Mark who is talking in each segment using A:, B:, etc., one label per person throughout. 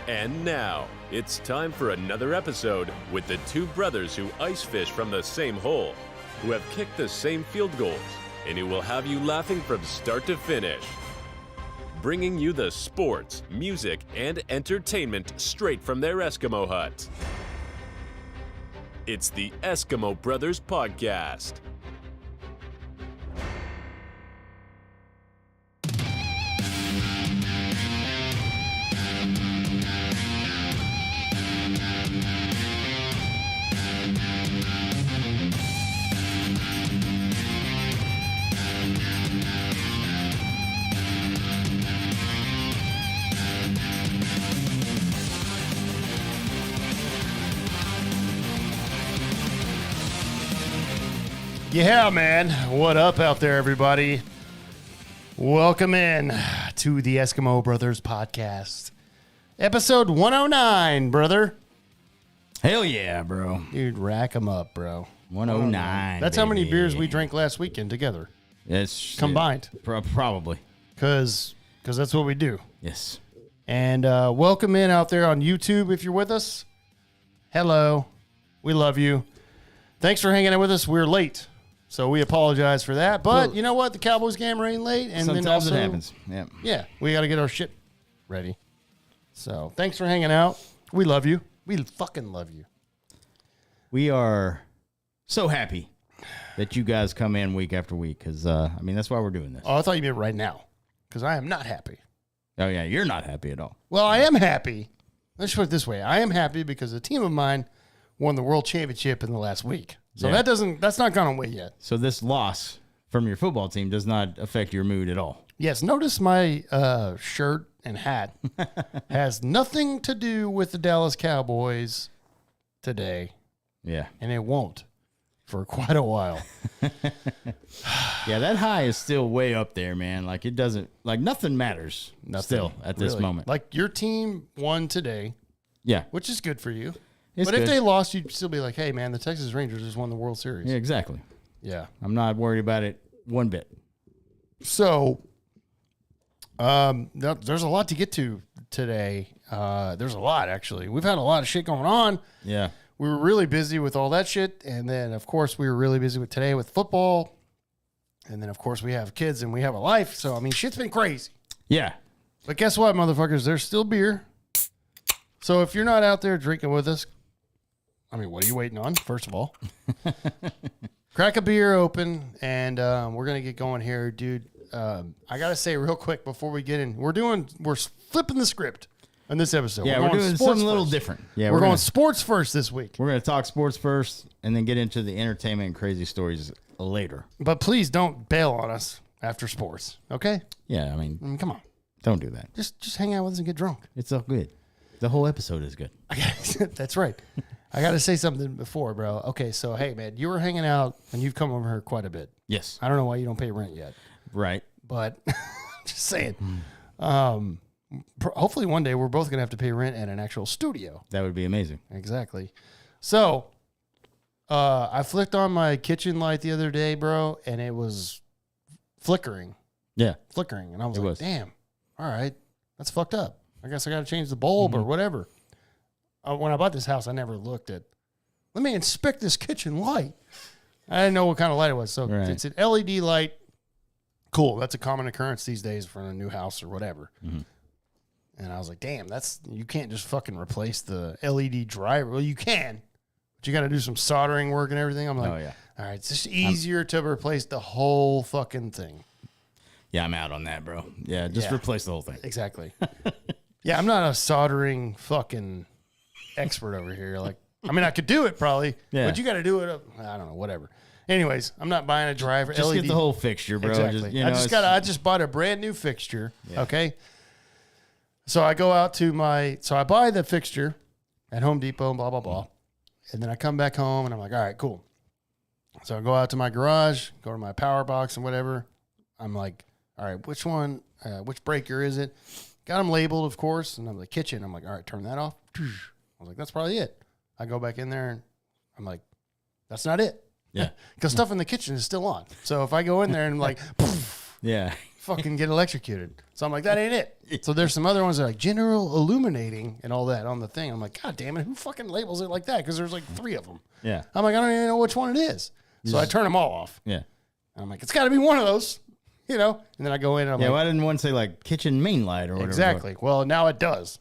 A: And now, it's time for another episode with the two brothers who ice fish from the same hole, who have kicked the same field goals, and who will have you laughing from start to finish. Bringing you the sports, music, and entertainment straight from their Eskimo hut. It's the Eskimo Brothers Podcast.
B: Yeah, man. What up out there, everybody? Welcome in to the Eskimo Brothers Podcast. Episode 109, brother.
C: Hell yeah, bro.
B: Dude, rack them up, bro.
C: 109.
B: That's how many beers we drank last weekend together.
C: Yes.
B: Combined.
C: Probably.
B: Because that's what we do.
C: Yes.
B: And welcome in out there on YouTube if you're with us. Hello. We love you. Thanks for hanging out with us. We're late. So we apologize for that. But
C: Well,
B: you know what? The Cowboys game rained late. And
C: sometimes
B: then also,
C: it happens. Yeah.
B: Yeah, we got to get our shit ready. So thanks for hanging out. We love you. We fucking love you.
C: We are so happy that you guys come in week after week because, that's why we're doing this.
B: Oh, I thought you meant right now because I am not happy.
C: Oh, yeah. You're not happy at all.
B: Well, I am happy. Let's put it this way. I am happy because a team of mine won the world championship in the last week. So
C: Yeah.
B: that's not gone away yet.
C: So this loss from your football team does not affect your mood at all.
B: Yes, notice my shirt and hat has nothing to do with the Dallas Cowboys today,
C: Yeah.
B: and it won't for quite a while.
C: Yeah, that high is still way up there, man. Like, it doesn't, like, nothing matters still at this
B: Really.
C: moment.
B: Like, your team won today,
C: Yeah.
B: which is good for you.
C: It's
B: But if
C: good.
B: they lost, you'd still be like, hey, man, the Texas Rangers just won the World Series.
C: Yeah, exactly.
B: Yeah.
C: I'm not worried about it one bit.
B: So, there's a lot to get to today. There's a lot, actually. We've had a lot of shit going on.
C: Yeah.
B: We were really busy with all that shit. And then, of course, we were really busy with today with football. And then, of course, we have kids and we have a life. So, I mean, shit's been crazy.
C: Yeah.
B: But guess what, motherfuckers? There's still beer. So, if you're not out there drinking with us, I mean, what are you waiting on, first of all? Crack a beer open, and we're going to get going here, dude. I got to say real quick before we get in, we're flipping the script on this episode.
C: Yeah,
B: we're
C: we're
B: going
C: doing
B: sports
C: something a little
B: first.
C: different. Yeah,
B: we're going
C: gonna,
B: sports first this week.
C: We're going to talk sports first and then get into the entertainment and crazy stories later.
B: But please don't bail on us after sports, okay?
C: Yeah,
B: I mean, come on.
C: don't do that.
B: Just hang out with us and get drunk.
C: It's all good. The whole episode is good.
B: That's right. I got to say something before, bro. Okay, so, hey, man, you were hanging out, and you've come over here quite a bit.
C: Yes.
B: I don't know why you don't pay rent yet.
C: Right.
B: But just saying. Hopefully one day we're both going to have to pay rent at an actual studio.
C: That would be amazing.
B: Exactly. So I flicked on my kitchen light the other day, bro, and it was flickering.
C: Yeah.
B: And I was
C: It
B: like,
C: was.
B: damn, all right, that's fucked up. I guess I got to change the bulb or whatever. When I bought this house, I never looked at, let me inspect this kitchen light. I didn't know what kind of light it was. So
C: Right.
B: it's an LED light. Cool. That's a common occurrence these days for a new house or whatever.
C: Mm-hmm.
B: And I was like, damn, you can't just fucking replace the LED driver. Well, you can, but you got to do some soldering work and everything. I'm like,
C: Oh, yeah.
B: all right, it's just easier to replace the whole fucking thing.
C: Yeah, I'm out on that, bro. Yeah, just
B: Yeah.
C: replace the whole thing.
B: Exactly. Yeah, I'm not a soldering fucking expert over here. Like, I mean, I could do it probably,
C: Yeah.
B: but you got to do it. I don't know, whatever. Anyways, I'm not buying a driver.
C: Just
B: LED.
C: get the whole fixture, bro.
B: Exactly.
C: Just,
B: I just bought a brand new fixture.
C: Yeah.
B: Okay. So I go out to I buy the fixture at Home Depot, blah, blah, blah. And then I come back home and I'm like, all right, cool. So I go out to my garage, go to my power box and whatever. I'm like, all right, which breaker is it? Got them labeled, of course. And I'm like, kitchen. I'm like, all right, turn that off. I was like, that's probably it. I go back in there and I'm like, that's not it.
C: Yeah.
B: Because stuff in the kitchen is still on. So if I go in there and I'm like, poof,
C: Yeah.
B: fucking get electrocuted. So I'm like, that ain't it. So there's some other ones that are like general illuminating and all that on the thing. I'm like, God damn it, who fucking labels it like that? Because there's like 3 of them.
C: Yeah.
B: I'm like, I don't even know which one it is. So I turn them all off.
C: Yeah.
B: I'm like, it's got to be one of those, you know? And then I go in and I'm
C: Yeah,
B: like,
C: why didn't one say like kitchen main light or whatever?
B: exactly. Well, now it does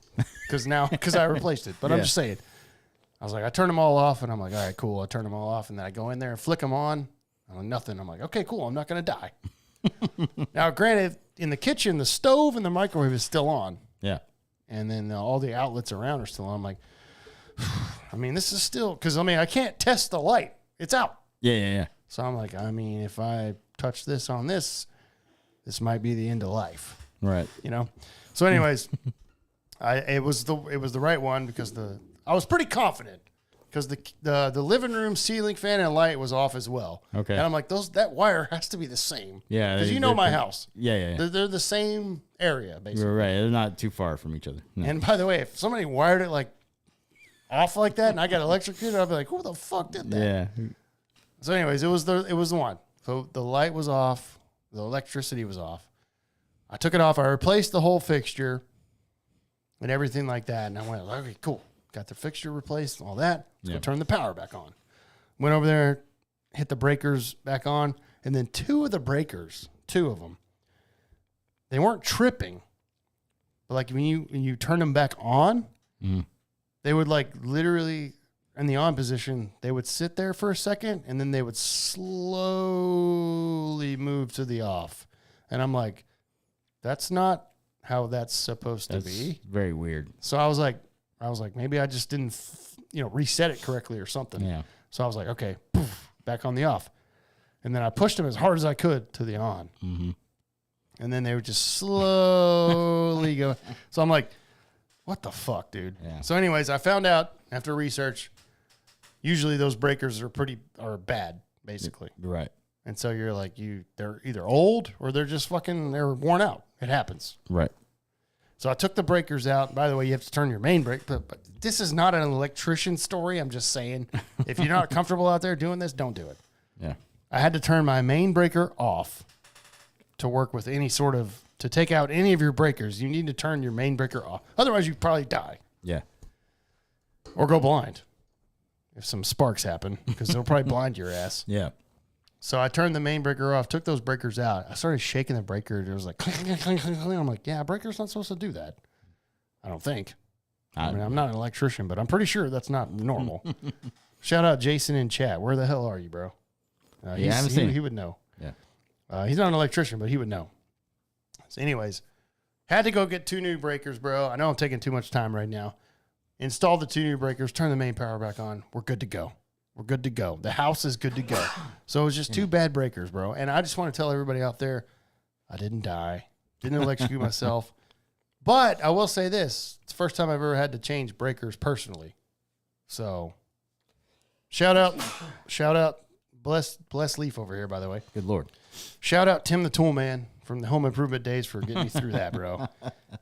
B: because I replaced it. But I'm
C: Yeah.
B: just saying. I was like, I turned them all off and I'm like, all right, cool. I turn them all off. And then I go in there and flick them on. Nothing. I'm like, okay, cool. I'm not going to die. Now, granted, in the kitchen, the stove and the microwave is still on.
C: Yeah.
B: And then all the outlets around are still on. I'm like, I mean, this is still, because I mean, I can't test the light. It's out.
C: Yeah, yeah, yeah.
B: So I'm like, I mean, if I touch this on this, this might be the end of life,
C: Right.
B: you know? So anyways, it was the right one because I was pretty confident because the living room ceiling fan and light was off as well.
C: Okay.
B: And I'm like, that wire has to be the same.
C: Yeah.
B: Because you know my house.
C: Yeah, yeah, yeah.
B: They're the same area, basically.
C: You're right. They're not too far from each other. No.
B: And by the way, if somebody wired it like off like that and I got electrocuted, I'd be like, who the fuck did that?
C: Yeah.
B: So anyways, it was the one. So the light was off, the electricity was off. I took it off. I replaced the whole fixture and everything like that. And I went, okay, cool. Got the fixture replaced, all that. Let's go turn the power back on. Went over there, hit the breakers back on, and then 2 of the breakers, 2 of them, they weren't tripping. But like when you turn them back on, they would like literally in the on position, they would sit there for a second and then they would slowly move to the off. And I'm like, that's not how that's supposed to be.
C: Very weird.
B: So I was like, maybe I just didn't, reset it correctly or something.
C: Yeah.
B: So I was like, okay, poof, back on the off. And then I pushed them as hard as I could to the on.
C: Mm-hmm.
B: And then they would just slowly go. So I'm like, what the fuck, dude?
C: Yeah.
B: So anyways, I found out after research, usually those breakers are bad, basically.
C: Right.
B: And so you're like, they're either old or they're worn out. It happens.
C: Right.
B: So I took the breakers out. By the way, you have to turn your main brake. But this is not an electrician story. I'm just saying, if you're not comfortable out there doing this, don't do it.
C: Yeah.
B: I had to turn my main breaker off to work with to take out any of your breakers. You need to turn your main breaker off. Otherwise, you probably die
C: Yeah.
B: or go blind if some sparks happen because they'll probably blind your ass.
C: Yeah.
B: So I turned the main breaker off, took those breakers out. I started shaking the breaker. It was like, clink, clink, clink, clink, clink. I'm like, yeah, breaker's not supposed to do that. I don't think. I mean, I'm not an electrician, but I'm pretty sure that's not normal. Shout out Jason in chat. Where the hell are you, bro?
C: I haven't seen
B: he would know.
C: Yeah.
B: He's not an electrician, but he would know. So anyways, had to go get 2 new breakers, bro. I know I'm taking too much time right now. Installed the 2 new breakers, turn the main power back on. We're good to go. We're good to go. The house is good to go. So it was just 2 bad breakers, bro. And I just want to tell everybody out there, I didn't die. Didn't electrocute myself. But I will say this. It's the first time I've ever had to change breakers personally. So shout out, bless Leaf over here, by the way.
C: Good Lord.
B: Shout out Tim the Tool Man from the Home Improvement days for getting me through that, bro.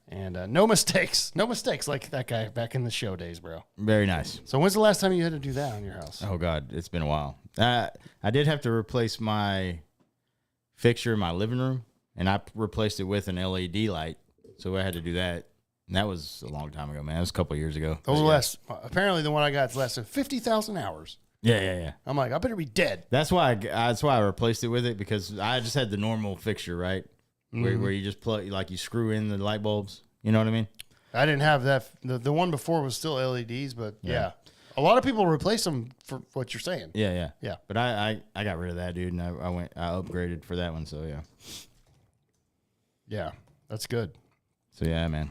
B: And no mistakes like that guy back in the show days, bro.
C: Very nice.
B: So when's the last time you had to do that on your house?
C: Oh, God. It's been a while. I did have to replace my fixture in my living room, and I replaced it with an LED light. So I had to do that. And that was a long time ago, man. It was a couple of years ago.
B: Those were apparently the one I got is less than 50,000 hours.
C: Yeah.
B: I'm like, I better be dead.
C: That's why I replaced it with it, because I just had the normal fixture, right? Where you just plug, like you screw in the light bulbs. You know what I mean?
B: I didn't have that. The one before was still LEDs, but yeah. A lot of people replace them for what you're saying.
C: Yeah.
B: Yeah.
C: But I got rid of that, dude, and I upgraded for that one. So yeah.
B: Yeah, that's good.
C: So yeah, man.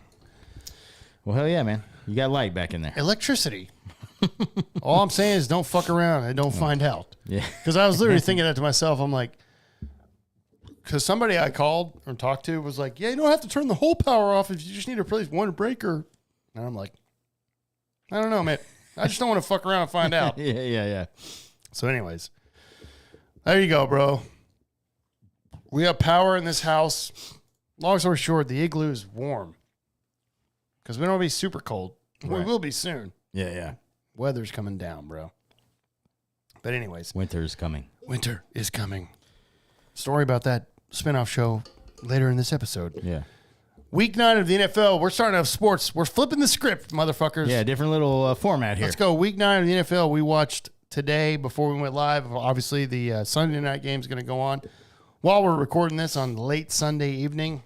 C: Well, hell yeah, man. You got light back in there.
B: Electricity. All I'm saying is don't fuck around and don't find out.
C: Yeah.
B: Because I was literally thinking that to myself. I'm like, because somebody I called or talked to was like, yeah, you don't have to turn the whole power off if you just need to replace one breaker. And I'm like, I don't know, man. I just don't want to fuck around and find out.
C: Yeah.
B: So anyways, there you go, bro. We have power in this house. Long story short, the igloo is warm. Because we don't want to be super cold.
C: Right.
B: We will be soon.
C: Yeah.
B: Weather's coming down, bro. But anyways.
C: Winter is coming.
B: Winter is coming. Story about that spinoff show later in this episode.
C: Yeah.
B: Week 9 of the NFL. We're starting off sports. We're flipping the script, motherfuckers.
C: Yeah, different little format here.
B: Let's go. Week 9 of the NFL. We watched today before we went live. Obviously, the Sunday night game is going to go on while we're recording this on late Sunday evening.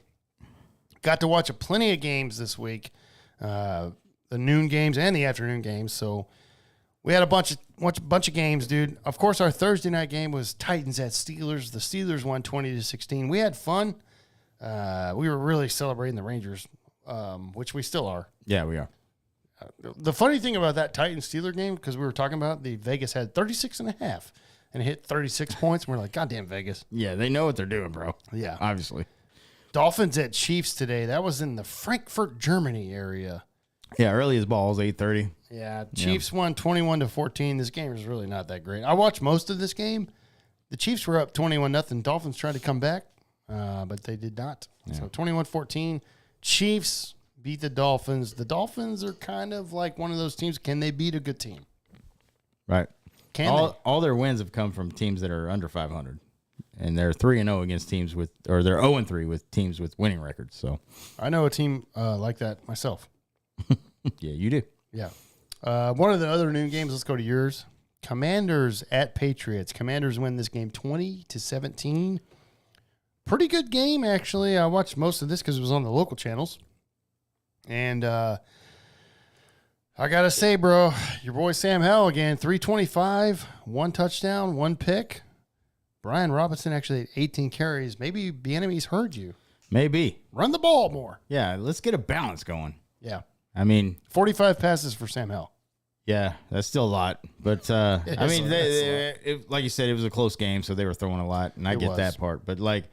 B: Got to watch plenty of games this week, the noon games and the afternoon games. So we had a bunch of games, dude. Of course, our Thursday night game was Titans at Steelers. The Steelers won 20-16. We had fun. We were really celebrating the Rangers, which we still are.
C: Yeah, we are.
B: The funny thing about that Titans-Steeler game, because we were talking about, the Vegas had 36.5 and it hit 36 points. And we're like, goddamn Vegas.
C: Yeah, they know what they're doing, bro.
B: Yeah.
C: Obviously.
B: Dolphins at Chiefs today. That was in the Frankfurt, Germany area.
C: Yeah, early as balls, 8:30.
B: Yeah, Chiefs won 21-14. This game is really not that great. I watched most of this game. The Chiefs were up 21-0. Dolphins tried to come back, but they did not. Yeah. So 21-14. Chiefs beat the Dolphins. The Dolphins are kind of like one of those teams. Can they beat a good team?
C: Right.
B: Can
C: all their wins have come from teams that are under 500. And they're 3-0 against teams with, or they're 0-3 with teams with winning records. So
B: I know a team like that myself.
C: Yeah, you do.
B: Yeah. One of the other noon games, let's go to yours. Commanders at Patriots. Commanders win this game 20-17. Pretty good game, actually. I watched most of this because it was on the local channels. And I got to say, bro, your boy Sam Howell again, 325, 1 touchdown, 1 pick. Brian Robinson actually had 18 carries. Maybe the enemies heard you.
C: Maybe.
B: Run the ball more.
C: Yeah, let's get a balance going.
B: Yeah.
C: I mean,
B: 45 passes for Sam Howell.
C: Yeah, that's still a lot. But, I mean, like you said, it was a close game, so they were throwing a lot, and I get that part. But, like,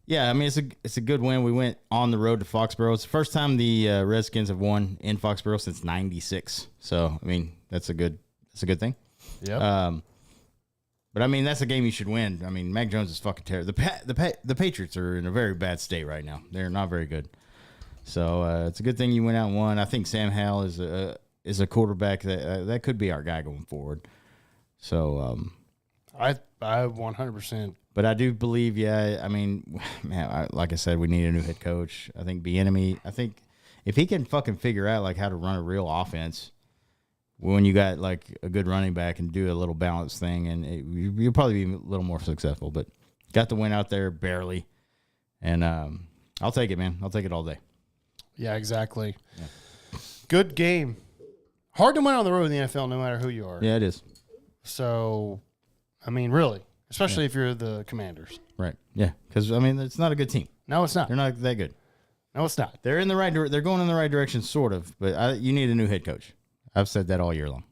C: yeah, I mean, it's a good win. We went on the road to Foxborough. It's the first time the Redskins have won in Foxborough since '96. So, I mean, that's a good thing.
B: Yeah.
C: But I mean, that's a game you should win. I mean, Mac Jones is fucking terrible. The Patriots are in a very bad state right now. They're not very good. So it's a good thing you went out and won. I think Sam Howell is a quarterback that could be our guy going forward. So
B: I 100%.
C: But I do believe, yeah. I mean, man, like I said, we need a new head coach. I think Bieniemy. I think if he can fucking figure out like how to run a real offense. When you got like a good running back and do a little balance thing, and you'll probably be a little more successful. But got the win out there barely, and I'll take it, man. I'll take it all day.
B: Yeah, exactly. Yeah. Good game. Hard to win on the road in the NFL, no matter who you are.
C: Yeah, it is.
B: So, I mean, really, especially if you're the Commanders.
C: Right. Yeah, because I mean, it's not a good team.
B: No, it's not.
C: They're not that good.
B: No, it's not.
C: They're in the right. They're going in the right direction, sort of. But you need a new head coach. I've said that all year long.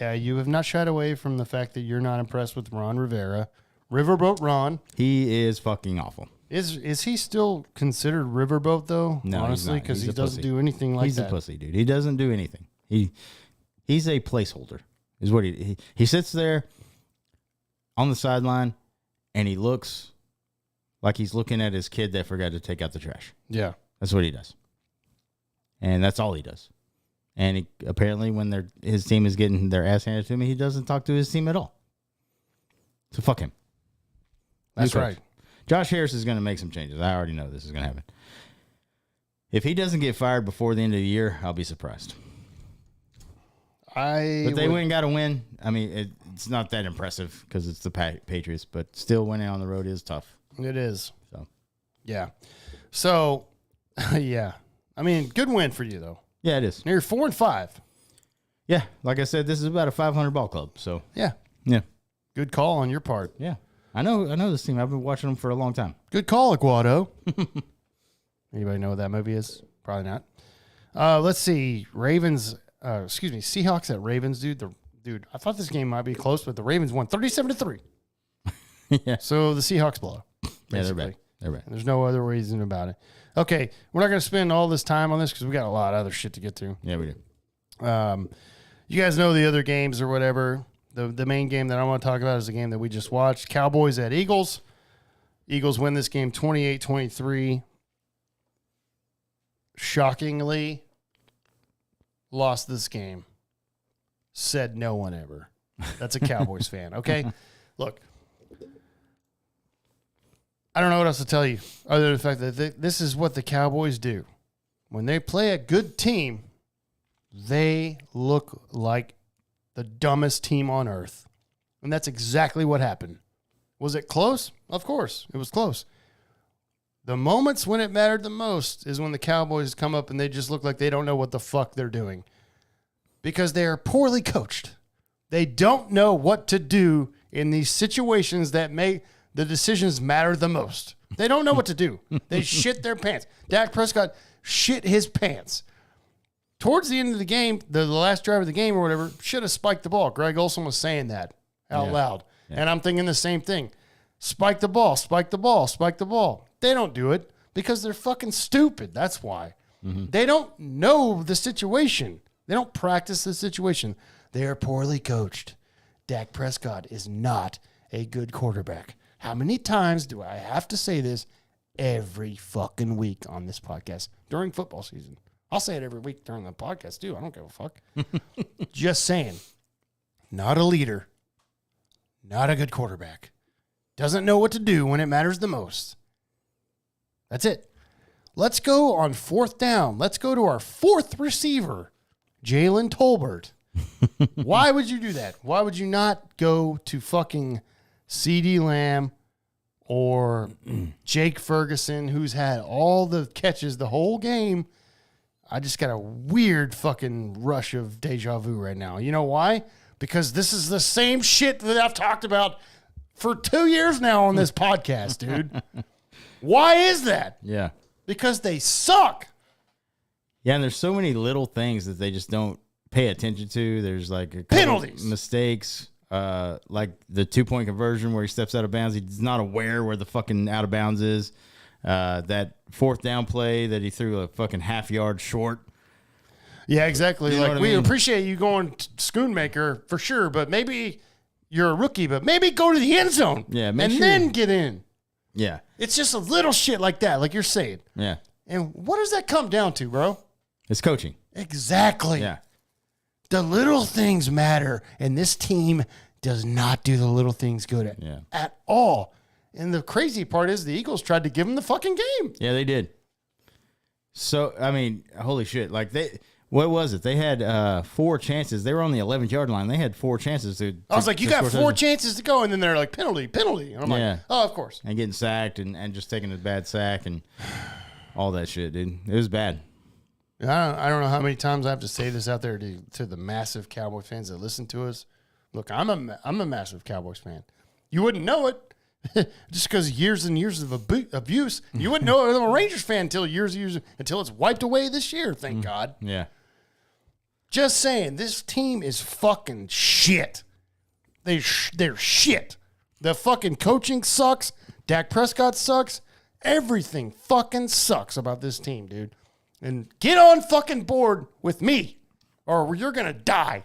B: Yeah, you have not shied away from the fact that you're not impressed with Ron Rivera. Riverboat Ron.
C: He is fucking awful.
B: Is he still considered Riverboat, though?
C: No,
B: honestly, because he doesn't do anything like that.
C: He's a pussy, dude. He doesn't do anything. He's a placeholder, is what he sits there on the sideline, and he looks like he's looking at his kid that forgot to take out the trash.
B: Yeah.
C: That's what he does. And that's all he does. And apparently when his team is getting their ass handed to him, he doesn't talk to his team at all. So fuck him.
B: That's right.
C: Josh Harris is going to make some changes. I already know this is going to happen. If he doesn't get fired before the end of the year, I'll be surprised. But they wouldn't got to win. I mean, it's not that impressive because it's the Patriots, but still winning on the road is tough.
B: It is. Yeah. So, yeah. I mean, good win for you, though.
C: Yeah, it is.
B: Now you're 4-5.
C: Yeah, like I said, this is about a 500 ball club. So
B: yeah. Good call on your part.
C: Yeah, I know this team. I've been watching them for a long time.
B: Good call, Aguado. Anybody know what that movie is? Probably not. Let's see. Seahawks at Ravens, dude. I thought this game might be close, but the Ravens won 37-3.
C: Yeah.
B: So the Seahawks blow.
C: Yeah, they're bad. They're bad.
B: There's no other reason about it. Okay, we're not going to spend all this time on this because we got a lot of other shit to get to.
C: Yeah, we do.
B: You guys know the other games or whatever. The main game that I want to talk about is the game that we just watched. Cowboys at Eagles. Eagles win this game 28-23. Shockingly, lost this game. Said no one ever. That's a Cowboys fan, okay? Look, I don't know what else to tell you other than the fact that this is what the Cowboys do. When they play a good team, they look like the dumbest team on earth. And that's exactly what happened. Was it close? Of course, it was close. The moments when it mattered the most is when the Cowboys come up and they just look like they don't know what the fuck they're doing. Because they are poorly coached. They don't know what to do in these situations that make the decisions matter the most. They don't know what to do. They shit their pants. Dak Prescott shit his pants. Towards the end of the game, the last drive of the game or whatever, should have spiked the ball. Greg Olson was saying that out loud. Yeah. And I'm thinking the same thing. Spike the ball, spike the ball, spike the ball. They don't do it because they're fucking stupid. That's why. Mm-hmm. They don't know the situation. They don't practice the situation. They are poorly coached. Dak Prescott is not a good quarterback. How many times do I have to say this every fucking week on this podcast during football season? I'll say it every week during the podcast, too. I don't give a fuck. Just saying. Not a leader. Not a good quarterback. Doesn't know what to do when it matters the most. That's it. Let's go on fourth down. Let's go to our fourth receiver, Jalen Tolbert. Why would you do that? Why would you not go to fucking CeeDee Lamb or Jake Ferguson, who's had all the catches the whole game? I just got a weird fucking rush of deja vu right now. You know why? Because this is the same shit that I've talked about for 2 years now on this podcast, dude. Why is that?
C: Yeah.
B: Because they suck.
C: Yeah, and there's so many little things that they just don't pay attention to. There's like a couple
B: penalties,
C: mistakes, like the 2-point conversion where he steps out of bounds. He's not aware where the fucking out of bounds is. That fourth down play that he threw a fucking half yard short.
B: Yeah, exactly.
C: You know
B: like, we appreciate you going Schoonmaker for sure, but maybe you're a rookie, but maybe go to the end zone.
C: Yeah,
B: then get in.
C: Yeah.
B: It's just a little shit like that, like you're saying.
C: Yeah.
B: And what does that come down to, bro?
C: It's coaching.
B: Exactly.
C: Yeah.
B: The little things matter, and this team does not do the little things good at all. And the crazy part is the Eagles tried to give them the fucking game.
C: Yeah, they did. So, I mean, holy shit. Like, what was it? They had 4 chances. They were on the 11th-yard line. They had 4 chances to
B: I was like, you got 4 chances to go, and then they're like, penalty. And I'm like, oh, of course.
C: And getting sacked and just taking a bad sack and all that shit, dude. It was bad.
B: I don't know how many times I have to say this out there to the massive Cowboys fans that listen to us. Look, I'm a massive Cowboys fan. You wouldn't know it just because years and years of abuse. You wouldn't know I'm a Rangers fan until until it's wiped away this year. Thank God.
C: Yeah.
B: Just saying, this team is fucking shit. They're shit. The fucking coaching sucks. Dak Prescott sucks. Everything fucking sucks about this team, dude. And get on fucking board with me, or you're going to die.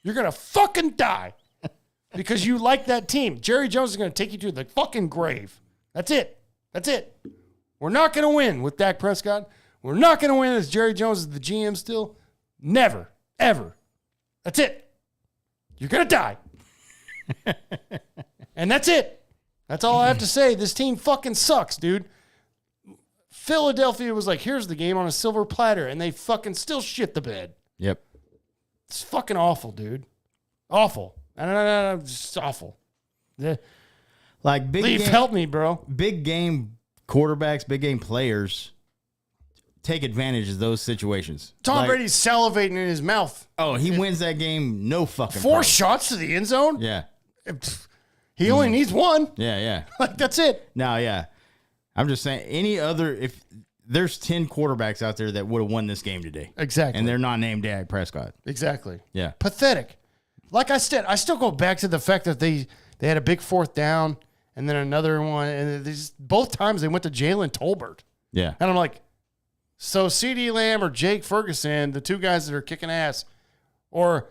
B: You're going to fucking die because you like that team. Jerry Jones is going to take you to the fucking grave. That's it. That's it. We're not going to win with Dak Prescott. We're not going to win as Jerry Jones is the GM still. Never, ever. That's it. You're going to die. And that's it. That's all I have to say. This team fucking sucks, dude. Philadelphia was like, here's the game on a silver platter, and they fucking still shit the bed.
C: Yep.
B: It's fucking awful, dude. Awful. No, just awful.
C: Like
B: Leaf, help me, bro.
C: Big game quarterbacks, big game players take advantage of those situations.
B: Tom Brady's salivating in his mouth.
C: Oh, he wins that game, no fucking
B: 4 shots to the end zone?
C: Yeah.
B: He only needs 1.
C: Yeah.
B: Like, that's it.
C: No, yeah. I'm just saying, if there's 10 quarterbacks out there that would have won this game today.
B: Exactly.
C: And they're not named Dak Prescott.
B: Exactly.
C: Yeah.
B: Pathetic. Like I said, I still go back to the fact that they had a big fourth down and then another one. And both times they went to Jalen Tolbert.
C: Yeah.
B: And I'm like, so CeeDee Lamb or Jake Ferguson, the 2 guys that are kicking ass, or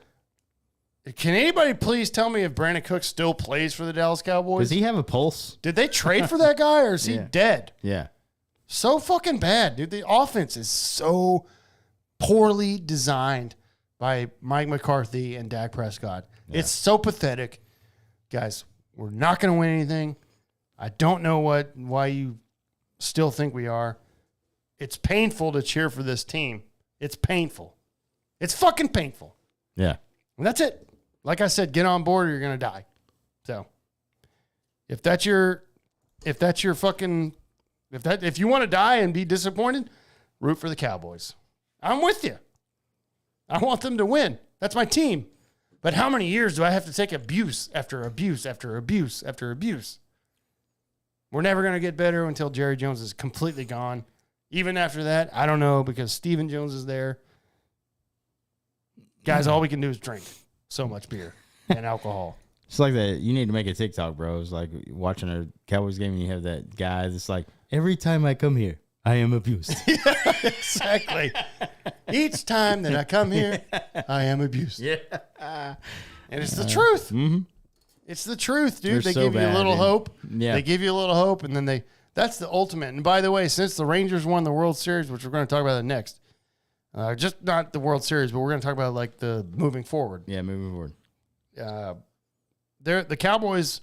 B: can anybody please tell me if Brandon Cooks still plays for the Dallas Cowboys?
C: Does he have a pulse?
B: Did they trade for that guy or is he dead?
C: Yeah.
B: So fucking bad, dude. The offense is so poorly designed by Mike McCarthy and Dak Prescott. Yeah. It's so pathetic. Guys, we're not going to win anything. I don't know why you still think we are. It's painful to cheer for this team. It's painful. It's fucking painful.
C: Yeah.
B: And that's it. Like I said, get on board or you're going to die. So if you want to die and be disappointed, root for the Cowboys. I'm with you. I want them to win. That's my team. But how many years do I have to take abuse after abuse after abuse after abuse? We're never going to get better until Jerry Jones is completely gone. Even after that, I don't know, because Stephen Jones is there. Guys, all we can do is drink so much beer and alcohol.
C: It's like that. You need to make a TikTok, bro. It's like watching a Cowboys game and you have that guy that's like, every time I come here, I am abused.
B: Yeah, exactly. Each time that I come here, I am abused.
C: Yeah.
B: And it's the truth.
C: Mm-hmm.
B: It's the truth, dude.
C: They're
B: They
C: so
B: give you a
C: bad,
B: little
C: dude.
B: hope.
C: Yeah.
B: They give you a little hope, and then that's the ultimate. And by the way, since the Rangers won the World Series, which we're going to talk about next, just not the World Series, but we're going to talk about like the moving forward.
C: Yeah, moving forward.
B: The Cowboys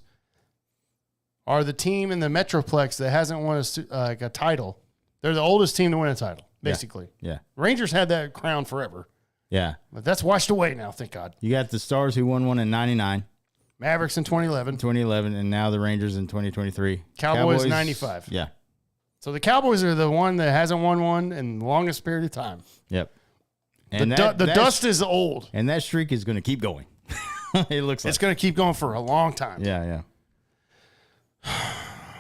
B: are the team in the Metroplex that hasn't won a title. They're the oldest team to win a title, basically.
C: Yeah.
B: Rangers had that crown forever,
C: Yeah.
B: but that's washed away now, thank God.
C: You got the Stars who won one in 99,
B: Mavericks in 2011.
C: 2011, and now the Rangers in 2023.
B: Cowboys 95.
C: Yeah.
B: So the Cowboys are the one that hasn't won one in the longest period of time.
C: Yep.
B: The dust is old.
C: And that streak is going to keep going. It looks like.
B: It's going to keep going for a long time.
C: Yeah, yeah.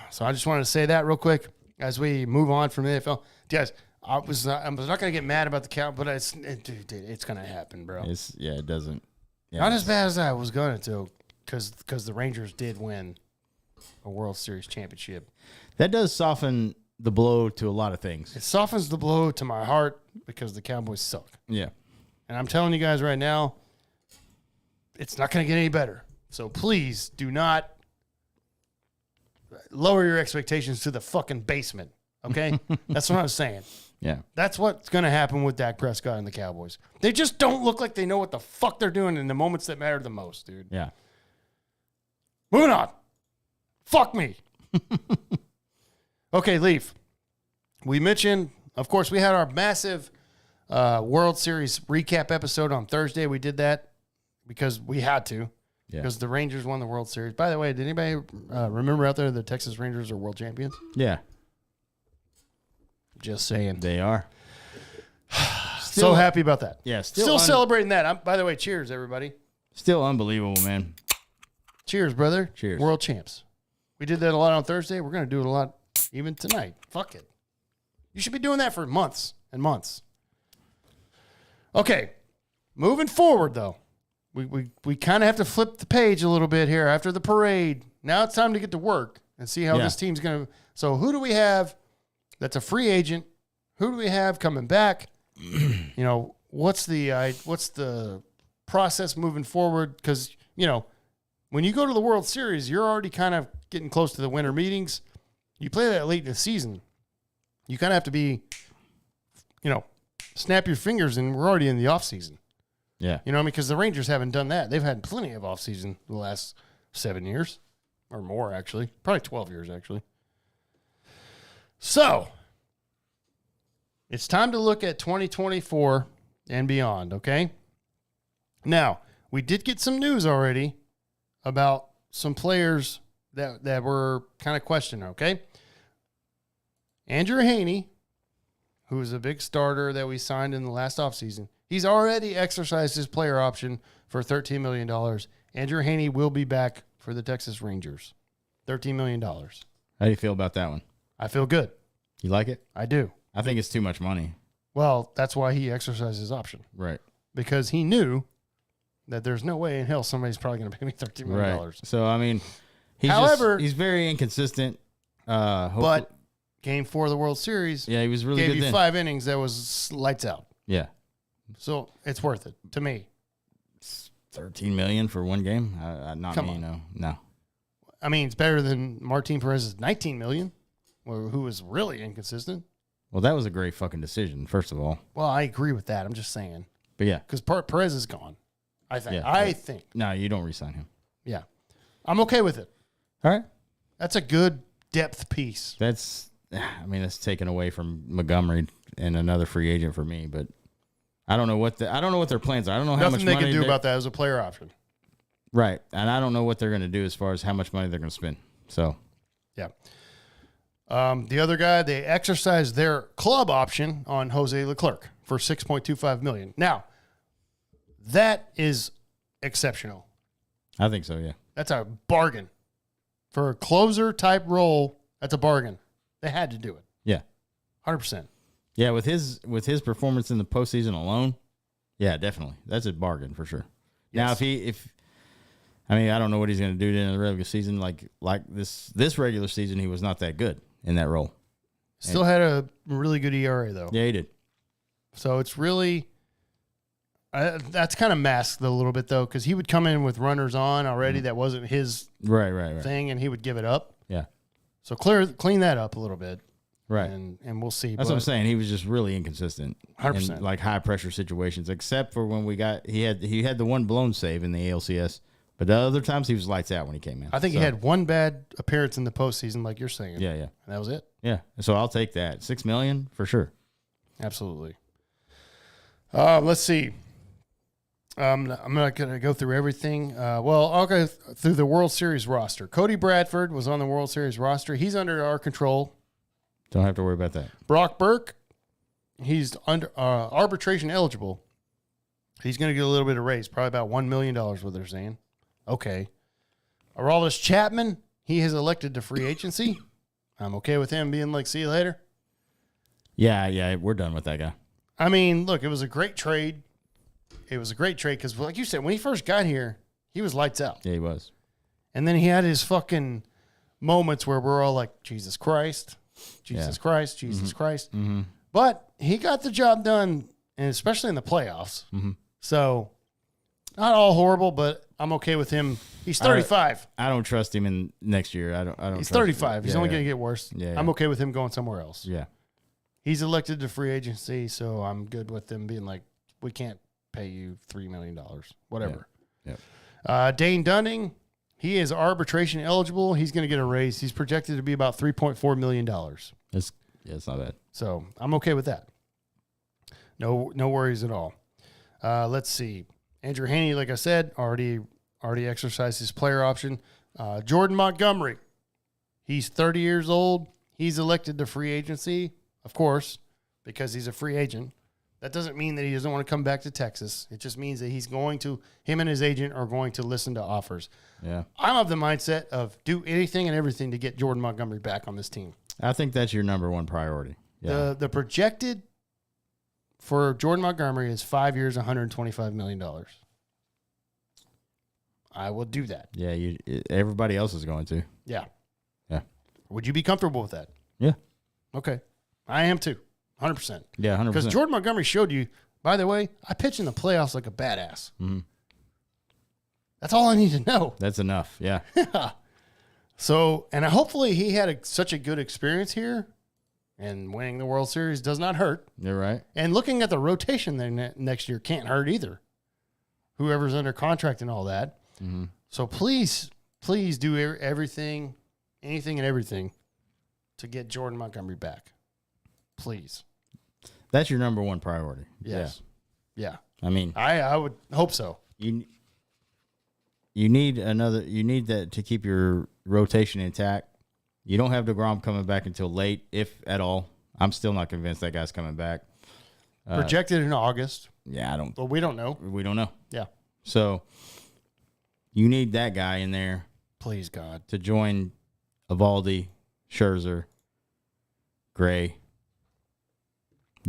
B: So I just wanted to say that real quick as we move on from the NFL. Guys, I was not going to get mad about the Cowboys, but it's going to happen, bro.
C: It doesn't. Yeah,
B: Not as bad as I was going to, because the Rangers did win a World Series championship.
C: That does soften the blow to a lot of things.
B: It softens the blow to my heart because the Cowboys suck.
C: Yeah.
B: And I'm telling you guys right now, it's not going to get any better. So please do not lower your expectations to the fucking basement, okay? That's what I'm saying.
C: Yeah.
B: That's what's going to happen with Dak Prescott and the Cowboys. They just don't look like they know what the fuck they're doing in the moments that matter the most, dude.
C: Yeah.
B: Moving on. Fuck me. Okay, Leaf. We mentioned, of course, we had our massive World Series recap episode on Thursday. We did that because we had to.
C: Yeah.
B: Because the Rangers won the World Series. By the way, did anybody remember out there the Texas Rangers are world champions?
C: Yeah.
B: Just saying.
C: They are.
B: So happy about that.
C: Yeah.
B: Still celebrating that. By the way, cheers, everybody.
C: Still unbelievable, man.
B: Cheers, brother.
C: Cheers.
B: World champs. We did that a lot on Thursday. We're going to do it a lot even tonight. Fuck it. You should be doing that for months and months. Okay. Moving forward, though. We kind of have to flip the page a little bit here after the parade. Now it's time to get to work and see how this team's going to. So who do we have that's a free agent? Who do we have coming back? What's the process moving forward? Because, when you go to the World Series, you're already kind of getting close to the winter meetings. You play that late in the season. You kind of have to be, snap your fingers, and we're already in the off season.
C: Yeah.
B: Because the Rangers haven't done that. They've had plenty of off season the last 7 years or more, actually. Probably 12 years, actually. So it's time to look at 2024 and beyond, okay? Now, we did get some news already about some players that were kind of questioned, okay? Andrew Haney, who is a big starter that we signed in the last offseason, he's already exercised his player option for $13 million. Andrew Haney will be back for the Texas Rangers. $13 million.
C: How do you feel about that one?
B: I feel good.
C: You like it?
B: I do.
C: I think it's too much money.
B: Well, that's why he exercised his option.
C: Right.
B: Because he knew that there's no way in hell somebody's probably going to pay me $13 million.
C: Right. So, I mean, he's very inconsistent.
B: But game 4 of the World Series
C: he was really
B: gave
C: good
B: you
C: then.
B: 5 innings that was lights out.
C: Yeah.
B: So it's worth it to me.
C: $13 million for one game? Not
B: Come
C: me,
B: on.
C: no.
B: I mean, it's better than Martin Perez's $19 million, who was really inconsistent.
C: Well, that was a great fucking decision, first of all.
B: Well, I agree with that. I'm just saying.
C: But yeah.
B: Because Perez is gone, I think.
C: Yeah,
B: I think.
C: No, you don't re-sign him.
B: Yeah. I'm okay with it.
C: All right.
B: That's a good depth piece.
C: That's taken away from Montgomery and another free agent for me. But I don't know what their plans are. I don't know how
B: Nothing
C: much
B: they
C: money
B: can do about that as a player option.
C: Right, and I don't know what they're going to do as far as how much money they're going to spend. So,
B: yeah. The other guy, they exercised their club option on Jose Leclerc for $6.25 million. Now, that is exceptional.
C: I think so. Yeah,
B: That's a bargain for a closer type role. That's a bargain. They had to do it.
C: Yeah,
B: 100%.
C: Yeah, with his performance in the postseason alone, yeah, definitely, that's a bargain for sure.
B: Yes.
C: Now, I don't know what he's going to do in the regular season. Like this regular season, he was not that good in that role.
B: Still had a really good ERA though.
C: Yeah, he did.
B: So it's really that's kind of masked a little bit though, because he would come in with runners on already. That wasn't his
C: right
B: thing, and he would give it up.
C: Yeah.
B: So clean that up a little bit.
C: Right.
B: And we'll see.
C: That's what I'm saying. He was just really inconsistent
B: 100%.
C: in like high pressure situations, except for when he had the one blown save in the ALCS, but the other times he was lights out when he came in.
B: I think he had one bad appearance in the postseason, like you're saying.
C: Yeah.
B: And that was it.
C: Yeah. So I'll take that. $6 million for sure.
B: Absolutely. Let's see. I'm not going to go through everything. I'll go through the World Series roster. Cody Bradford was on the World Series roster. He's under our control.
C: Don't have to worry about that.
B: Brock Burke, he's under arbitration eligible. He's going to get a little bit of raise, probably about $1 million, what they're saying. Okay. Aroldis Chapman, he has elected to free agency. I'm okay with him being like, see you later.
C: Yeah, we're done with that guy.
B: I mean, look, it was a great trade. It was a great trade because, like you said, when he first got here, he was lights out.
C: Yeah, he was.
B: And then he had his fucking moments where we're all like, Jesus Christ, Jesus Christ, Jesus Christ.
C: Mm-hmm.
B: But he got the job done, and especially in the playoffs.
C: Mm-hmm.
B: So, not all horrible, but I'm okay with him. He's 35.
C: I don't trust him in next year. I don't.
B: He's
C: trust
B: 35.
C: him.
B: He's only going to get worse.
C: Yeah,
B: I'm okay with him going somewhere else.
C: Yeah.
B: He's elected to free agency, so I'm good with them being like, we can't pay you $3 million, whatever.
C: Yeah.
B: Dane Dunning, he is arbitration eligible. He's going to get a raise. He's projected to be about $3.4 million.
C: It's not bad.
B: So I'm okay with that. No worries at all. Let's see. Andrew Haney, like I said, already exercised his player option. Jordan Montgomery, he's 30 years old. He's elected to free agency, of course, because he's a free agent. That doesn't mean that he doesn't want to come back to Texas. It just means that him and his agent are going to listen to offers.
C: Yeah.
B: I'm of the mindset of do anything and everything to get Jordan Montgomery back on this team.
C: I think that's your number one priority. Yeah.
B: The projected for Jordan Montgomery is 5 years, $125 million. I will do that.
C: Yeah. Everybody else is going to.
B: Yeah.
C: Yeah.
B: Would you be comfortable with that?
C: Yeah.
B: Okay. I am too. 100%.
C: Yeah, 100%.
B: Because Jordan Montgomery showed you, by the way, I pitch in the playoffs like a badass.
C: Mm-hmm.
B: That's all I need to know.
C: That's enough. Yeah.
B: So, and hopefully he had such a good experience here, and winning the World Series does not hurt.
C: You're right.
B: And looking at the rotation there next year can't hurt either. Whoever's under contract and all that.
C: Mm-hmm.
B: So please do everything, anything and everything to get Jordan Montgomery back. Please.
C: That's your number one priority.
B: Yes. Yeah.
C: I mean,
B: I would hope so.
C: You need that to keep your rotation intact. You don't have DeGrom coming back until late, if at all. I'm still not convinced that guy's coming back.
B: Projected in August.
C: Yeah,
B: But we don't know.
C: We don't know.
B: Yeah.
C: So you need that guy in there.
B: Please, God.
C: To join Evaldi, Scherzer, Gray,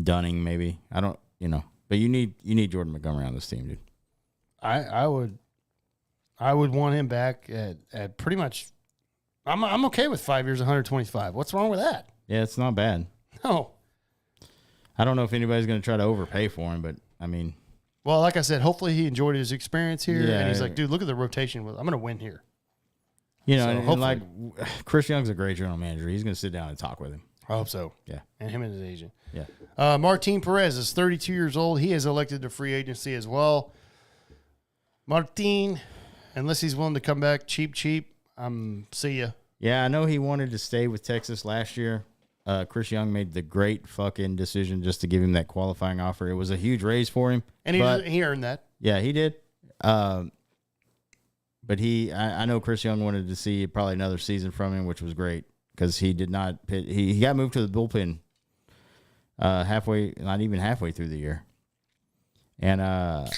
C: Dunning, maybe. But you need Jordan Montgomery on this team, dude.
B: I would want him back at pretty much. I'm okay with 5 years, 125. What's wrong with that?
C: Yeah, it's not bad.
B: No.
C: I don't know if anybody's going to try to overpay for him, but I mean.
B: Well, like I said, hopefully he enjoyed his experience here,
C: Yeah,
B: and he's like, dude, look at the rotation. I'm going to win here.
C: You know,
B: So,
C: and like Chris Young's a great general manager. He's going to sit down and talk with him.
B: I hope so.
C: Yeah.
B: And him and his agent.
C: Yeah.
B: Martin Perez is 32 years old. He is elected to free agency as well. Martin, unless he's willing to come back cheap, see ya.
C: Yeah, I know he wanted to stay with Texas last year. Chris Young made the great fucking decision just to give him that qualifying offer. It was a huge raise for him.
B: And he earned that.
C: Yeah, he did. But I know Chris Young wanted to see probably another season from him, which was great because he did not pitch. He got moved to the bullpen not even halfway through the year. And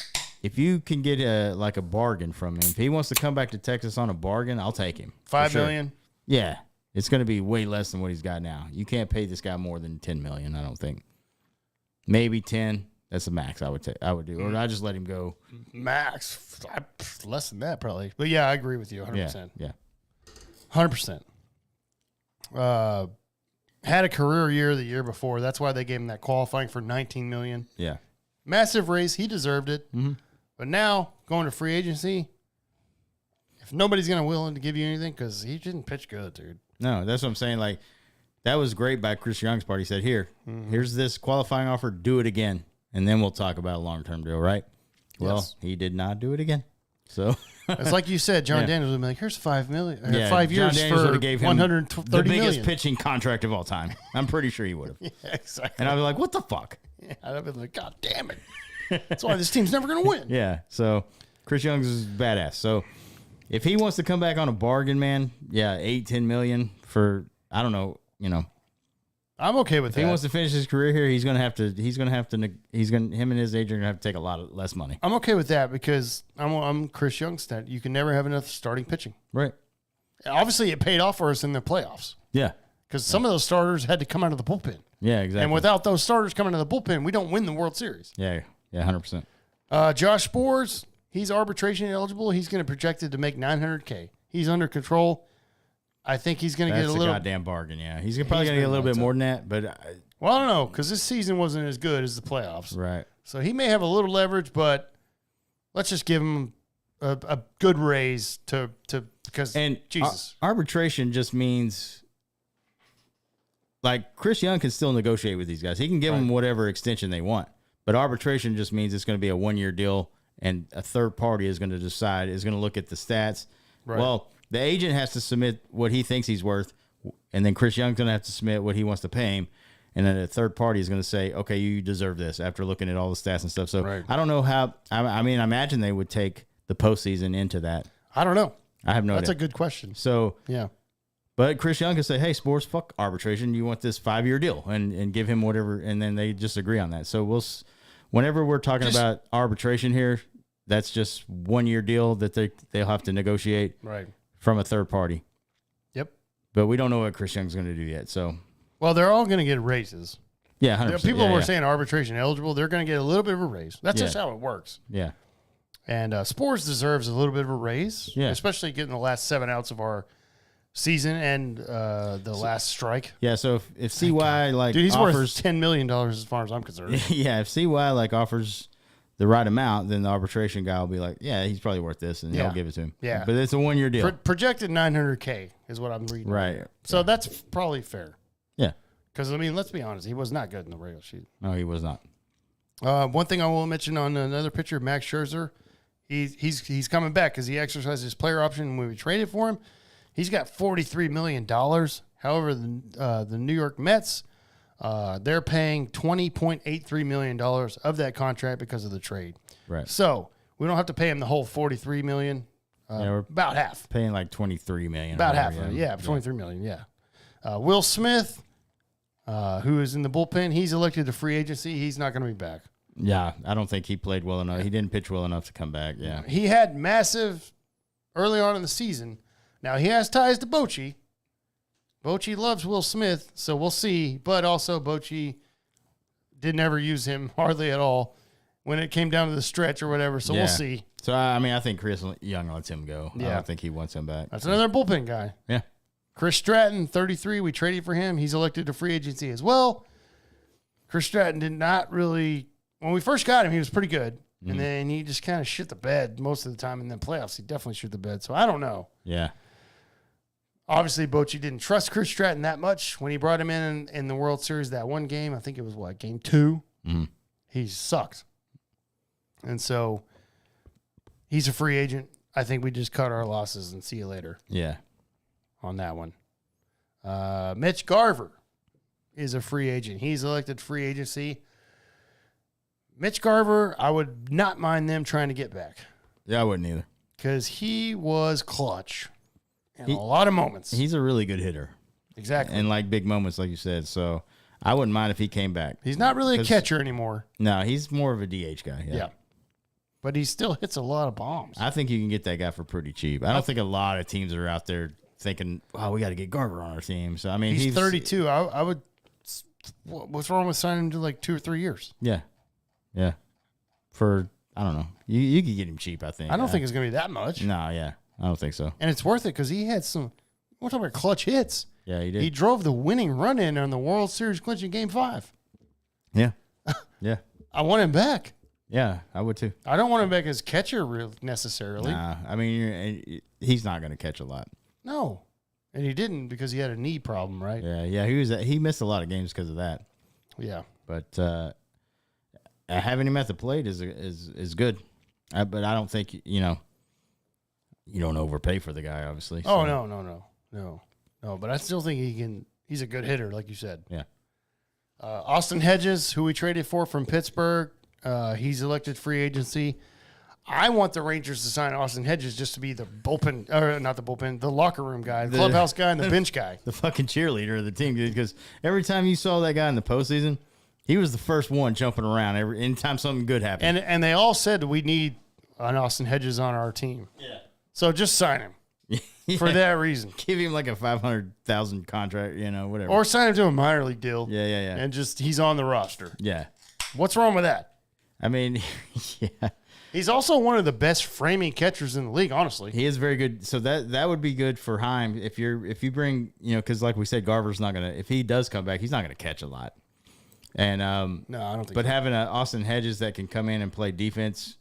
C: if you can get a bargain from him, if he wants to come back to Texas on a bargain, I'll take him.
B: $5 million?
C: Yeah. It's going to be way less than what he's got now. You can't pay this guy more than $10 million, I don't think. Maybe 10. That's the max I would do. Or I just let him go.
B: Max. Less than that, probably. But yeah, I agree with you 100%.
C: Yeah.
B: 100%. Had a career year the year before. That's why they gave him that qualifying for $19 million.
C: Yeah.
B: Massive raise. He deserved it.
C: Mm-hmm.
B: But now, going to free agency, if nobody's going to willing to give you anything, because he didn't pitch good, dude.
C: No, that's what I'm saying. Like, that was great by Chris Young's part. He said, here's this qualifying offer. Do it again. And then we'll talk about a long-term deal, right? Well, He did not do it again. So
B: it's like you said, John Daniels would be like, here's $5 million.
C: Yeah,
B: 5 years
C: John Daniels
B: for
C: gave him
B: $130
C: the biggest
B: million.
C: pitching contract of all time. I'm pretty sure he would have.
B: Yeah, exactly.
C: And I'd be like, what the fuck?
B: Yeah, I'd be like, God damn it. That's why this team's never going to win.
C: Yeah. So Chris Young's is badass. So if he wants to come back on a bargain, man, yeah, $8-10 million for, I don't know,
B: I'm okay with
C: if
B: that.
C: he wants to finish his career here, him and his agent are gonna have to take a lot less money.
B: I'm okay with that because I'm Chris Youngstead. You can never have enough starting pitching.
C: Right.
B: Obviously, it paid off for us in the playoffs
C: Yeah.
B: because some of those starters had to come out of the bullpen.
C: Yeah, exactly.
B: And without those starters coming out of the bullpen, we don't win the World Series.
C: Yeah, 100%.
B: Josh Spores, he's arbitration eligible. He's going to projected to make $900K. He's under control. I think he's going to get a
C: That's
B: little.
C: a goddamn bargain, yeah. He's probably going to get a little bit more than that, but...
B: Well, I don't know, because this season wasn't as good as the playoffs.
C: Right.
B: So he may have a little leverage, but let's just give him a good raise because Jesus.
C: Arbitration just means like Chris Young can still negotiate with these guys. He can give them whatever extension they want, but arbitration just means it's going to be a 1-year deal, and a third party is going to decide, is going to look at the stats.
B: Right.
C: Well, the agent has to submit what he thinks he's worth, and then Chris Young's going to have to submit what he wants to pay him. And then a third party is going to say, okay, you deserve this after looking at all the stats and stuff. So I don't know how, I imagine they would take the postseason into that.
B: I don't know.
C: I have no idea.
B: That's a good question.
C: So,
B: yeah.
C: But Chris Young can say, hey, Sports, fuck arbitration. You want this 5-year deal and give him whatever. And then they just agree on that. So whenever we're talking about arbitration here, that's just 1-year deal that they'll have to negotiate from a third party.
B: Yep.
C: But we don't know what Chris Young's going to do yet. So,
B: well, they're all going to get raises.
C: Yeah, 100%.
B: People were saying arbitration eligible. They're going to get a little bit of a raise. That's just how it works.
C: Yeah.
B: And Spores deserves a little bit of a raise, especially getting the last 7 outs of our season and the last strike.
C: Yeah, so if CY
B: dude, he's
C: offers
B: worth $10 million as far as I'm concerned.
C: Yeah, if CY offers the right amount, then the arbitration guy will be like, yeah, he's probably worth this, and he'll give it to him.
B: Yeah,
C: but it's a 1-year deal.
B: Projected $900K is what I'm reading.
C: Right.
B: So that's probably fair.
C: Yeah.
B: Because let's be honest, he was not good in the regular season.
C: No, he was not.
B: One thing I will mention on another pitcher, Max Scherzer, he's coming back because he exercised his player option when we traded for him. He's got $43 million. However, the New York Mets, they're paying $20.83 million of that contract because of the trade.
C: Right.
B: So we don't have to pay him the whole $43 million.
C: We're
B: about half.
C: Paying like $23 million.
B: About half. Yeah, $23 million. Yeah. Will Smith, who is in the bullpen, he's elected to free agency. He's not going to be back.
C: Yeah, I don't think he played well enough. He didn't pitch well enough to come back. Yeah.
B: He had massive early on in the season. Now, he has ties to Bochy. Bochy loves Will Smith, so we'll see. But also, Bochy didn't ever use him hardly at all when it came down to the stretch or whatever, so we'll see.
C: So, I think Chris Young lets him go.
B: Yeah.
C: I don't think he wants him back.
B: That's another bullpen guy.
C: Yeah.
B: Chris Stratton, 33, we traded for him. He's elected to free agency as well. Chris Stratton did not really, when we first got him, he was pretty good. Mm-hmm. And then he just kind of shit the bed most of the time in the playoffs. He definitely shit the bed. So I don't know.
C: Yeah.
B: Obviously, Bochy didn't trust Chris Stratton that much when he brought him in the World Series that one game. I think it was, game 2?
C: Mm-hmm.
B: He sucked. And so he's a free agent. I think we just cut our losses and see you later.
C: Yeah.
B: on that one. Mitch Garver is a free agent. He's elected free agency. Mitch Garver, I would not mind them trying to get back.
C: Yeah, I wouldn't either.
B: Because he was clutch in a lot of moments.
C: He's a really good hitter.
B: Exactly.
C: And like big moments, like you said. So I wouldn't mind if he came back.
B: He's not really a catcher anymore.
C: No, he's more of a DH guy.
B: Yeah. But he still hits a lot of bombs.
C: I think you can get that guy for pretty cheap. I don't think a lot of teams are out there thinking, "Oh, we got to get Garver on our team." So I mean,
B: he's 32. I would. What's wrong with signing him to like 2 or 3 years?
C: Yeah. For I don't know. You could get him cheap. I think.
B: I don't think it's gonna be that much.
C: No, yeah, I don't think so.
B: And it's worth it because he had some. We're talking about clutch hits.
C: Yeah, he did.
B: He drove the winning run in on the World Series clinching Game 5.
C: Yeah. Yeah.
B: I want him back.
C: Yeah, I would too.
B: I don't want him back as catcher necessarily.
C: Nah, I mean, he's not going to catch a lot.
B: No, and he didn't because he had a knee problem, right?
C: Yeah. He missed a lot of games because of that.
B: Yeah.
C: But having him at the plate is good. But I don't think you don't overpay for the guy, obviously.
B: Oh
C: so.
B: no. But I still think he can. He's a good hitter, like you said.
C: Yeah.
B: Austin Hedges, who we traded for from Pittsburgh, he's elected free agency. I want the Rangers to sign Austin Hedges just to be the bullpen, or not the bullpen, the locker room guy, the clubhouse guy, and the bench guy.
C: The fucking cheerleader of the team, dude. Because every time you saw that guy in the postseason, he was the first one jumping around anytime something good happened.
B: And they all said we need an Austin Hedges on our team.
C: Yeah.
B: So just sign him for that reason.
C: Give him like a $500,000 contract, whatever.
B: Or sign him to a minor league deal.
C: Yeah.
B: And just he's on the roster.
C: Yeah.
B: What's wrong with that?
C: I mean, yeah.
B: He's also one of the best framing catchers in the league, honestly.
C: He is very good. So that would be good for Heim if you bring, because like we said, Garver's not gonna. If he does come back, he's not gonna catch a lot. And
B: no, I don't think.
C: But
B: so.
C: having an Austin Hedges that can come in and play defense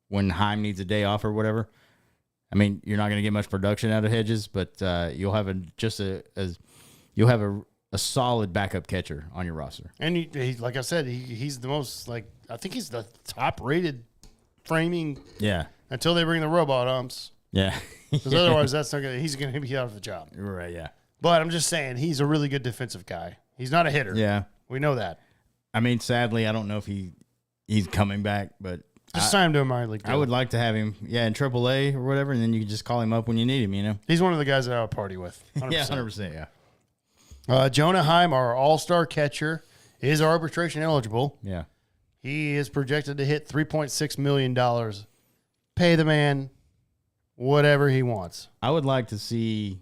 C: when Heim needs a day off or whatever, I mean, you're not gonna get much production out of Hedges, but you'll have a solid backup catcher on your roster.
B: And he like I said, he's the most I think he's the top rated framing.
C: Yeah.
B: Until they bring the robot umps.
C: Yeah.
B: Because otherwise, he's going to be out of a job.
C: Right. Yeah.
B: But I'm just saying, he's a really good defensive guy. He's not a hitter.
C: Yeah.
B: We know that.
C: I mean, sadly, I don't know if he's coming back, but
B: just sign him to a minor league deal.
C: I would like to have him, in AAA or whatever, and then you can just call him up when you need him.
B: He's one of the guys that I would party with. 100%.
C: Yeah, 100%. Yeah.
B: Jonah Heim, our all-star catcher, is arbitration eligible.
C: Yeah.
B: He is projected to hit $3.6 million. Pay the man whatever he wants.
C: I would like to see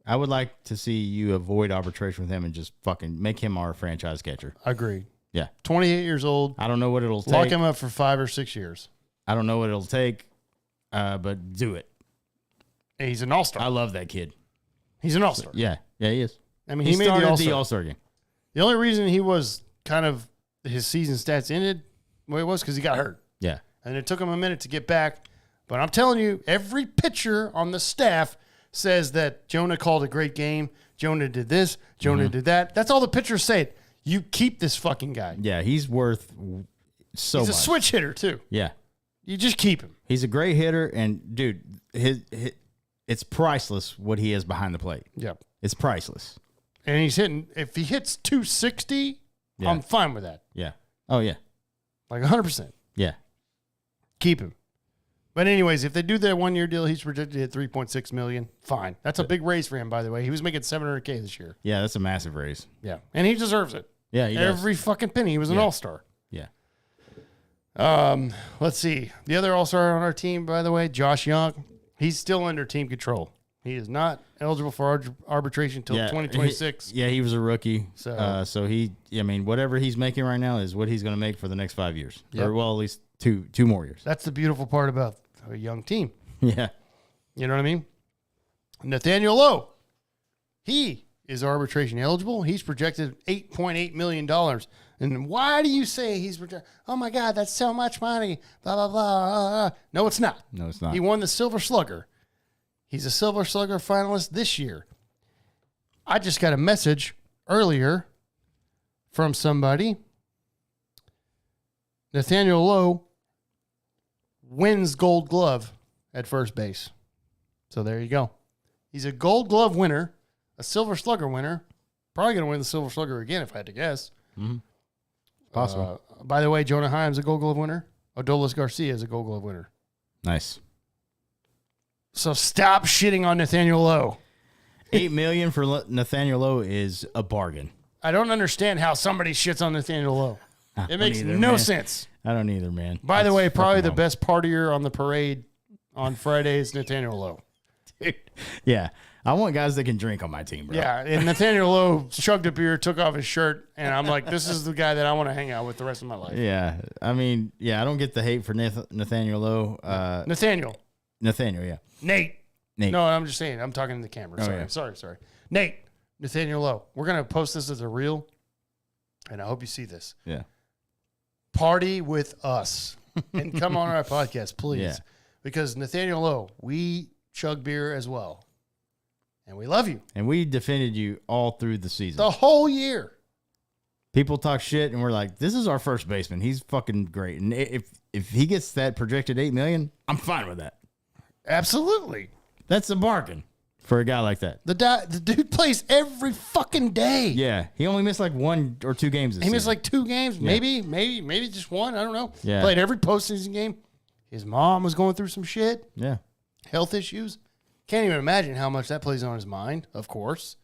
C: you avoid arbitration with him and just fucking make him our franchise catcher.
B: Agreed.
C: Yeah.
B: 28 years old.
C: I don't know what it'll take.
B: Lock him up for 5 or 6 years.
C: I don't know what it'll take, but do it.
B: He's an all-star.
C: I love that kid.
B: He's an all-star.
C: Yeah, he is.
B: I mean,
C: he
B: made
C: started
B: the
C: the all-star game.
B: The only reason he was kind of his season stats ended the way it was because he got hurt.
C: Yeah.
B: And it took him a minute to get back. But I'm telling you, every pitcher on the staff says that Jonah called a great game. Jonah did this. Jonah did that. That's all the pitchers say. You keep this fucking guy.
C: Yeah, he's worth so much.
B: He's a switch hitter, too.
C: Yeah.
B: You just keep him.
C: He's a great hitter, and, dude, it's priceless what he is behind the plate.
B: Yep.
C: It's priceless.
B: And he's hitting, if he hits 260, I'm fine with that.
C: Yeah. Oh, yeah.
B: Like 100%.
C: Yeah.
B: Keep him. But anyways, if they do that 1-year deal, he's projected to hit $3.6 million. Fine. That's a big raise for him, by the way. He was making $700K this year.
C: Yeah, that's a massive raise.
B: Yeah. And he deserves it.
C: Yeah, he does.
B: Every fucking penny. He was an all-star.
C: Yeah.
B: Let's see. The other all-star on our team, by the way, Josh Young, he's still under team control. He is not eligible for arbitration until 2026.
C: He was a rookie.
B: So
C: whatever he's making right now is what he's going to make for the next 5 years.
B: Yep.
C: Or, well, at least two more years.
B: That's the beautiful part about a young team.
C: Yeah.
B: You know what I mean? Nathaniel Lowe, he is arbitration eligible. He's projected $8.8 million. And why do you say he's projected? Oh, my God, that's so much money. Blah, blah, blah. No, it's not.
C: No, it's not.
B: He won the Silver Slugger. He's a Silver Slugger finalist this year. I just got a message earlier from somebody. Nathaniel Lowe wins Gold Glove at first base. So there you go. He's a Gold Glove winner, a Silver Slugger winner. Probably going to win the Silver Slugger again, if I had to guess.
C: Mm-hmm. Possible.
B: By the way, Jonah Heim's a Gold Glove winner. Adolis Garcia is a Gold Glove winner.
C: Nice.
B: So stop shitting on Nathaniel Lowe.
C: $8 million for Nathaniel Lowe is a bargain.
B: I don't understand how somebody shits on Nathaniel Lowe. It makes
C: either,
B: no
C: man.
B: sense.
C: I don't either, man.
B: By the
C: That's
B: way, probably the
C: fucking
B: best partier on the parade on Friday is Nathaniel Lowe.
C: wrong. Yeah. I want guys that can drink on my team, bro.
B: Yeah, and Nathaniel Lowe chugged a beer, took off his shirt, and I'm like, this is the guy that I want to hang out with the rest of my life.
C: Yeah. I mean, yeah, I don't get the hate for Nathaniel Lowe.
B: Nathaniel.
C: Nathaniel, yeah.
B: Nate.
C: Nate.
B: No, I'm just saying. I'm talking to the camera.
C: Oh,
B: Sorry,
C: yeah.
B: sorry. Nate. Nathaniel Lowe. We're going to post this as a reel, and I hope you see this.
C: Yeah.
B: Party with us and come on our podcast, please.
C: Yeah.
B: Because Nathaniel Lowe, we chug beer as well. And we love you.
C: And we defended you all through the season.
B: The whole year.
C: People talk shit, and we're like, this is our first baseman. He's fucking great. And if he gets that projected $8 million, I'm fine with that.
B: Absolutely.
C: That's a bargain for a guy like that.
B: The dude plays every fucking day.
C: Yeah. He only missed like 1 or 2 games this
B: He missed
C: season.
B: like 2 games, maybe just 1. I don't know.
C: Yeah.
B: Played every postseason game. His mom was going through some shit,
C: Yeah.
B: health issues. Can't even imagine how much that plays on his mind, of course.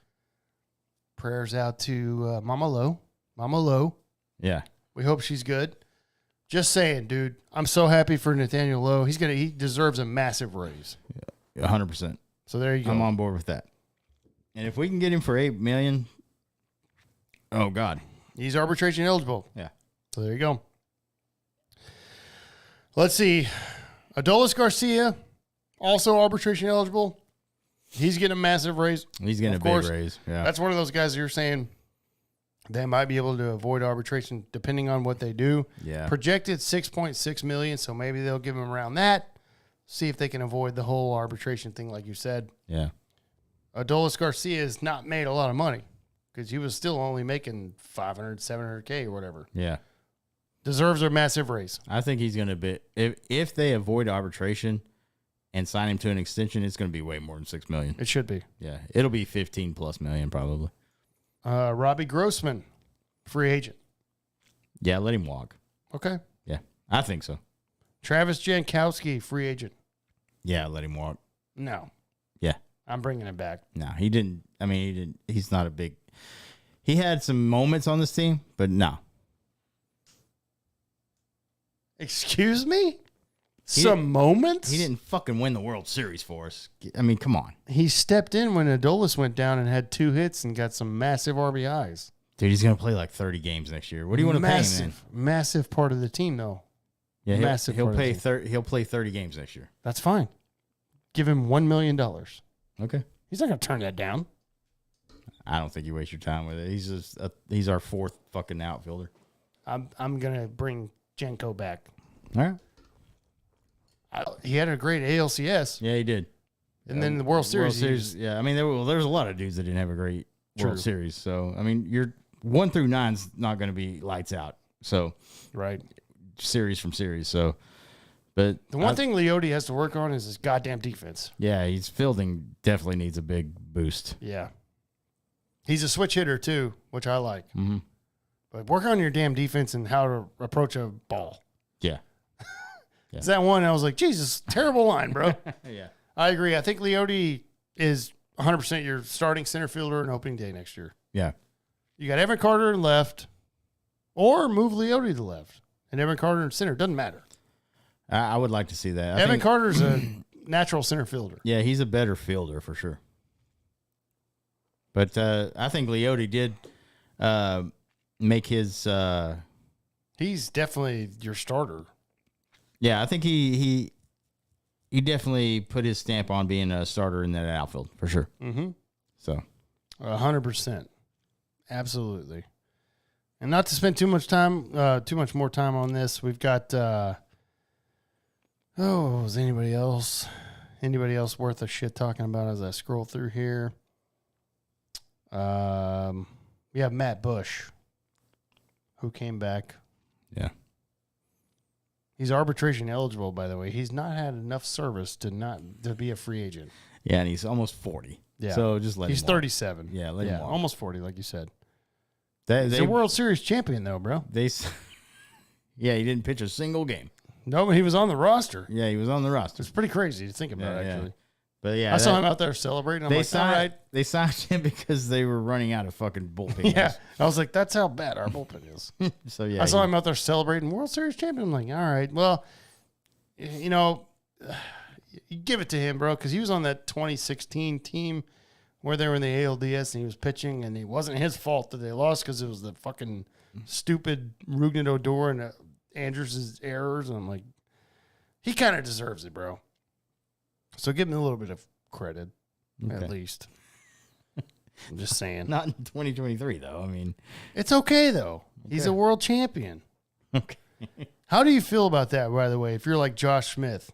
B: Prayers out to Mama Lowe. Mama Lowe.
C: Yeah.
B: We hope she's good. Just saying, dude. I'm so happy for Nathaniel Lowe. He deserves a massive raise.
C: 100%.
B: So there you go.
C: I'm on board with that. And if we can get him for $8 million, oh God.
B: He's arbitration eligible.
C: Yeah.
B: So there you go. Let's see. Adolis Garcia, also arbitration eligible. He's getting a massive raise.
C: He's getting
B: Of
C: a big
B: course.
C: raise. Yeah.
B: That's one of those guys you're saying they might be able to avoid arbitration depending on what they do.
C: Yeah.
B: Projected $6.6 million, so maybe they'll give him around that. See if they can avoid the whole arbitration thing, like you said.
C: Yeah.
B: Adolis Garcia has not made a lot of money because he was still only making $500, $700K or whatever.
C: Yeah.
B: Deserves a massive raise.
C: I think he's going to be, if they avoid arbitration and sign him to an extension, it's going to be way more than $6 million.
B: It should be.
C: Yeah. It'll be 15 plus million probably.
B: Robbie Grossman, free agent.
C: Yeah. Let him walk.
B: Okay.
C: Yeah. I think so.
B: Travis Jankowski, free agent.
C: Yeah. Let him walk.
B: No.
C: Yeah.
B: I'm bringing him back.
C: No, he didn't. I mean, he didn't. He's not a big. He had some moments on this team, but no.
B: Excuse me?
C: He
B: Some moments?
C: He didn't fucking win the World Series for us. I mean, come on.
B: He stepped in when Adolis went down and had 2 hits and got some massive RBIs.
C: Dude, he's going to play like 30 games next year. What do you want to pay him, man?
B: Massive part of the team, though.
C: Yeah,
B: massive
C: he'll
B: part of
C: pay
B: the
C: he'll play 30 games next year.
B: That's fine. Give him $1 million.
C: Okay.
B: He's not going to turn that down.
C: I don't think you waste your time with it. He's our 4th fucking outfielder.
B: I'm going to bring Jenko back.
C: All right.
B: He had a great ALCS.
C: Yeah, he did.
B: And then the World Series.
C: Yeah, I mean, there's a lot of dudes that didn't have a great World
B: True.
C: Series. So, I mean, your 1 through 9's not going to be lights out. So,
B: Right.
C: series from series. So, but
B: The one thing Leote has to work on is his goddamn defense.
C: yeah, his fielding definitely needs a big boost.
B: Yeah. He's a switch hitter, too, which I like.
C: Mm-hmm.
B: But work on your damn defense and how to approach a ball.
C: Yeah.
B: It's that one I was like, Jesus, terrible line, bro.
C: Yeah.
B: I agree. I think Leote is 100% your starting center fielder in opening day next year.
C: Yeah.
B: You got Evan Carter in left, or move Leote to left, and Evan Carter in center. Doesn't matter.
C: I would like to see that.
B: Evan Carter's a natural center fielder.
C: Yeah, he's a better fielder for sure. But I think Leote did make his.
B: He's definitely your starter.
C: Yeah, I think he definitely put his stamp on being a starter in that outfield for sure.
B: Mm-hmm.
C: So
B: 100%. Absolutely. And not to spend too much more time on this, we've got, is anybody else worth a shit talking about as I scroll through here? We have Matt Bush, who came back.
C: yeah,
B: He's arbitration eligible, by the way. He's not had enough service to be a free agent.
C: Yeah, and he's almost 40.
B: Yeah.
C: So just let
B: He's
C: him walk.
B: 37.
C: Yeah, let him walk.
B: Almost 40, like you said.
C: He's
B: He's a World Series champion, though, bro.
C: Yeah, he didn't pitch a single game.
B: No, but he was on the roster.
C: Yeah, he was on the roster.
B: It's pretty crazy to think about,
C: Yeah,
B: actually.
C: But yeah,
B: I saw him out there celebrating. I'm like, all right.
C: They signed him because they were running out of fucking bullpen.
B: Yeah. I was like, that's how bad our bullpen is.
C: So yeah,
B: I saw him out there celebrating World Series champion. I'm like, all right, well, you know, you give it to him, bro, because he was on that 2016 team where they were in the ALDS and he was pitching, and it wasn't his fault that they lost because it was the fucking stupid Rugnet Odor and Andrews' errors. And I'm like, he kind of deserves it, bro. So give him a little bit of credit, at least. I'm just saying.
C: Not in 2023, though. I mean,
B: it's okay, though. Okay. He's a world champion.
C: Okay.
B: How do you feel about that, by the way? If you're like Josh Smith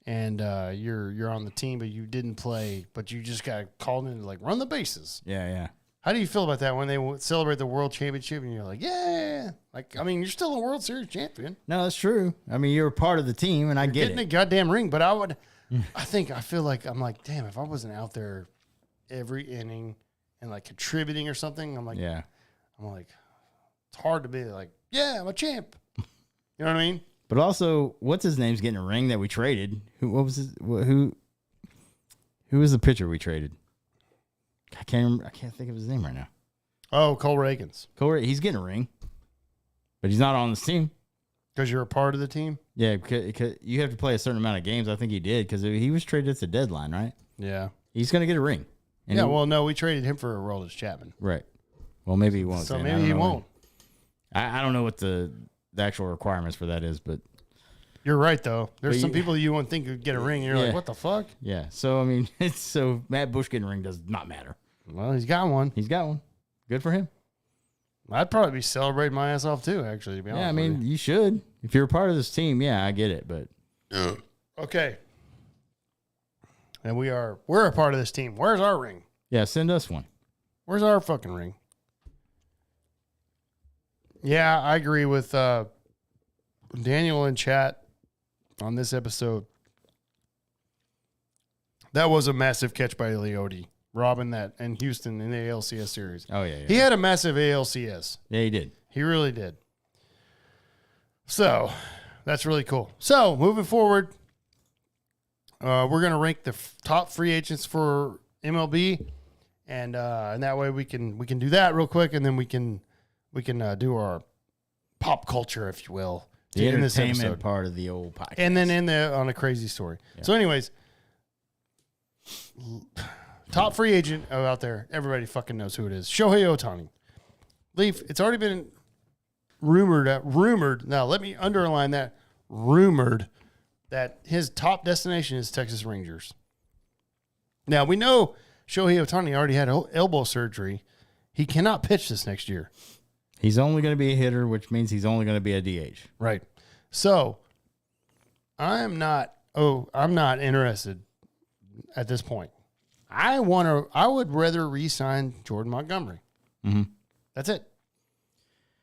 B: and you're on the team, but you didn't play, but you just got called in to like run the bases.
C: Yeah.
B: How do you feel about that when they celebrate the world championship and you're like, yeah, like, I mean, you're still a World Series champion.
C: No, that's true. I mean, you're a part of the team, and I get
B: getting a goddamn ring, but I feel like I'm like, damn, if I wasn't out there every inning and like contributing or something, I'm like, it's hard to be like, yeah, I'm a champ. You know what I mean?
C: But also, what's his name's getting a ring that we traded? Who was the pitcher we traded? I can't think of his name right now.
B: Oh, Cole Reagans.
C: He's getting a ring, but he's not on this team.
B: Because you're a part of the team?
C: Yeah, because you have to play a certain amount of games. I think he did because he was traded at the deadline, right?
B: Yeah.
C: He's going to get a ring. And
B: no, we traded him for Aroldis Chapman.
C: Right. Well, maybe he won't.
B: So maybe he won't.
C: I don't know what the actual requirements for that is, but
B: you're right though. There's some people you wouldn't think would get a ring, and you're like, what the fuck?
C: Yeah. So I mean, so Matt Bush getting a ring does not matter.
B: Well, he's got one.
C: Good for him.
B: I'd probably be celebrating my ass off too, actually, to be honest.
C: Yeah, I mean, you should. If you're a part of this team, I get it, but
B: okay. And we're a part of this team. Where's our ring?
C: Yeah, send us one.
B: Where's our fucking ring? Yeah, I agree with Daniel in chat on this episode. That was a massive catch by Leote. Robbing that in Houston in the ALCS series.
C: Oh, yeah.
B: He had a massive ALCS.
C: Yeah, he did.
B: He really did. So, that's really cool. So, moving forward, we're going to rank the top free agents for MLB. And that way we can do that real quick, and then we can do our pop culture, if you will.
C: The entertainment part of the old podcast.
B: And then on a crazy story. Yeah. So, anyways, top free agent out there. Everybody fucking knows who it is. Shohei Ohtani. Leaf, it's already been rumored. Now, let me underline that. Rumored that his top destination is Texas Rangers. Now, we know Shohei Ohtani already had elbow surgery. He cannot pitch this next year.
C: He's only going to be a hitter, which means he's only going to be a DH.
B: Right. So, I'm not interested at this point. I would rather re-sign Jordan Montgomery.
C: Mm-hmm.
B: That's it.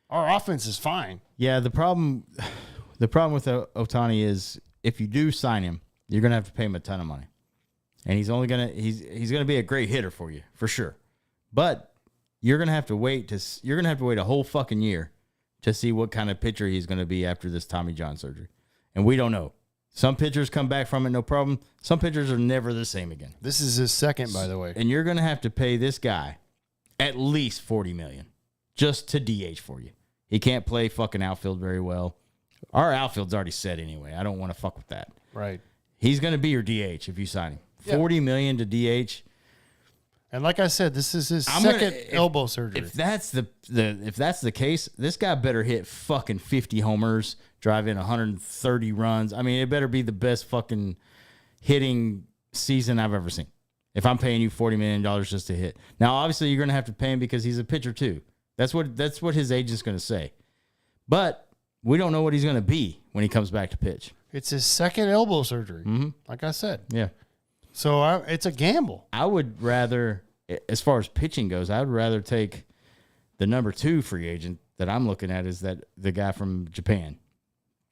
B: Our offense is fine.
C: Yeah, the problem with Ohtani is if you do sign him, you're gonna have to pay him a ton of money, and he's gonna be a great hitter for you for sure. But you're gonna have to wait a whole fucking year to see what kind of pitcher he's gonna be after this Tommy John surgery, and we don't know. Some pitchers come back from it, no problem. Some pitchers are never the same again.
B: This is his second, by the way.
C: And you're going to have to pay this guy at least $40 million just to DH for you. He can't play fucking outfield very well. Our outfield's already set anyway. I don't want to fuck with that.
B: Right.
C: He's going to be your DH if you sign him. $40 million to DH.
B: And like I said, this is his second elbow surgery.
C: If that's the case, this guy better hit fucking 50 homers, drive in 130 runs. I mean, it better be the best fucking hitting season I've ever seen. If I'm paying you $40 million just to hit. Now, obviously, you're going to have to pay him because he's a pitcher too. That's what his agent's going to say. But we don't know what he's going to be when he comes back to pitch.
B: It's his second elbow surgery.
C: Mm-hmm.
B: Like I said.
C: Yeah.
B: So it's a gamble.
C: I would rather, as far as pitching goes, I would rather take the number 2 free agent that I'm looking at is that the guy from Japan.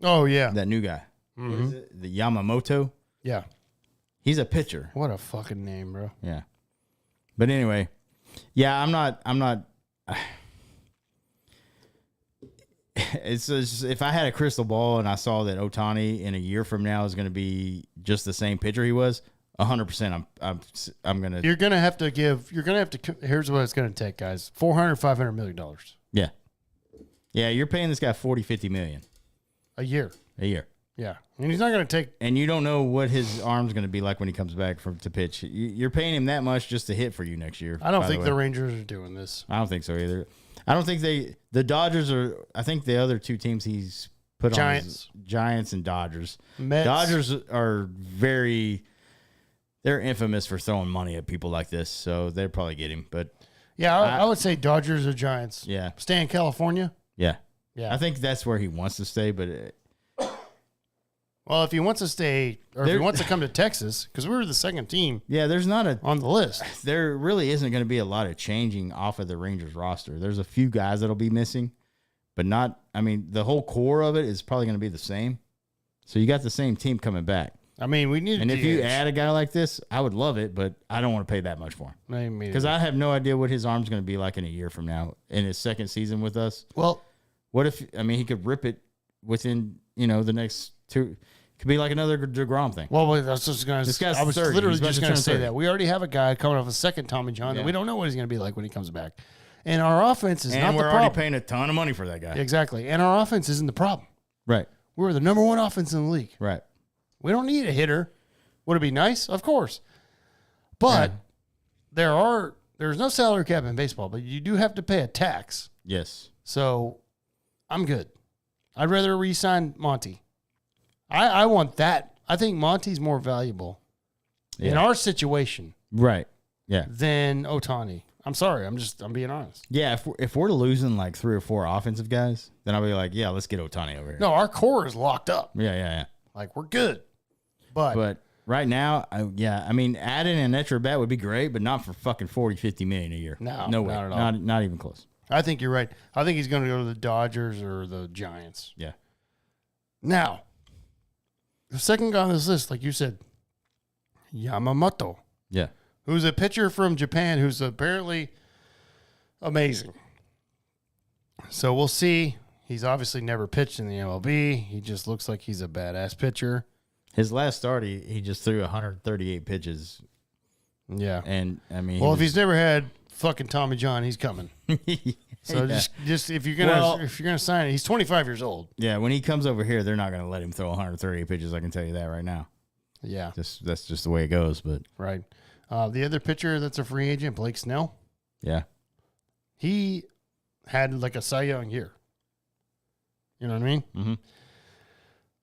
B: Oh, yeah.
C: That new guy.
B: Mm-hmm.
C: What is it? The Yamamoto?
B: Yeah.
C: He's a pitcher.
B: What a fucking name, bro.
C: Yeah. But anyway, yeah, I'm not. It's just, if I had a crystal ball and I saw that Ohtani in a year from now is going to be just the same pitcher he was, 100%. I'm gonna.
B: You're gonna have to give. You're gonna have to. Here's what it's gonna take, guys. $400-500 million
C: Yeah. Yeah, you're paying this guy 40-50 million
B: a year.
C: a year.
B: Yeah, and he's not gonna take.
C: And you don't know what his arm's going to be like when he comes back to pitch. You're paying him that much just to hit for you next year.
B: I don't think the Rangers are doing this.
C: I don't think so either. I don't think the Dodgers are. I think the other two teams he's put
B: Giants.
C: on Giants and Dodgers.
B: Mets.
C: Dodgers are they're infamous for throwing money at people like this, so they'd probably get him. But
B: Yeah, I would say Dodgers or Giants.
C: yeah,
B: Stay in California.
C: yeah,
B: Yeah.
C: I think that's where he wants to stay. But
B: Well, if he wants to stay, or if he wants to come to Texas, because we were the second team
C: yeah, there's not a.
B: on the list.
C: There really isn't going to be a lot of changing off of the Rangers roster. There's a few guys that'll be missing, but not. I mean, the whole core of it is probably going to be the same. So you got the same team coming back.
B: I mean, we need.
C: And if you add a guy like this, I would love it, but I don't want to pay that much for him because I have no idea what his arm's going to be like in a year from now in his second season with us.
B: Well,
C: What if? I mean, he could rip it within the next two. Could be like another DeGrom thing.
B: well, that's just going
C: This
B: to.
C: guy's
B: I was
C: 30.
B: literally
C: He's about
B: just
C: to
B: going to
C: turn
B: say
C: 30.
B: that we already have a guy coming off a second Tommy John that
C: Yeah.
B: we don't know what he's going to be like when he comes back, and our offense is
C: And
B: not
C: we're
B: the
C: already
B: problem.
C: paying a ton of money for that guy.
B: Exactly, and our offense isn't the problem.
C: Right.
B: We're the number one offense in the league.
C: Right.
B: We don't need a hitter. Would it be nice? Of course. But there's no salary cap in baseball, but you do have to pay a tax.
C: Yes.
B: So I'm good. I'd rather re-sign Monty. I want that. I think Monty's more valuable in our situation
C: Right. Yeah.
B: than Ohtani. I'm sorry. I'm being honest.
C: Yeah. If we're losing like 3 or 4 offensive guys, then I'll be like, yeah, let's get Ohtani over here.
B: No, our core is locked up.
C: Yeah.
B: Like, we're good. But
C: right now, I mean, adding an extra bat would be great, but not for fucking 40-50 million a year.
B: No,
C: way.
B: not at all.
C: Not even close.
B: I think you're right. I think he's going to go to the Dodgers or the Giants.
C: Yeah.
B: Now, the second guy on this list, like you said, Yamamoto,
C: Yeah.
B: who's a pitcher from Japan who's apparently amazing. So we'll see. He's obviously never pitched in the MLB. He just looks like he's a badass pitcher.
C: His last start, he just threw 138 pitches,
B: Yeah.
C: and I mean,
B: Well, if he's never had fucking Tommy John, he's coming. So
C: Yeah.
B: just if you're gonna sign it, he's 25 years old.
C: yeah, when he comes over here, they're not going to let him throw 138 pitches. I can tell you that right now.
B: Yeah.
C: That's just the way it goes. But
B: Right. The other pitcher that's a free agent, Blake Snell,
C: yeah,
B: he had like a Cy Young year. You know what I mean?
C: Mm-hmm.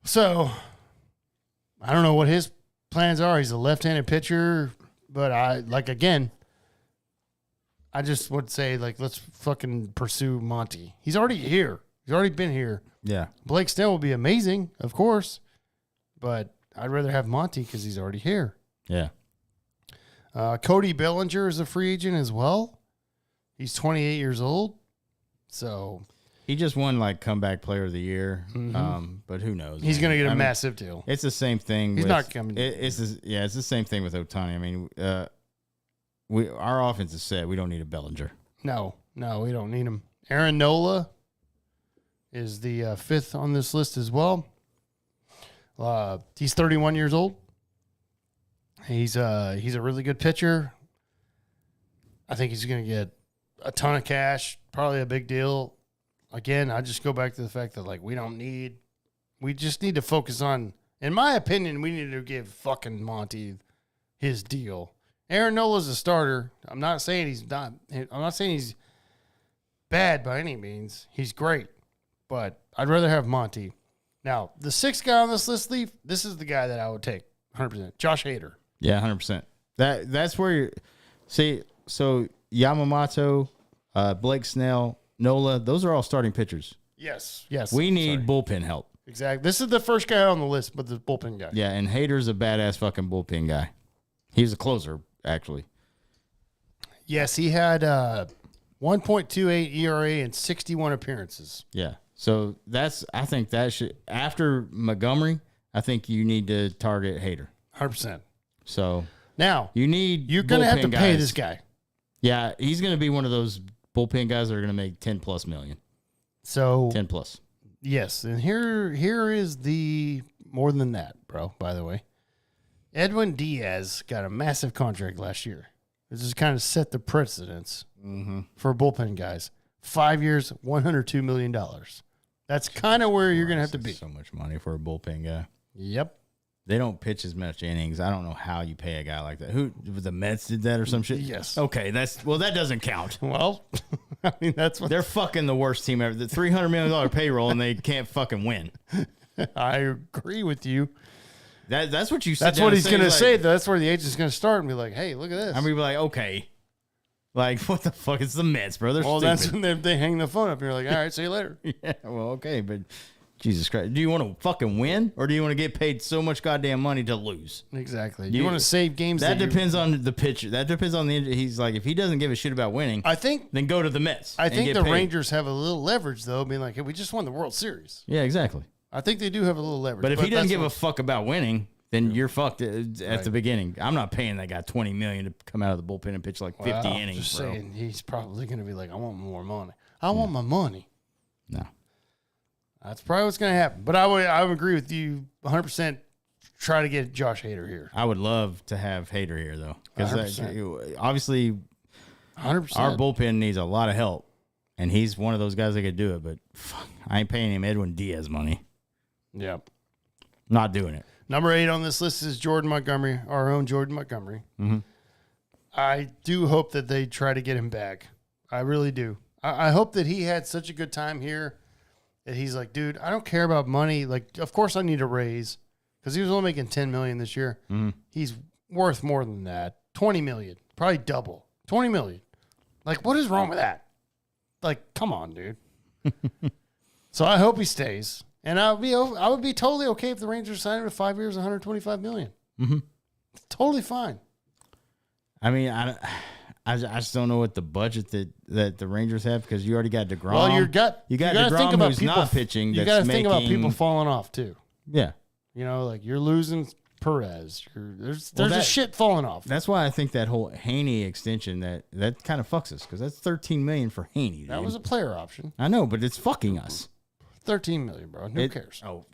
B: So I don't know what his plans are. He's a left-handed pitcher, but I just would say let's fucking pursue Monty. He's already here. He's already been here.
C: yeah,
B: Blake Snell will be amazing, of course, but I'd rather have Monty because he's already here.
C: yeah.
B: Cody Bellinger is a free agent as well. He's 28 years old. So
C: He just won like comeback player of the year.
B: Mhm.
C: But who knows?
B: he's
C: man?
B: going to get a
C: I mean,
B: massive deal.
C: It's the same thing.
B: He's
C: with,
B: not coming.
C: It's the same thing with Ohtani. I mean, our offense is set. We don't need a Bellinger.
B: No, we don't need him. Aaron Nola is the fifth on this list as well. He's 31 years old. He's a really good pitcher. I think he's going to get a ton of cash, probably a big deal. Again, I just go back to the fact that we just need to focus on, in my opinion, we need to give fucking Monty his deal. Aaron Nola's a starter. I'm not saying he's bad by any means. He's great, but I'd rather have Monty. Now, the sixth guy on this list, Leaf, this is the guy that I would take 100%. Josh Hader.
C: Yeah, 100%. That's where you see. So Yamamoto, Blake Snell, Nola, those are all starting pitchers.
B: Yes.
C: We need bullpen help.
B: Exactly. This is the first guy on the list, but the bullpen guy.
C: Yeah, and Hader's a badass fucking bullpen guy. He's a closer, actually.
B: Yes, he had 1.28 ERA and 61 appearances.
C: Yeah. So I think that should, after Montgomery, I think you need to target Hader.
B: 100%.
C: So
B: Now,
C: you're
B: going to have to pay this guy.
C: Yeah, he's going to be one of those bullpen guys that are going to make 10 plus million.
B: So
C: 10 plus.
B: Yes, and here is the more than that, bro. By the way, Edwin Diaz got a massive contract last year. This has kind of set the precedence for bullpen guys. 5 years, $102 million. That's kind of where you're going to have to be.
C: So much money for a bullpen guy.
B: Yep.
C: They don't pitch as much innings. I don't know how you pay a guy like that. Who the Mets did that or some shit?
B: Yes.
C: Okay, that doesn't count.
B: Well, I mean that's what
C: They're fucking the worst team ever. The $300 million payroll and they can't fucking win.
B: I agree with you.
C: That's what you said.
B: That's what he's going to say. Though. That's where the agent's going to start and be like, "Hey, look at this."
C: I'm gonna be like, okay, like what the fuck? It's the Mets, bro. They're stupid.
B: That's when they hang the phone up. And you're like, "All right, see you later."
C: Yeah, well, okay, but Jesus Christ, do you want to fucking win or do you want to get paid so much goddamn money to lose?
B: Exactly. You want to save games.
C: That depends on the pitcher. That depends on the. He's like, if he doesn't give a shit about winning, then go to the Mets.
B: I think the Rangers have a little leverage though, being like, "Hey, we just won the World Series."
C: Yeah, exactly.
B: I think they do have a little leverage.
C: But if he doesn't give a fuck about winning, then you're fucked at the beginning. I'm not paying that guy $20 million to come out of the bullpen and pitch like 50 innings,
B: just
C: bro.
B: saying, he's probably going to be like, "I want more money. I want my money."
C: No.
B: That's probably what's going to happen. But I would agree with you 100%. Try to get Josh Hader here.
C: I would love to have Hader here, though. Because obviously
B: 100%.
C: our bullpen needs a lot of help. And he's one of those guys that could do it. But fuck, I ain't paying him Edwin Diaz money.
B: Yep.
C: Not doing it.
B: Number 8 on this list is Jordan Montgomery, our own Jordan Montgomery.
C: Mm-hmm.
B: I do hope that they try to get him back. I really do. I hope that he had such a good time here that he's like, dude, I don't care about money. Like, of course I need a raise because he was only making $10 million this year.
C: Mm-hmm.
B: He's worth more than that. $20 million, probably double. $20 million. Like, what is wrong with that? Like, come on, dude. So I hope he stays. And I would be totally okay if the Rangers signed him to 5 years, $125 million.
C: Mm-hmm.
B: Totally fine.
C: I mean, I just don't know what the budget that the Rangers have because you already got DeGrom.
B: Well, you got
C: DeGrom
B: think about
C: who's
B: people,
C: not pitching.
B: You got to think about people falling off too.
C: Yeah,
B: you know, like you're losing Perez. There's a shit falling off.
C: That's why I think that whole Haney extension that kind of fucks us because that's $13 million for Haney.
B: That was a player option.
C: I know, but it's fucking us.
B: $13 million, bro. Who cares?
C: Oh,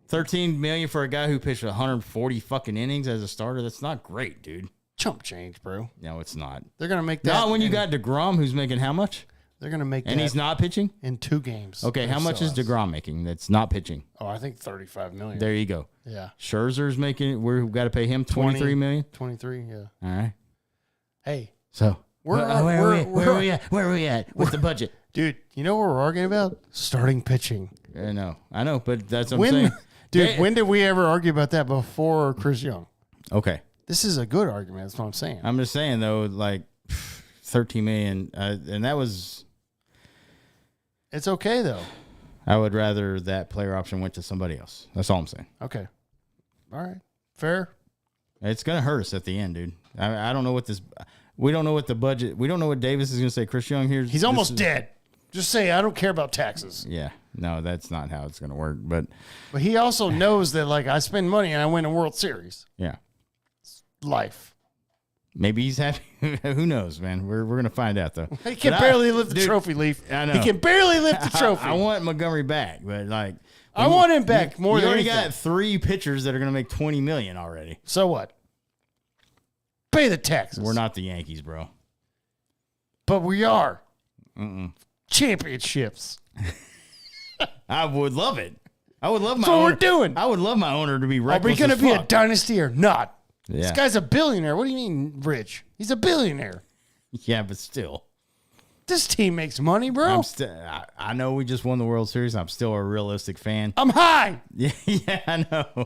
C: $13 million for a guy who pitched 140 fucking innings as a starter. That's not great, dude.
B: Chump change, bro.
C: No, it's not.
B: They're gonna make that.
C: Not when you got DeGrom, who's making how much?
B: They're gonna make
C: and
B: that
C: he's not pitching
B: in 2 games.
C: Okay, how much is DeGrom making? That's not pitching.
B: Oh, I think $35 million.
C: There you go.
B: Yeah.
C: Scherzer's making. We've got to pay him $23 million.
B: 23. Yeah.
C: All right.
B: Hey.
C: So where are we at with the budget,
B: dude? You know what we're arguing about? Starting pitching.
C: I know, but that's what I'm saying.
B: Dude, when did we ever argue about that before Chris Young?
C: Okay.
B: This is a good argument. That's what I'm saying.
C: I'm just saying, though, like $13 million, and that was...
B: It's okay, though.
C: I would rather that player option went to somebody else. That's all I'm saying.
B: Okay. All right. Fair.
C: It's going to hurt us at the end, dude. I don't know what this... We don't know what the budget... We don't know what Davis is going to say. Chris Young here...
B: He's almost dead. Just say, I don't care about taxes.
C: Yeah. No, that's not how it's going to work. But
B: he also knows that, like, I spend money and I win a World Series.
C: Yeah.
B: It's life.
C: Maybe he's happy. Who knows, man? We're going to find out, though.
B: He can barely lift the trophy, Leaf.
C: I know.
B: He can barely lift the trophy.
C: I want Montgomery back, but, like...
B: I want him back more than anything.
C: You already got 3 pitchers that are going to make $20 million already.
B: So what? Pay the taxes.
C: We're not the Yankees, bro.
B: But we are. Championships.
C: I would love it. I would love my.
B: That's what we're doing.
C: I would love my owner to be reckless.
B: Are we going to be a dynasty or not?
C: Yeah.
B: This guy's a billionaire. What do you mean rich? He's a billionaire.
C: Yeah, but still,
B: this team makes money, bro.
C: I know we just won the World Series. I'm still a realistic fan.
B: I'm high.
C: Yeah, I know.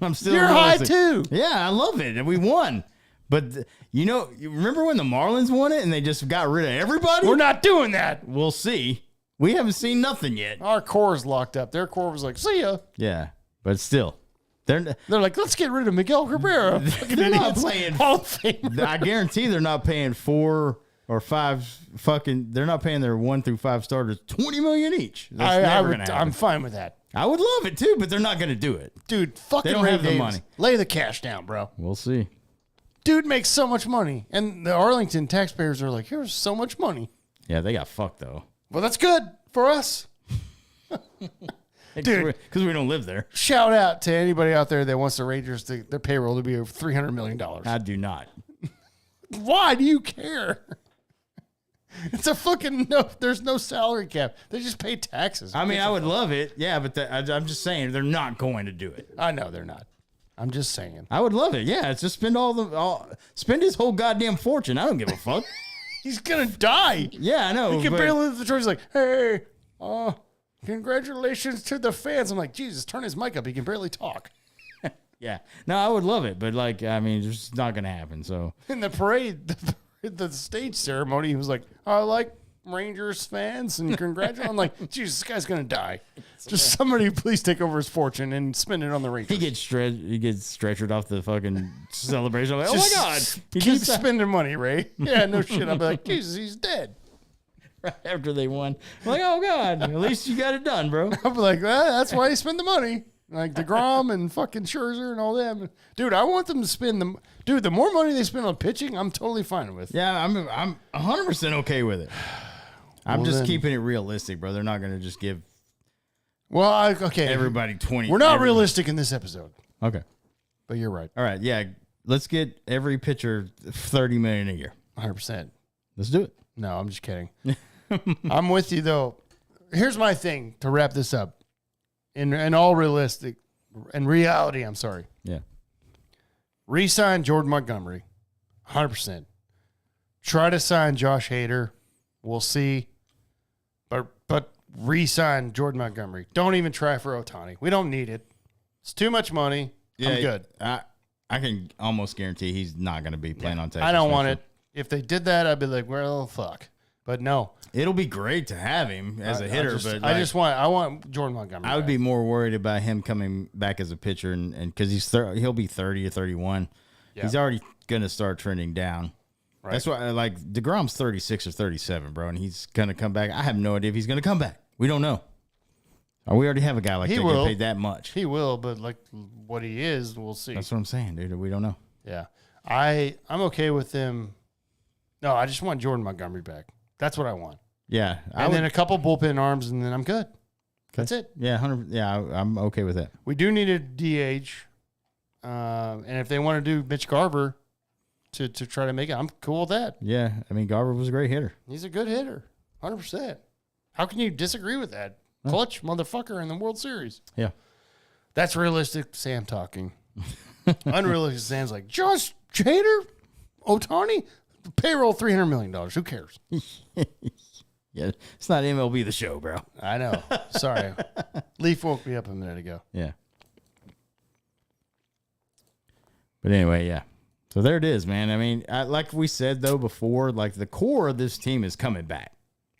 C: I'm still.
B: You're high too.
C: Yeah, I love it, and we won. But you remember when the Marlins won it and they just got rid of everybody?
B: We're not doing that.
C: We'll see. We haven't seen nothing yet.
B: Our core's locked up. Their core was like, see ya.
C: Yeah, but still. They're
B: like, let's get rid of Miguel Cabrera.
C: They're not playing
B: Hall of Fame.
C: I guarantee they're not paying 4 or 5 fucking. They're not paying their 1 through 5 starters $20 million each. That's never gonna happen.
B: I'm fine with that.
C: I would love it too, but they're not gonna do it.
B: Dude, fucking
C: They don't
B: Ray
C: have the
B: Davis.
C: money.
B: Lay the cash down, bro.
C: We'll see.
B: Dude makes so much money. And the Arlington taxpayers are like, here's so much money.
C: Yeah, they got fucked though.
B: Well, that's good for us. Dude,
C: because we don't live there.
B: shout out to anybody out there that wants the Rangers their payroll to be over $300 million.
C: I do not.
B: Why do you care? It's a fucking no. There's no salary cap. They just pay taxes.
C: I mean, I would love it. Yeah, but I'm just saying they're not going to do it.
B: I know they're not. I'm just saying.
C: I would love it. Yeah, it's just spend his whole goddamn fortune. I don't give a fuck.
B: He's gonna die.
C: Yeah, I know.
B: He can
C: but-
B: barely leave the church. He's like, hey, congratulations to the fans. I'm like, Jesus, turn his mic up. He can barely talk.
C: Yeah, no, I would love it, but like, I mean, it's just not gonna happen. So
B: In the parade, the stage ceremony, he was like, I like Rangers fans and congratulations. I'm like, Jesus, this guy's gonna die. Just somebody please take over his fortune and spend it on the Rangers.
C: he gets stretchered off the fucking celebration. I'm like, oh my
B: Just
C: god, he
B: keep
C: just
B: spending money, Ray. Yeah, no shit. I'll be like, Jesus, he's dead.
C: right after they won. I'm like, oh god, at least you got it done, bro.
B: I'll be like, well, that's why he spent the money. Like DeGrom and fucking Scherzer and all them. Dude, I want them to spend the more money they spend on pitching, I'm totally fine with.
C: Yeah, I'm 100% okay with it. I'm
B: Well,
C: just
B: then-
C: keeping it realistic, bro. They're not gonna just give
B: Well, okay.
C: everybody 20.
B: We're not realistic in this episode,
C: Okay.
B: but you're right.
C: All right. Yeah. Let's get every pitcher $30 million a year.
B: 100%.
C: Let's do it.
B: No, I'm just kidding. I'm with you, though. Here's my thing to wrap this up. In all realistic, in reality, I'm sorry.
C: Yeah.
B: Re-sign Jordan Montgomery, 100%. Try to sign Josh Hader. We'll see. But re-sign Jordan Montgomery. Don't even try for Ohtani. We don't need it. It's too much money. I'm good.
C: I can almost guarantee he's not going to be playing on Texas.
B: I don't want
C: next
B: it. If they did that, I'd be like, well, fuck. But no.
C: year. It'll be great to have him as a hitter,
B: I want Jordan Montgomery.
C: I would
B: back.
C: be more worried about him coming back as a pitcher, and because he'll be 30 or 31.
B: Yeah.
C: He's already going to start trending down.
B: Right.
C: That's why, like, DeGrom's 36 or 37, bro, and he's going to come back. I have no idea if he's going to come back. We don't know. We already have a guy like
B: He
C: that
B: will.
C: get paid that much.
B: He will, but like what he is, we'll see.
C: That's what I'm saying, dude. We don't know.
B: Yeah. I'm okay with them. No, I just want Jordan Montgomery back. That's what I want.
C: Yeah.
B: And then a couple bullpen arms, and then I'm good. That's it.
C: Yeah, 100. Yeah, I'm okay with that.
B: We do need a DH. And if they want to do Mitch Garver to try to make it, I'm cool with that.
C: Yeah, I mean Garver was a great hitter.
B: He's a good hitter. 100%. How can you disagree with that? Clutch motherfucker in the World Series.
C: Yeah.
B: That's realistic Sam talking. Unrealistic Sam's like, Josh Hader, Ohtani, payroll $300 million. Who cares?
C: Yeah, it's not MLB the show, bro.
B: I know. Sorry. Leaf woke me up a minute ago.
C: Yeah. But anyway, yeah. So there it is, man. I mean, like we said, though, before, like the core of this team is coming back.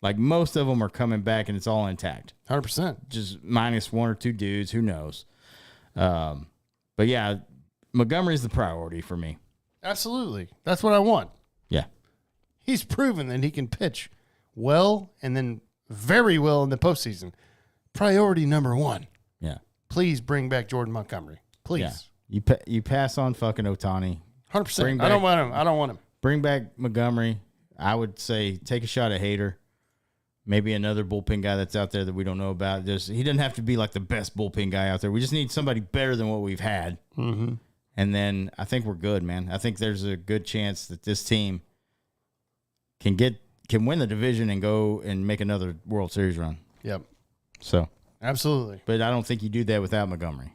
C: Like most of them are coming back and it's all intact.
B: 100%.
C: Just minus 1 or 2 dudes. Who knows? But yeah, Montgomery's the priority for me.
B: Absolutely. That's what I want.
C: Yeah.
B: He's proven that he can pitch well and then very well in the postseason. Priority number 1.
C: Yeah.
B: Please bring back Jordan Montgomery. Please.
C: Yeah. You pass on fucking Ohtani.
B: 100%. I don't want him. I don't want him.
C: Bring back Montgomery. I would say take a shot at Hader. Maybe another bullpen guy that's out there that we don't know about. He doesn't have to be like the best bullpen guy out there. We just need somebody better than what we've had.
B: Mm-hmm.
C: And then I think we're good, man. I think there's a good chance that this team can win the division and go and make another World Series run.
B: Yep.
C: So,
B: Absolutely.
C: but I don't think you do that without Montgomery.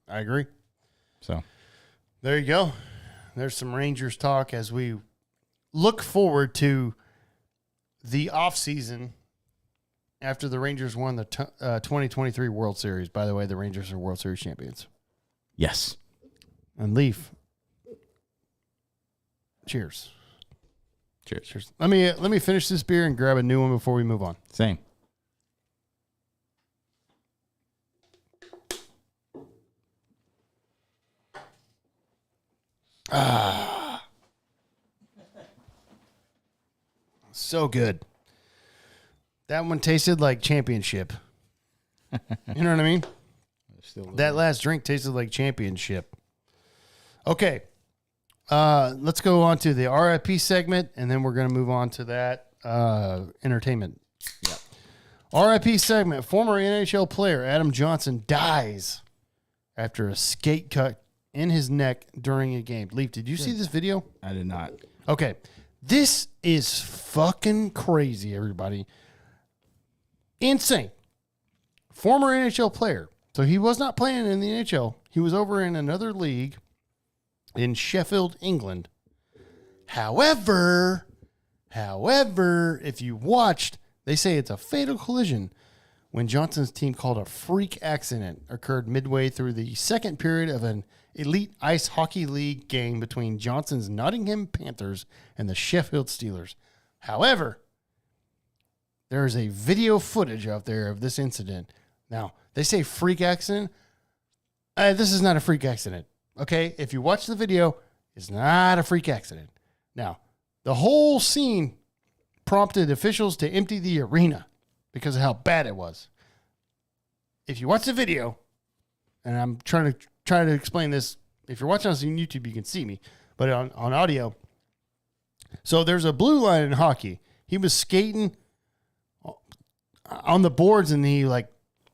B: I agree.
C: So,
B: There you go. There's some Rangers talk as we look forward to the offseason after the Rangers won the 2023 World Series. By the way, the Rangers are World Series champions.
C: yes.
B: And Leaf, cheers.
C: Cheers.
B: Cheers. Let me finish this beer and grab a new one before we move on.
C: Same.
B: So good. That one tasted like championship. You know what I mean? That last drink tasted like championship. Okay. Let's go on to the RIP segment, and then we're going to move on to that entertainment.
C: Yep.
B: RIP segment. Former NHL player Adam Johnson dies after a skate cut in his neck during a game. Leaf, did you see this video?
C: I did not.
B: Okay. This is fucking crazy, everybody. Insane. Former NHL player. So he was not playing in the NHL. He was over in another league in Sheffield, England. However, if you watched, they say it's a fatal collision when Johnson's team called a freak accident occurred midway through the second period of an elite ice hockey league game between Johnson's Nottingham Panthers and the Sheffield Steelers. However, there is a video footage out there of this incident. Now, they say freak accident. This is not a freak accident. Okay? If you watch the video, it's not a freak accident. Now, the whole scene prompted officials to empty the arena because of how bad it was. If you watch the video, and I'm trying to explain this, if you're watching us on YouTube, you can see me, but on audio. So there's a blue line in hockey. He was skating on the boards and he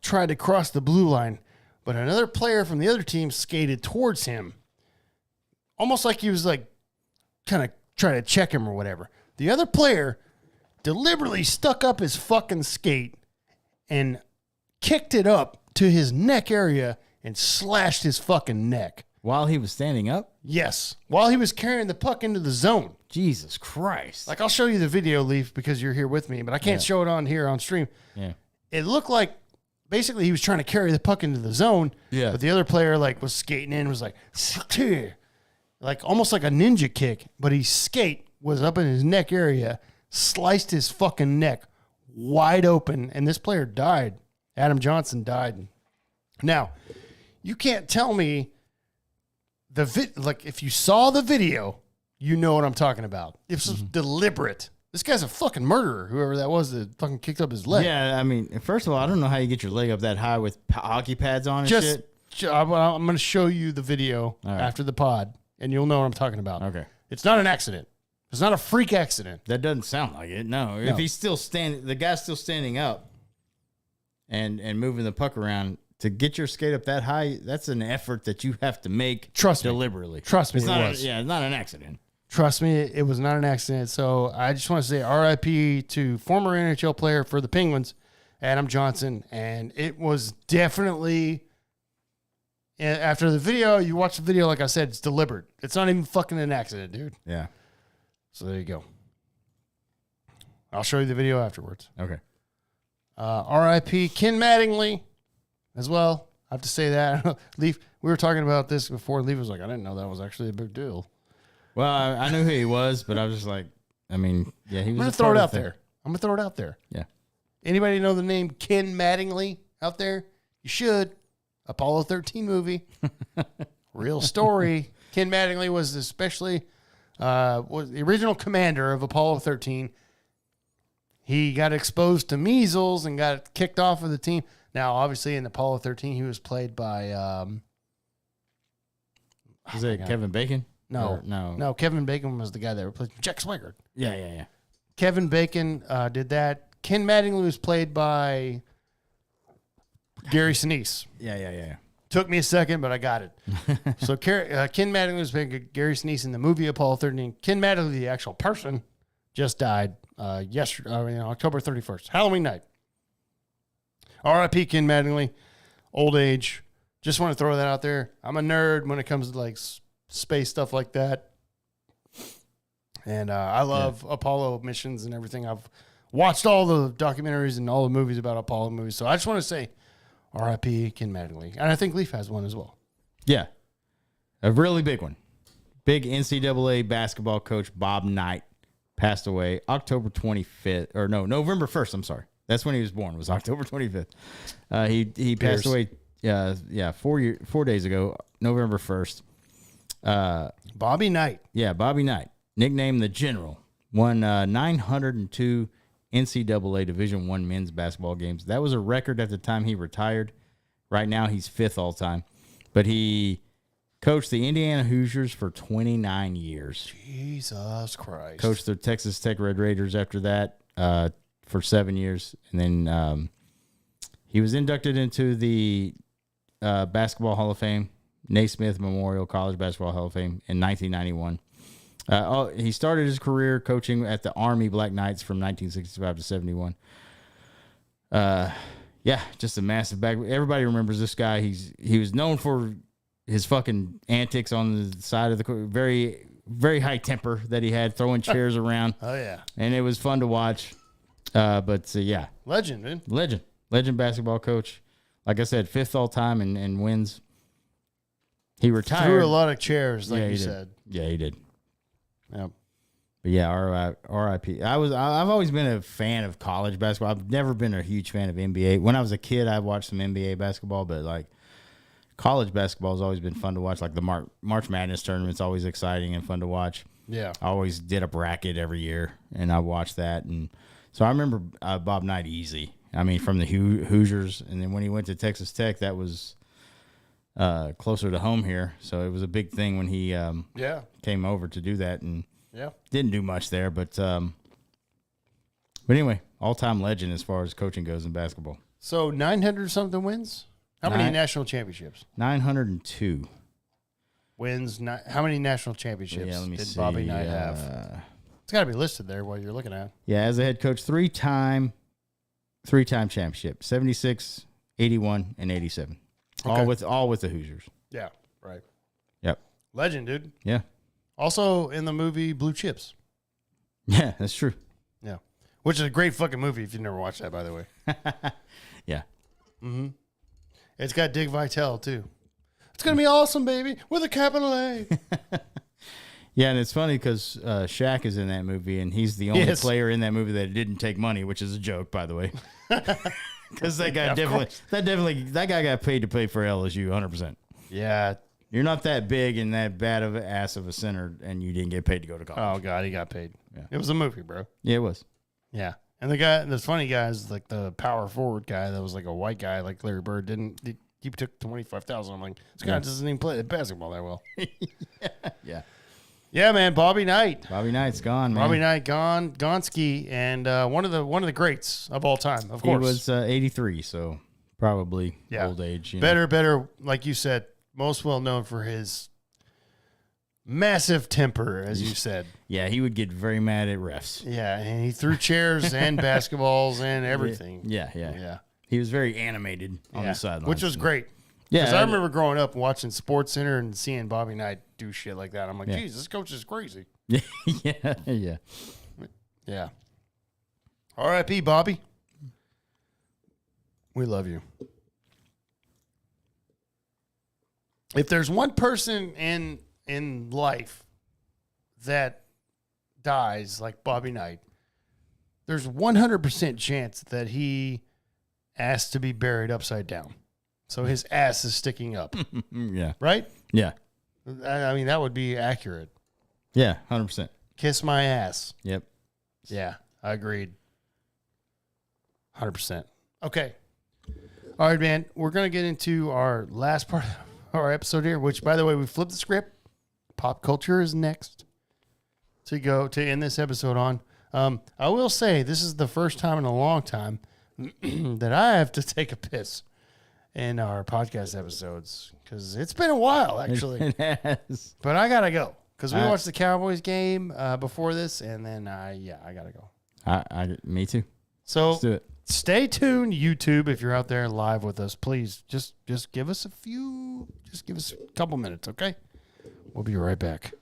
B: tried to cross the blue line, but another player from the other team skated towards him, almost like he was kind of trying to check him or whatever. The other player deliberately stuck up his fucking skate and kicked it up to his neck area and slashed his fucking neck.
C: While he was standing up?
B: Yes. While he was carrying the puck into the zone.
C: Jesus Christ.
B: I'll show you the video, Leaf, because you're here with me, but I can't show it on here on stream.
C: Yeah.
B: It looked like basically he was trying to carry the puck into the zone.
C: Yeah.
B: But the other player was skating in, was almost like a ninja kick, but his skate was up in his neck area, sliced his fucking neck wide open, and this player died. Adam Johnson died. Now, you can't tell me if you saw the video, you know what I'm talking about. It was deliberate. This guy's a fucking murderer, whoever that was that fucking kicked up his leg.
C: Yeah, I mean, first of all, I don't know how you get your leg up that high with hockey pads on and shit.
B: I'm going to show you the video after the pod, and you'll know what I'm talking about.
C: Okay.
B: It's not an accident. It's not a freak accident.
C: That doesn't sound like it. No. If he's still standing, the guy's still standing up and moving the puck around. To get your skate up that high, that's an effort that you have to make deliberately.
B: Trust me,
C: it's not an accident.
B: Trust me, it was not an accident. So I just want to say RIP to former NHL player for the Penguins, Adam Johnson. And it was definitely, after the video, you watch the video, like I said, it's deliberate. It's not even fucking an accident, dude.
C: Yeah.
B: So there you go. I'll show you the video afterwards.
C: Okay.
B: RIP Ken Mattingly. As well, I have to say that. Leaf, we were talking about this before. Leaf was like, I didn't know that was actually a big deal.
C: Well, I knew who he was, but I was just like, I mean, yeah, he was.
B: I'm going to throw it out there. I'm going to throw it out there.
C: Yeah.
B: Anybody know the name Ken Mattingly out there? You should. Apollo 13 movie. Real story. Ken Mattingly was the original commander of Apollo 13. He got exposed to measles and got kicked off of the team. Now, obviously, in Apollo 13, he was played by...
C: Is it Kevin Bacon?
B: No.
C: No,
B: Kevin Bacon was the guy that replaced Jack Swigert.
C: Yeah.
B: Kevin Bacon did that. Ken Mattingly was played by Gary Sinise.
C: Yeah.
B: Took me a second, but I got it. So Ken Mattingly was playing Gary Sinise in the movie Apollo 13. Ken Mattingly, the actual person, just died October 31st, Halloween night. R.I.P. Ken Mattingly, old age. Just want to throw that out there. I'm a nerd when it comes to space stuff like that. And I love Apollo missions and everything. I've watched all the documentaries and all the movies about Apollo movies. So I just want to say R.I.P. Ken Mattingly. And I think Leaf has one as well.
C: Yeah. A really big one. Big NCAA basketball coach Bob Knight passed away November 1st. I'm sorry. That's when he was born. It was October 25th. He passed away 4 days ago, November 1st.
B: Bobby Knight.
C: Yeah, Bobby Knight, nicknamed the General. Won 902 NCAA Division I men's basketball games. That was a record at the time he retired. Right now, he's 5th all time. But he coached the Indiana Hoosiers for 29 years.
B: Jesus Christ.
C: Coached the Texas Tech Red Raiders after that for 7 years. And then he was inducted into the Basketball Hall of Fame, Naismith Memorial College Basketball Hall of Fame in 1991. He started his career coaching at the Army Black Knights from 1965 to 71. Yeah, just a massive back. Everybody remembers this guy. He was known for his fucking antics on the side of the court. Very, very high temper that he had, throwing chairs around.
B: Oh, yeah.
C: And it was fun to watch. Yeah.
B: Legend, man.
C: Legend basketball coach. Like I said, 5th all time and wins. He retired.
B: Threw a lot of chairs, like you
C: did.
B: said.
C: Yeah, he did.
B: Yep.
C: But yeah, R.I.P. I've always been a fan of college basketball. I've never been a huge fan of NBA. When I was a kid, I watched some NBA basketball, but like college basketball has always been fun to watch. Like the March Madness tournament's always exciting and fun to watch.
B: Yeah.
C: I always did a bracket every year, and I watched that. And so I remember Bob Knight easy. I mean, from the Hoosiers, and then when he went to Texas Tech, that was closer to home here. So it was a big thing when he came over to do that, and didn't do much there. But anyway, all-time legend as far as coaching goes in basketball.
B: So 900-something wins? How many national championships?
C: 902
B: wins. How many national championships did Bobby Knight have? It's got to be listed there while you're looking at it.
C: Yeah, as a head coach, three-time championship, 76, 81, and 87. Okay. All with the Hoosiers.
B: Yeah, right.
C: Yep.
B: Legend, dude.
C: Yeah.
B: Also in the movie Blue Chips.
C: Yeah, that's true.
B: Yeah. Which is a great fucking movie if you've never watched that, by the way.
C: Yeah.
B: Mm-hmm. It's got Dick Vitale, too. It's going to be awesome, baby, with a capital A.
C: Yeah, and it's funny because Shaq is in that movie, and he's the only player in that movie that didn't take money, which is a joke, by the way. Because that guy that guy got paid to play for LSU, 100%.
B: Yeah.
C: You're not that big and that bad of an ass of a center, and you didn't get paid to go to college.
B: Oh, God, he got paid.
C: Yeah.
B: It was a movie, bro.
C: Yeah, it was.
B: Yeah. And the funny guy is like the power forward guy that was like a white guy like Larry Bird. He took $25,000. I'm like, this guy doesn't even play basketball that well.
C: Yeah.
B: Yeah, man. Bobby Knight.
C: Bobby Knight's gone, man.
B: Bobby Knight gone ski, and one of the greats of all time, of course.
C: He was 83, so probably old age.
B: Better, like you said, most well known for his massive temper, as you said.
C: Yeah, he would get very mad at refs.
B: Yeah, and he threw chairs and basketballs and everything.
C: Yeah. He was very animated on the sidelines,
B: which was great. Yeah, because I remember growing up and watching Sports Center and seeing Bobby Knight do shit like that. I'm like, geez, this coach is crazy.
C: Yeah.
B: R.I.P. Bobby. We love you. If there's one person in life that dies like Bobby Knight, there's 100% chance that he asked to be buried upside down. So his ass is sticking up.
C: Yeah.
B: Right?
C: Yeah.
B: I mean, that would be accurate.
C: Yeah, 100%.
B: Kiss my ass.
C: Yep.
B: Yeah, I agreed. 100%. Okay. All right, man. We're going to get into our last part of our episode here, which, by the way, we flipped the script. Pop culture is next to end this episode on. I will say this is the first time in a long time that I have to take a piss in our podcast episodes because it's been a while, actually.
C: It has.
B: But I got to go because we watched the Cowboys game before this, and then I got to go.
C: Me too.
B: So
C: let's do it.
B: Stay tuned, YouTube, if you're out there live with us. Please just give us a couple minutes, okay? We'll be right back.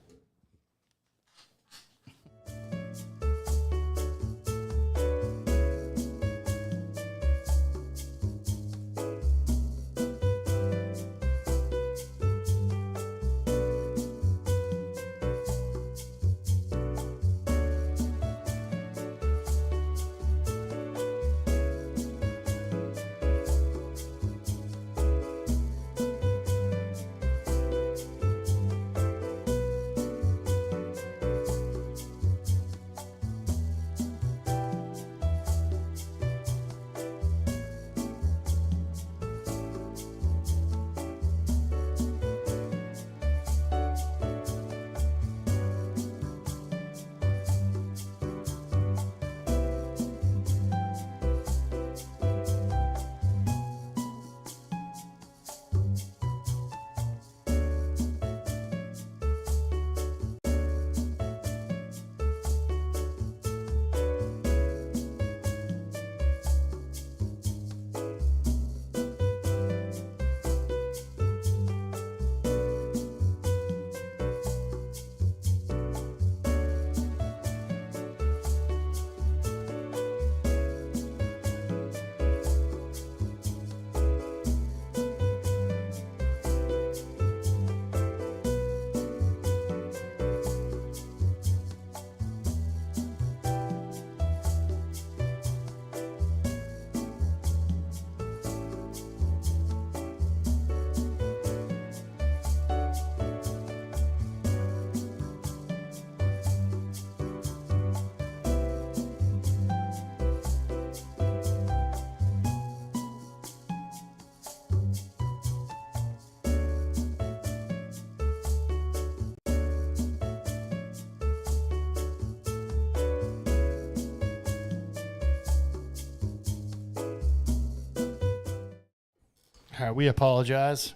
B: All right, we apologize.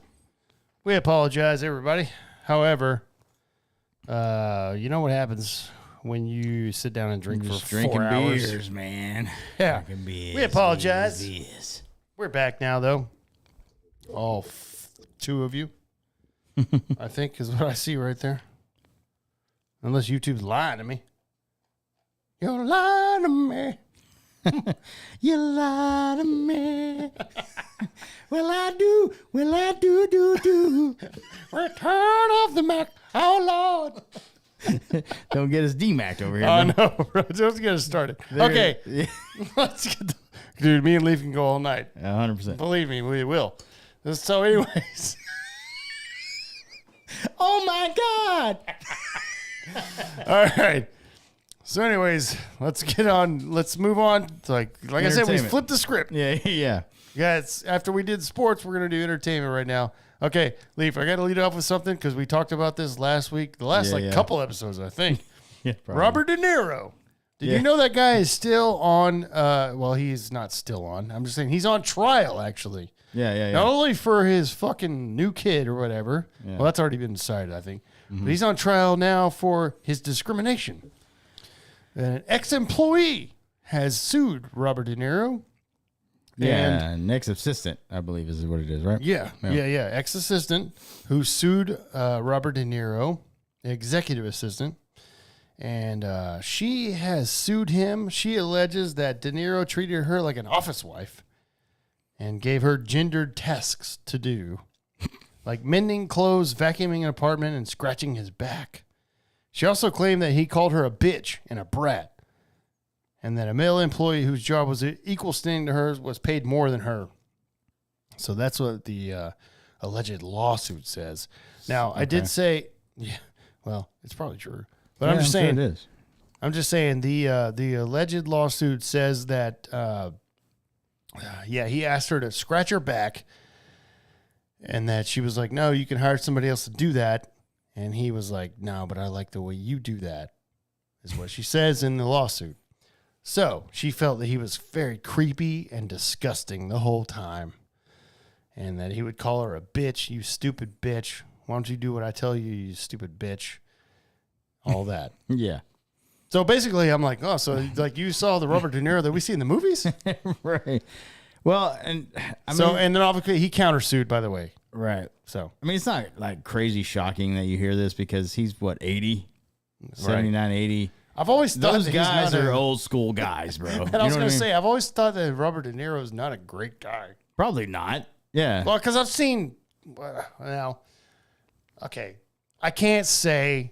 B: We apologize, everybody. However, you know what happens when you sit down and drink for 4 hours?
C: Beers, man.
B: Yeah.
C: Drinking beers,
B: We apologize.
C: beers.
B: We're back now, though. All 2 of you, I think, is what I see right there. Unless YouTube's lying to me. You're lying to me.
C: You lie to me. Well, I do.
B: Return of the Mac. Oh, Lord.
C: Don't get us D-Mac over here.
B: I
C: man.
B: know, bro. Just get us started. Okay.
C: Yeah.
B: Let's get dude, me and Leaf can go all night.
C: 100%.
B: Believe me, we will. So, anyways.
C: Oh, my God.
B: All right. So, anyways, let's get on. Let's move on. To like I said, we flipped the script.
C: Yeah, yeah.
B: Guys, after we did sports, we're going to do entertainment right now. Okay, Leaf, I got to lead off with something because we talked about this last week. The last couple episodes, I think.
C: Yeah, probably.
B: Robert De Niro. Did you know that guy is still on? Well, he's not still on. I'm just saying he's on trial, actually.
C: Yeah.
B: Not only for his fucking new kid or whatever.
C: Yeah.
B: Well, that's already been decided, I think. But he's on trial now for his discrimination. An ex-employee has sued Robert De Niro.
C: Yeah, next assistant, I believe, is what it is, right?
B: Yeah. Ex-assistant who sued Robert De Niro, executive assistant. And she has sued him. She alleges that De Niro treated her like an office wife and gave her gendered tasks to do, like mending clothes, vacuuming an apartment, and scratching his back. She also claimed that he called her a bitch and a brat, and that a male employee whose job was equal standing to hers was paid more than her. So that's what the alleged lawsuit says. Now, I did say, yeah, well, it's probably true. But I'm just saying,
C: sure it is.
B: I'm just saying the alleged lawsuit says that, he asked her to scratch her back, and that she was like, no, you can hire somebody else to do that. And he was like, no, but I like the way you do that, is what she says in the lawsuit. So she felt that he was very creepy and disgusting the whole time, and that he would call her a bitch, you stupid bitch. Why don't you do what I tell you, you stupid bitch? All that.
C: Yeah.
B: So basically, I'm like, oh, so like you saw the Robert De Niro that we see in the movies?
C: Right. Well, and I mean,
B: So, and then obviously he countersued, by the way.
C: right.
B: So,
C: I mean, it's not like crazy shocking that you hear this because he's what, 80, 79, 80.
B: I've always thought
C: Those
B: that he's
C: guys
B: not
C: are old school guys, bro.
B: And I was going to say, I've always thought that Robert De Niro is not a great guy.
C: Probably not. Yeah.
B: Well, because I've seen, well, okay, I can't say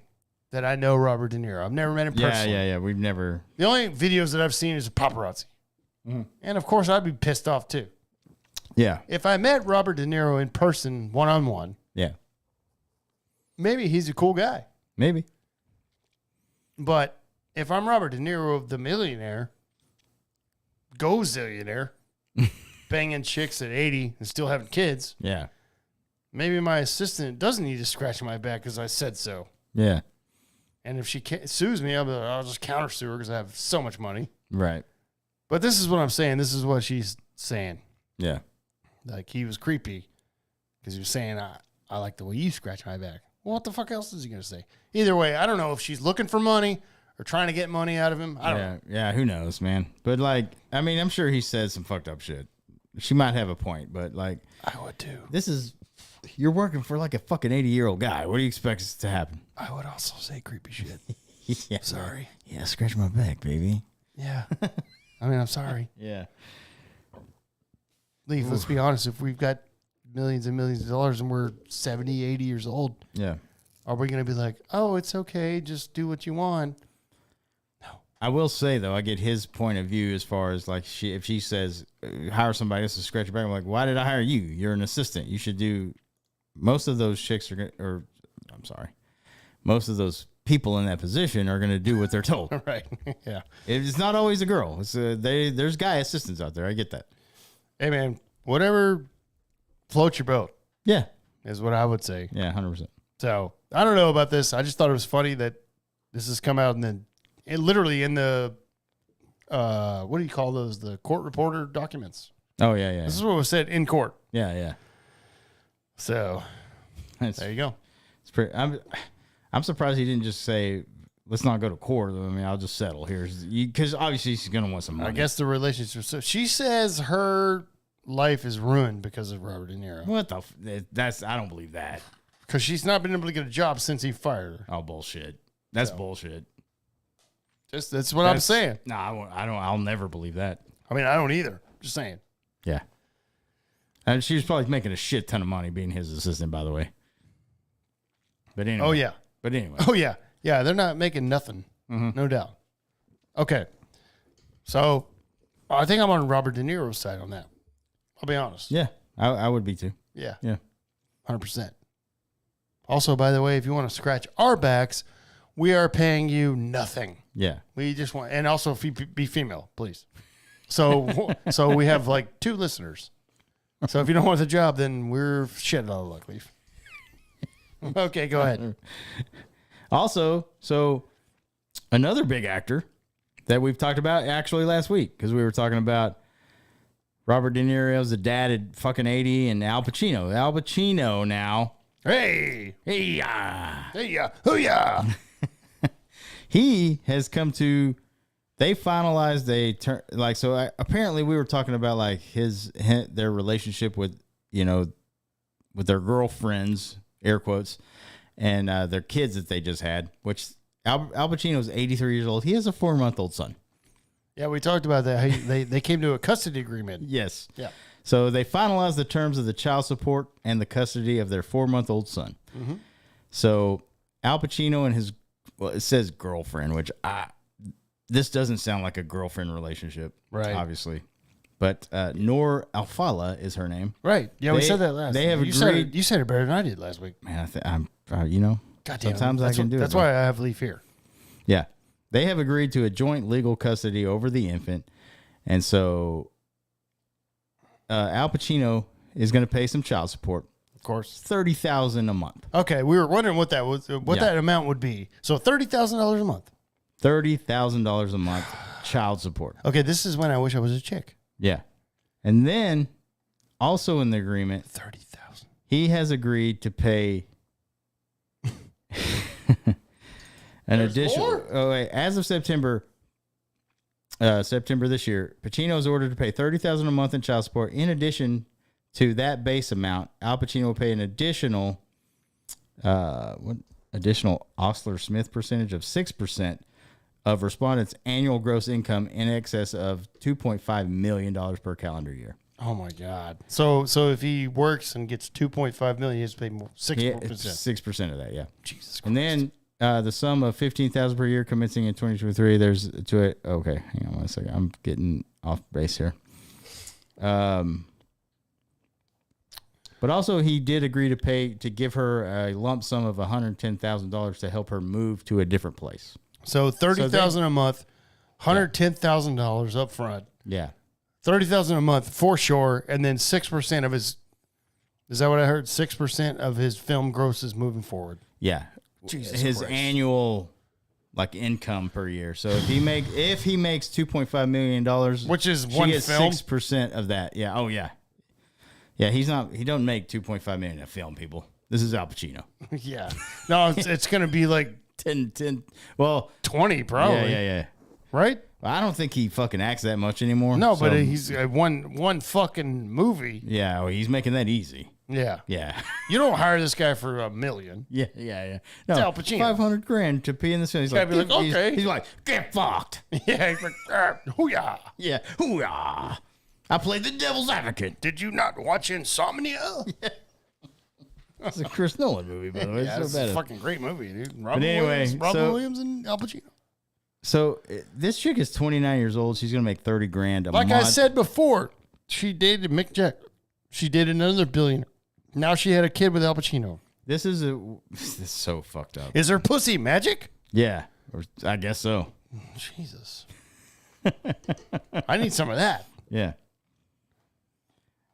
B: that I know Robert De Niro. I've never met him personally.
C: Yeah. We've never.
B: The only videos that I've seen is paparazzi. And of course, I'd be pissed off too.
C: Yeah.
B: If I met Robert De Niro in person, one-on-one,
C: Yeah.
B: maybe he's a cool guy.
C: Maybe.
B: But if I'm Robert De Niro, the millionaire, go-zillionaire, banging chicks at 80 and still having kids,
C: Yeah.
B: maybe my assistant doesn't need to scratch my back because I said so.
C: Yeah.
B: And if she sues me, I'll just countersue her because I have so much money.
C: Right.
B: But this is what I'm saying. This is what she's saying.
C: Yeah.
B: Like, he was creepy because he was saying, I like the way you scratch my back. Well, what the fuck else is he going to say? Either way, I don't know if she's looking for money or trying to get money out of him. I don't know.
C: Yeah. Who knows, man? But like, I mean, I'm sure he said some fucked up shit. She might have a point, but like,
B: I would too.
C: You're working for like a fucking 80-year-old guy. What do you expect to happen?
B: I would also say creepy shit.
C: Yeah.
B: Sorry.
C: Yeah. Scratch my back, baby.
B: Yeah. I mean, I'm sorry.
C: Yeah.
B: Leaf, let's be honest. If we've got millions and millions of dollars and we're 70, 80 years old,
C: Yeah.
B: are we going to be like, oh, it's okay, just do what you want?
C: I will say though, I get his point of view as far as like if she says hire somebody else to scratch your back, I'm like, why did I hire you? You're an assistant. You should do. Most of those chicks most of those people in that position are going to do what they're told.
B: Right. Yeah.
C: It's not always a girl. It's there's guy assistants out there. I get that.
B: Hey, man, whatever floats your boat
C: Yeah.
B: is what I would say.
C: Yeah. 100%.
B: So I don't know about this. I just thought it was funny that this has come out and then literally in the, what do you call those? The court reporter documents.
C: Oh yeah. Yeah.
B: This is what was said in court.
C: Yeah. Yeah.
B: So there you go.
C: It's pretty. I'm surprised he didn't just say, "Let's not go to court." I mean, I'll just settle here because obviously she's gonna want some money.
B: I guess the relationship. So she says her life is ruined because of Robert De Niro.
C: What the? That's I don't believe that.
B: Because she's not been able to get a job since he fired her.
C: Oh, bullshit. That's bullshit.
B: That's what I'm saying.
C: No, I don't. I'll never believe that.
B: I mean, I don't either. Just saying.
C: Yeah. And she was probably making a shit ton of money being his assistant, by the way. But anyway.
B: Oh, yeah.
C: But anyway.
B: Oh, yeah. Yeah, they're not making nothing. No doubt. Okay. So I think I'm on Robert De Niro's side on that. I'll be honest.
C: Yeah, I would be too.
B: Yeah.
C: Yeah.
B: 100%. Also, by the way, if you want to scratch our backs, we are paying you nothing.
C: Yeah.
B: We just want, and also be female, please. So we have like 2 listeners. So if you don't want the job, then we're shit out of luck, Leaf. Okay, go ahead.
C: Also, so another big actor that we've talked about actually last week, because we were talking about Robert De Niro's the dad at fucking 80 and Al Pacino. Al Pacino now.
B: Hey,
C: Hey-ya.
B: hoo-yah.
C: He has come to, they finalized apparently we were talking about like their relationship with, with their girlfriends, air quotes, and their kids that they just had, which Al Pacino's 83 years old. He has a 4-month-old son.
B: Yeah, we talked about that. They came to a custody agreement.
C: Yes.
B: Yeah.
C: So they finalized the terms of the child support and the custody of their 4-month-old son.
B: Mm-hmm.
C: So Al Pacino and his, well, it says girlfriend, which this doesn't sound like a girlfriend relationship,
B: right?
C: Obviously, but Noor Alfala is her name,
B: right? Yeah, we said that last.
C: They have
B: agreed. You said it better than I did last week.
C: Man, God damn,
B: sometimes I can do it. That's why I have Leaf here.
C: Yeah, they have agreed to a joint legal custody over the infant, and so Al Pacino is going to pay some child support.
B: Of course,
C: $30,000 a month.
B: Okay, we were wondering what that was, that amount would be. So $30,000 a month.
C: $30,000 a month child support.
B: Okay, this is when I wish I was a chick.
C: Yeah, and then also in the agreement,
B: 30,000.
C: He has agreed to pay an additional. Oh wait, as of September this year, Pacino is ordered to pay $30,000 a month in child support. In addition to that base amount, Al Pacino will pay an additional Osler-Smith percentage of 6% of respondents' annual gross income in excess of $2.5 million per calendar year.
B: Oh my God! So if he works and gets $2.5 million, he has to pay 6%.
C: 6% of that, yeah.
B: Jesus Christ.
C: And then the sum of $15,000 per year commencing in 2023. There's to it. Okay, hang on one second. I'm getting off base here. But also he did agree to give her a lump sum of $110,000 to help her move to a different place.
B: So $30,000 a month, $110,000 up front.
C: Yeah.
B: $30,000 a month for sure, and then 6% of his. Is that what I heard? 6% of his film grosses moving forward.
C: Yeah.
B: Jesus
C: his
B: Christ.
C: annual income per year. So if he makes $2.5 million,
B: which is
C: she
B: one
C: gets
B: film,
C: 6% of that. Yeah. Oh yeah. Yeah. He don't make $2.5 million in a film, people. This is Al Pacino.
B: Yeah. No, it's going to be like
C: 10. Well,
B: 20 probably.
C: Yeah.
B: Right?
C: I don't think he fucking acts that much anymore.
B: No, but he's one fucking movie.
C: Yeah, well, he's making that easy.
B: Yeah.
C: Yeah.
B: You don't hire this guy for $1 million.
C: Yeah. No,
B: it's Al Pacino.
C: $500,000 to be in this film. He's
B: like, okay.
C: He's like, get fucked.
B: Yeah. He's like, hoo-yah.
C: Yeah. Hoo-yah. I played the devil's advocate.
B: Did you not watch Insomnia?
C: Yeah. It's a Chris Nolan movie, by the way.
B: Yeah, it's a fucking great movie, dude. Robin Williams and Al Pacino.
C: So this chick is 29 years old. She's gonna make $30,000 a month.
B: Like I said before, she dated Mick Jagger. She dated another billionaire. Now she had a kid with Al Pacino.
C: This is so fucked up.
B: Is her pussy magic?
C: Yeah, I guess so.
B: Jesus. I need some of that.
C: Yeah.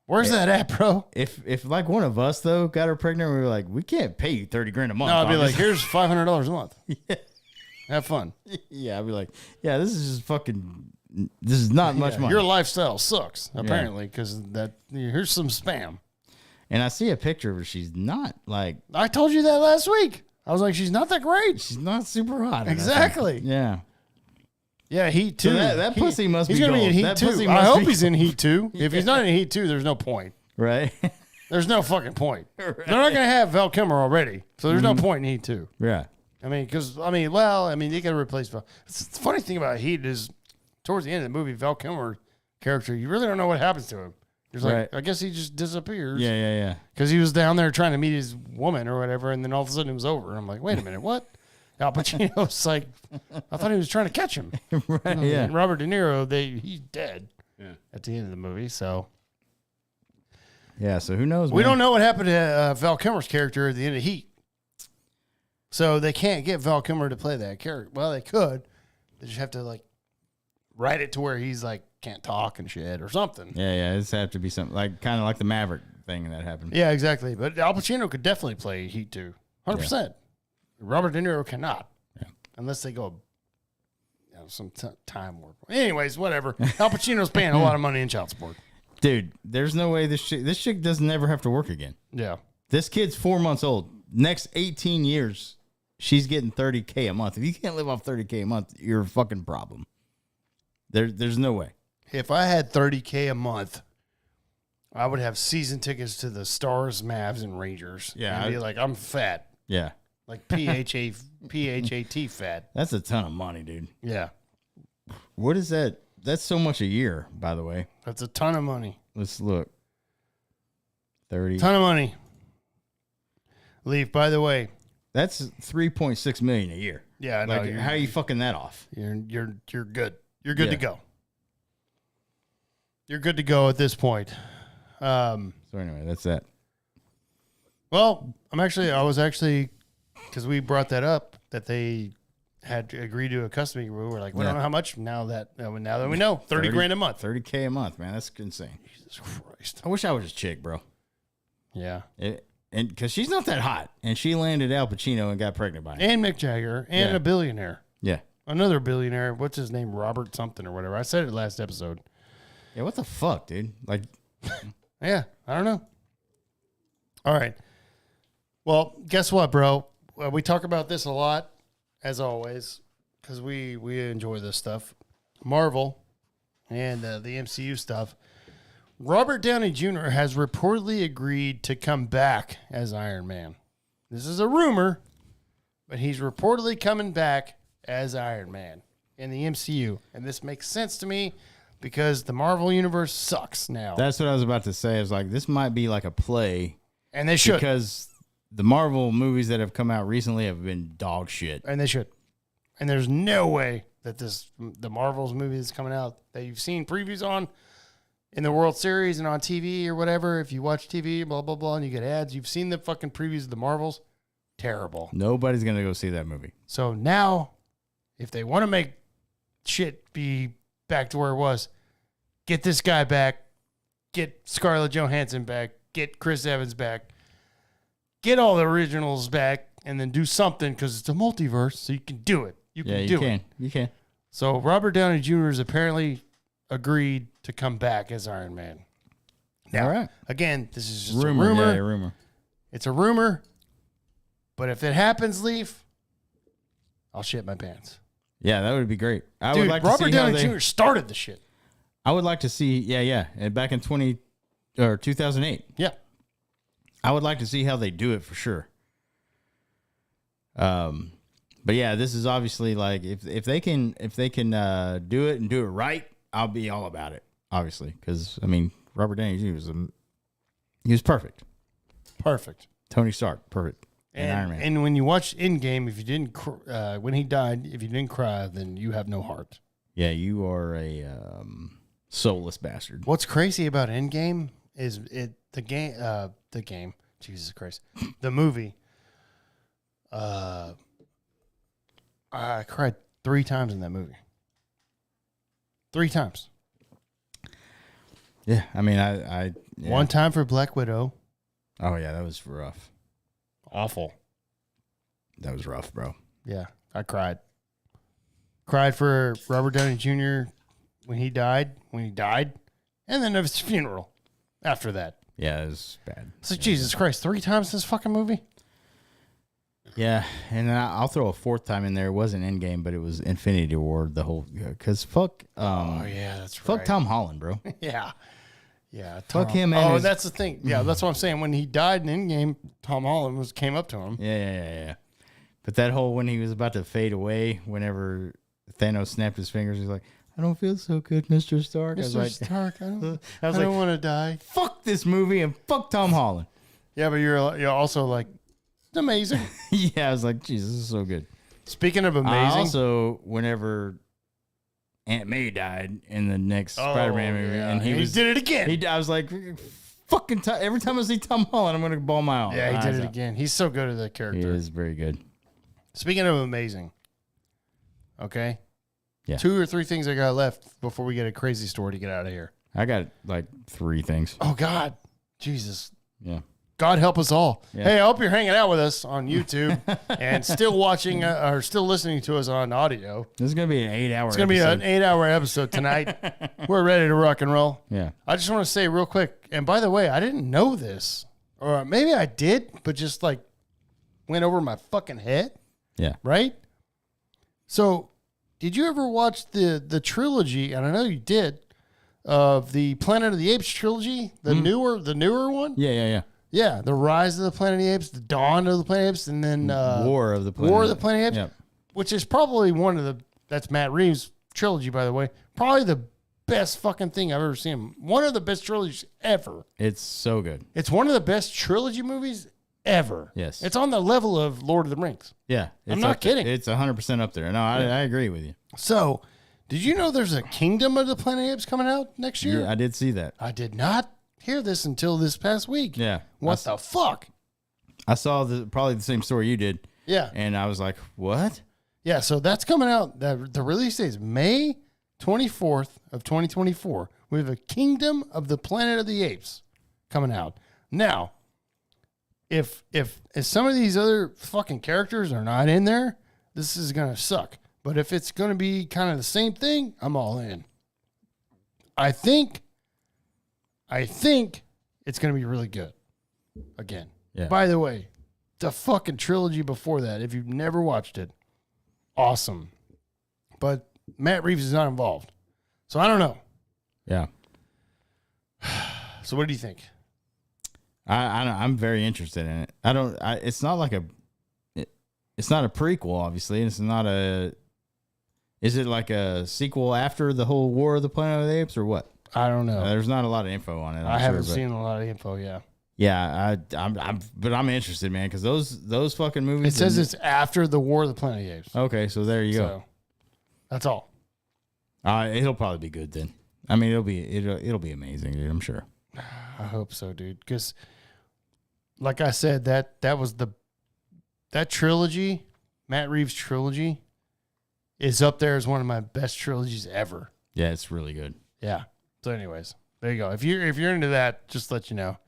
B: Where's that at, bro?
C: If like one of us though got her pregnant, we were like, we can't pay you $30,000 a month.
B: No, I'd be like, here's $500 a month.
C: Yeah.
B: Have fun.
C: Yeah, I'd be like, yeah, this is just fucking. This is not much money.
B: Your lifestyle sucks apparently because here's some spam.
C: And I see a picture of her. She's not like.
B: I told you that last week. I was like, she's not that great.
C: She's not super hot.
B: Exactly.
C: Yeah.
B: Yeah, Heat 2.
C: So that pussy must be
B: He's going to be in Heat
C: That
B: 2.
C: pussy
B: I
C: must
B: hope
C: be
B: he's in Heat 2. If he's not in Heat 2, there's no point.
C: Right.
B: There's no fucking point. They're not going to have Val Kilmer already, so there's no point in Heat 2.
C: Yeah.
B: I mean, because, they got to replace Val. The funny thing about Heat is, towards the end of the movie, Val Kilmer character, you really don't know what happens to him. You're like,
C: Right.
B: I guess he just disappears.
C: Yeah.
B: Because he was down there trying to meet his woman or whatever, and then all of a sudden it was over. And I'm like, wait a minute, what? Al Pacino's like, I thought he was trying to catch him.
C: Right. Yeah.
B: And Robert De Niro, he's dead at the end of the movie. So
C: Yeah. So who knows?
B: we
C: man?
B: don't know what happened to Val Kilmer's character at the end of Heat. So they can't get Val Kilmer to play that character. Well, they could. They just have to write it to where he's can't talk and shit or something.
C: Yeah. It's have to be something kind of like the Maverick thing that happened.
B: Yeah, exactly. But Al Pacino could definitely play Heat 2. 100%. Robert De Niro cannot.
C: Yeah.
B: Unless they go some time warp. Anyways, whatever. Al Pacino's paying a lot of money in child support.
C: Dude, there's no way this chick doesn't ever have to work again.
B: Yeah.
C: This kid's 4 months old. Next 18 years, she's getting $30K a month. If you can't live off $30K a month, you're a fucking problem. There's no way.
B: If I had $30K a month, I would have season tickets to the Stars, Mavs, and Rangers.
C: Yeah,
B: And be like, I'm fat.
C: Yeah.
B: Like PHAT fat.
C: That's a ton of money, dude.
B: Yeah.
C: What is that? That's so much a year, by the way.
B: That's a ton of money.
C: Let's look. 30.
B: Ton of money. Leaf, by the way.
C: That's 3.6 million a year.
B: Yeah, I know.
C: Like, how are you fucking that off?
B: You're good. You're good
C: Yeah.
B: to go. You're good to go at this point.
C: So anyway, that's that.
B: Well, I was actually, because we brought that up, that they had to agree to a custody rule. We're like, we don't know how much now that we know. 30 grand a month.
C: $30K a month, man. That's insane.
B: Jesus Christ.
C: I wish I was a chick, bro.
B: Yeah.
C: And because she's not that hot. And she landed Al Pacino and got pregnant by him.
B: And Mick Jagger and
C: Yeah.
B: a billionaire.
C: Yeah.
B: Another billionaire. What's his name? Robert something or whatever. I said it last episode.
C: Yeah, what the fuck, dude? Like,
B: Yeah, I don't know. All right. Well, guess what, bro? We talk about this a lot, as always, because we enjoy this stuff. Marvel and the MCU stuff. Robert Downey Jr. has reportedly agreed to come back as Iron Man. This is a rumor, but he's reportedly coming back as Iron Man in the MCU. And this makes sense to me because the Marvel Universe sucks now.
C: that's what I was about to say. I was like, this might be like a play.
B: And they should.
C: Because the Marvel movies that have come out recently have been dog shit.
B: And they should. And there's no way that the Marvels movie that's coming out that you've seen previews on in the World Series and on TV or whatever, if you watch TV, blah, blah, blah, and you get ads, you've seen the fucking previews of the Marvels. Terrible.
C: Nobody's going to go see that movie.
B: So now, if they want to make shit be back to where it was, get this guy back, get Scarlett Johansson back, get Chris Evans back, get all the originals back, and then do something because it's a multiverse, so you can do it. You can. So Robert Downey Jr. has apparently agreed to come back as Iron Man. Now,
C: All right.
B: again, this is just
C: Rumor.
B: a rumor.
C: Yeah, rumor.
B: It's a rumor. But if it happens, Leaf, I'll shit my pants.
C: Yeah, that would be great. I
B: Dude,
C: would like
B: Robert
C: to see
B: Downey Jr. started the shit.
C: I would like to see, and back in 2008.
B: Yeah.
C: I would like to see how they do it for sure. But yeah, this is obviously like if they can do it and do it right, I'll be all about it. Obviously, because I mean Robert Downey Jr. He was perfect.
B: Perfect.
C: Tony Stark, perfect. And Iron Man.
B: And when you watch Endgame, if you didn't, when he died, if you didn't cry, then you have no heart.
C: Yeah, you are a soulless bastard.
B: What's crazy about Endgame is the game. Jesus Christ, the movie. I cried 3 times in that movie. 3 times.
C: Yeah, I mean, I yeah.
B: One time for Black Widow.
C: Oh yeah, that was rough.
B: Awful.
C: That was rough, bro.
B: Yeah, I cried. Cried for Robert Downey Jr. when he died, and then of his funeral after that.
C: Yeah, it was bad.
B: It's like, Jesus Christ, 3 times this fucking movie?
C: Yeah, and I'll throw a 4th time in there. It wasn't Endgame, but it was Infinity War. The whole because fuck.
B: That's
C: fuck Tom Holland, bro.
B: Yeah.
C: Fuck him. And
B: oh, that's the thing. Yeah, that's what I'm saying. When he died in Endgame, Tom Holland came up to him.
C: Yeah. But that whole when he was about to fade away, whenever Thanos snapped his fingers, he's like, "I don't feel so good, Mr. Stark."
B: Mr. Stark, I don't want to die.
C: Fuck this movie and fuck Tom Holland.
B: Yeah, but you're also like, it's amazing.
C: Yeah, I was like, Jesus, this is so good.
B: Speaking of amazing,
C: also whenever Aunt May died in the next Spider-Man movie, and he did
B: it again.
C: I was like, fucking every time I see Tom Holland, I'm gonna ball my eyes.
B: Yeah, he did it again. He's so good at that character.
C: He is very good.
B: Speaking of amazing, okay,
C: yeah,
B: 2 or 3 things I got left before we get a crazy story to get out of here.
C: I got like 3 things.
B: Oh God, Jesus.
C: Yeah.
B: God help us all.
C: Yeah.
B: Hey, I hope you're hanging out with us on YouTube and still watching or still listening to us on audio.
C: This is going to be an 8-hour
B: It's going to be an 8-hour episode tonight. We're ready to rock and roll.
C: Yeah.
B: I just want to say real quick, and by the way, I didn't know this, or maybe I did, but just like went over my fucking head.
C: Yeah.
B: Right? So, did you ever watch the trilogy, and I know you did, of the Planet of the Apes trilogy, the newer one?
C: Yeah.
B: Yeah, the Rise of the Planet of the Apes, the Dawn of the Planet of the Apes, and then
C: War of the Planet
B: of the Apes,
C: yep.
B: which is probably one of the, that's Matt Reeves' trilogy, by the way, probably the best fucking thing I've ever seen. One of the best trilogies ever.
C: It's so good.
B: It's one of the best trilogy movies ever.
C: Yes.
B: It's on the level of Lord of the Rings.
C: Yeah.
B: I'm not kidding.
C: It's 100% up there. No, I agree with you.
B: So, did you know there's a Kingdom of the Planet of the Apes coming out next year?
C: Yeah, I did see that.
B: I did not hear this until this past week.
C: Yeah.
B: What the fuck?
C: I saw probably the same story you did.
B: Yeah.
C: And I was like, what?
B: Yeah, so that's coming out. The release date is May 24th of 2024. We have a Kingdom of the Planet of the Apes coming out. Now, if some of these other fucking characters are not in there, this is going to suck. But if it's going to be kind of the same thing, I'm all in. I think it's going to be really good. Again.
C: Yeah.
B: By the way, the fucking trilogy before that, if you've never watched it, awesome. But Matt Reeves is not involved. So I don't know.
C: Yeah.
B: So what do you think?
C: I'm very interested in it. It's not like it's not a prequel, obviously. It's not is it like a sequel after the whole War of the Planet of the Apes or what?
B: I don't know.
C: There's not a lot of info on it.
B: I haven't seen a lot of info. Yeah.
C: Yeah, I'm interested, man, because those fucking movies.
B: It says it's after the War of the Planet of the Apes.
C: Okay, so there you go.
B: That's all.
C: It'll probably be good then. I mean, it'll be amazing, dude. I'm sure.
B: I hope so, dude. Because, like I said, that was that trilogy, Matt Reeves' trilogy, is up there as one of my best trilogies ever.
C: Yeah, it's really good.
B: Yeah. So, anyways, there you go. If you're into that, just let you know.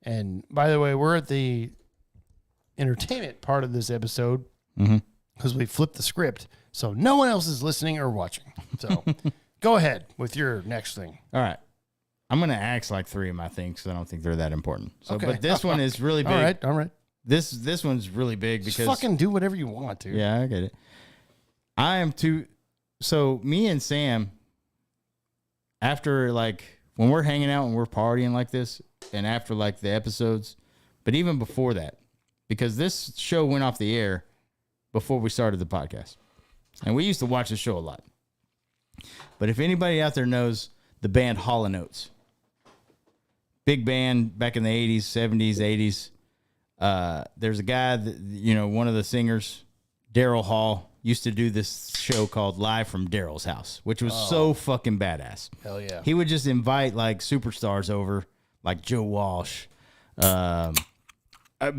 B: And by the way, we're at the entertainment part of this episode because we flipped the script, so no one else is listening or watching. So go ahead with your next thing.
C: All right. I'm going to axe like 3 of my things because I don't think they're that important. So,
B: okay.
C: But this one is really big.
B: All right.
C: This one's really big because...
B: Just fucking do whatever you want to.
C: Yeah, I get it. So me and Sam, after like when we're hanging out and we're partying like this, and after like the episodes, but even before that, because this show went off the air before we started the podcast, and we used to watch the show a lot. But if anybody out there knows the band Hall & Oates, big band back in the 80s, 70s, 80s, there's a guy that, one of the singers, Daryl Hall, used to do this show called Live from Daryl's House, which was so fucking badass.
B: Hell yeah.
C: He would just invite like superstars over, like Joe Walsh,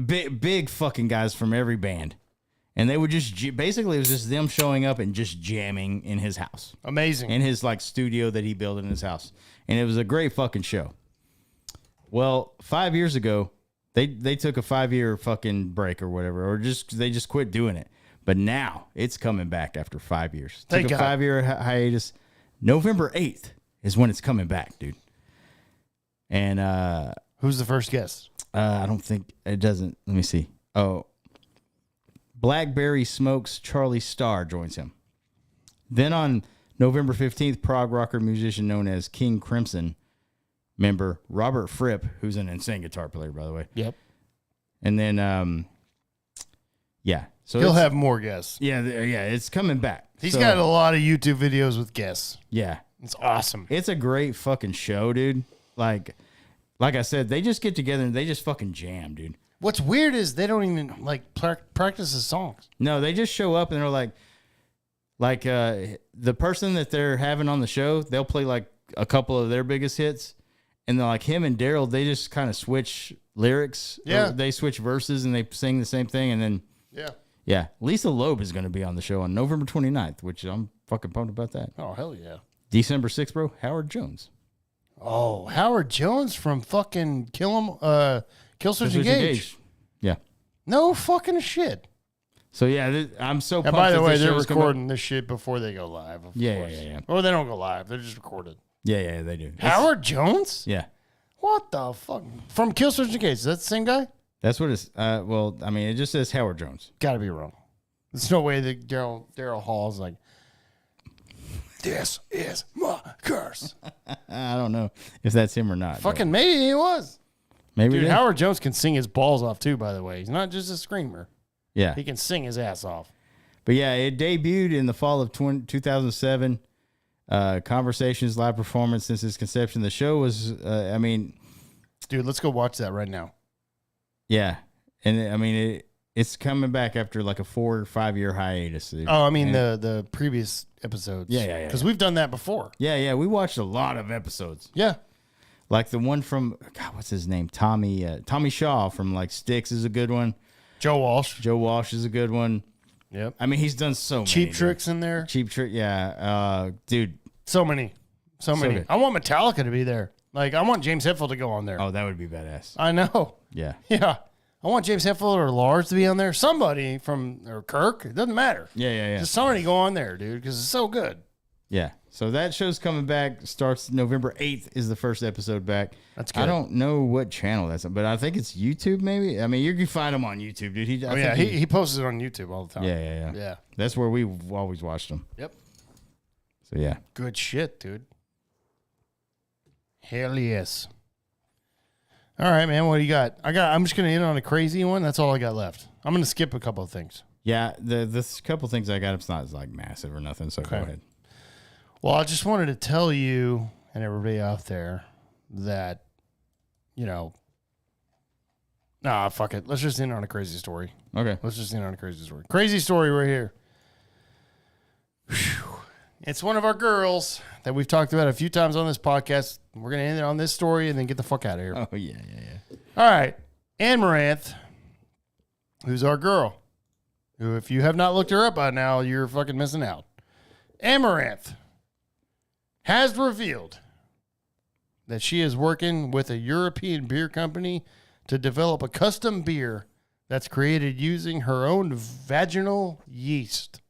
C: big fucking guys from every band. And they would just, basically it was just them showing up and just jamming in his house.
B: Amazing.
C: In his like studio that he built in his house. And it was a great fucking show. Well, 5 years ago, they took a 5-year fucking break or whatever, or they just quit doing it. But now it's coming back after 5 years. Took a 5-year hiatus. November 8th is when it's coming back, dude. And
B: Who's the first guest?
C: I don't think it doesn't. Let me see. Oh, Blackberry Smokes Charlie Starr joins him. Then on November 15th, prog rocker musician known as King Crimson member Robert Fripp, who's an insane guitar player, by the way.
B: Yep.
C: And then, yeah. So
B: He'll have more guests.
C: Yeah, it's coming back.
B: He's got a lot of YouTube videos with guests.
C: Yeah.
B: It's awesome.
C: It's a great fucking show, dude. Like I said, they just get together and they just fucking jam, dude.
B: What's weird is they don't even like practice the songs.
C: No, they just show up and they're like the person that they're having on the show, they'll play like a couple of their biggest hits, and they're like him and Daryl, they just kind of switch lyrics.
B: Yeah,
C: they switch verses and they sing the same thing, and then yeah. Lisa Loeb is going to be on the show on November 29th, which I'm fucking pumped about that.
B: Oh hell yeah!
C: December 6th, bro. Howard Jones.
B: Oh, Howard Jones from fucking Killswitch Engage.
C: Yeah.
B: No fucking shit.
C: So yeah, I'm so.
B: And by the way, they're recording this shit before they go live.
C: Yeah.
B: Or they don't go live; they're just recorded.
C: Yeah, they do.
B: Howard Jones?
C: Yeah.
B: What the fuck? From Killswitch Engage? Is that the same guy?
C: That's what it's. Well, I mean, it just says Howard Jones.
B: Got to be wrong. There's no way that Daryl Hall's like, this is my curse.
C: I don't know if that's him or not.
B: Fucking maybe he was.
C: Maybe
B: Dude, Howard Jones can sing his balls off too, by the way. He's not just a screamer.
C: Yeah.
B: He can sing his ass off.
C: But yeah, it debuted in the fall of 2007. Conversations, live performance since its conception. The show was,
B: Dude, let's go watch that right now.
C: Yeah. And I mean, it's coming back after like a 4 or 5 year hiatus. Dude.
B: Oh, I mean, the previous episodes.
C: Yeah.
B: Because we've done that before.
C: Yeah. We watched a lot of episodes.
B: Yeah.
C: Like the one from, God, what's his name? Tommy Shaw from like Styx is a good one.
B: Joe Walsh
C: is a good one.
B: Yep.
C: I mean, he's done so many.
B: Cheap Tricks in there.
C: Cheap Trick, yeah. Dude.
B: So many.
C: Good.
B: I want Metallica to be there. Like, I want James Hetfield to go on there.
C: Oh, that would be badass.
B: I know.
C: Yeah.
B: Yeah. I want James Hetfield or Lars to be on there. Somebody or Kirk. It doesn't matter.
C: Yeah.
B: Just somebody go on there, dude, because it's so good.
C: Yeah. So that show's coming back. Starts November 8th is the first episode back.
B: That's good.
C: I don't know what channel that's on, but I think it's YouTube maybe. I mean, you can find him on YouTube, dude.
B: He posts it on YouTube all the time.
C: Yeah. That's where we've always watched him.
B: Yep.
C: So yeah.
B: Good shit, dude. Hell yes. All right, man. What do you got? I'm just gonna end on a crazy one. That's all I got left. I'm gonna skip a couple of things.
C: Yeah, the couple things I got, it's not like massive or nothing. So go ahead.
B: Well, I just wanted to tell you and everybody out there that, fuck it. Let's just end on a crazy story.
C: Okay.
B: Let's just end on a crazy story. Crazy story right here. Whew. It's one of our girls that we've talked about a few times on this podcast. We're going to end it on this story and then get the fuck out of here.
C: Oh, yeah.
B: All right. Anne Moranth, who's our girl, who, if you have not looked her up by now, you're fucking missing out. Anne Moranth has revealed that she is working with a European beer company to develop a custom beer that's created using her own vaginal yeast.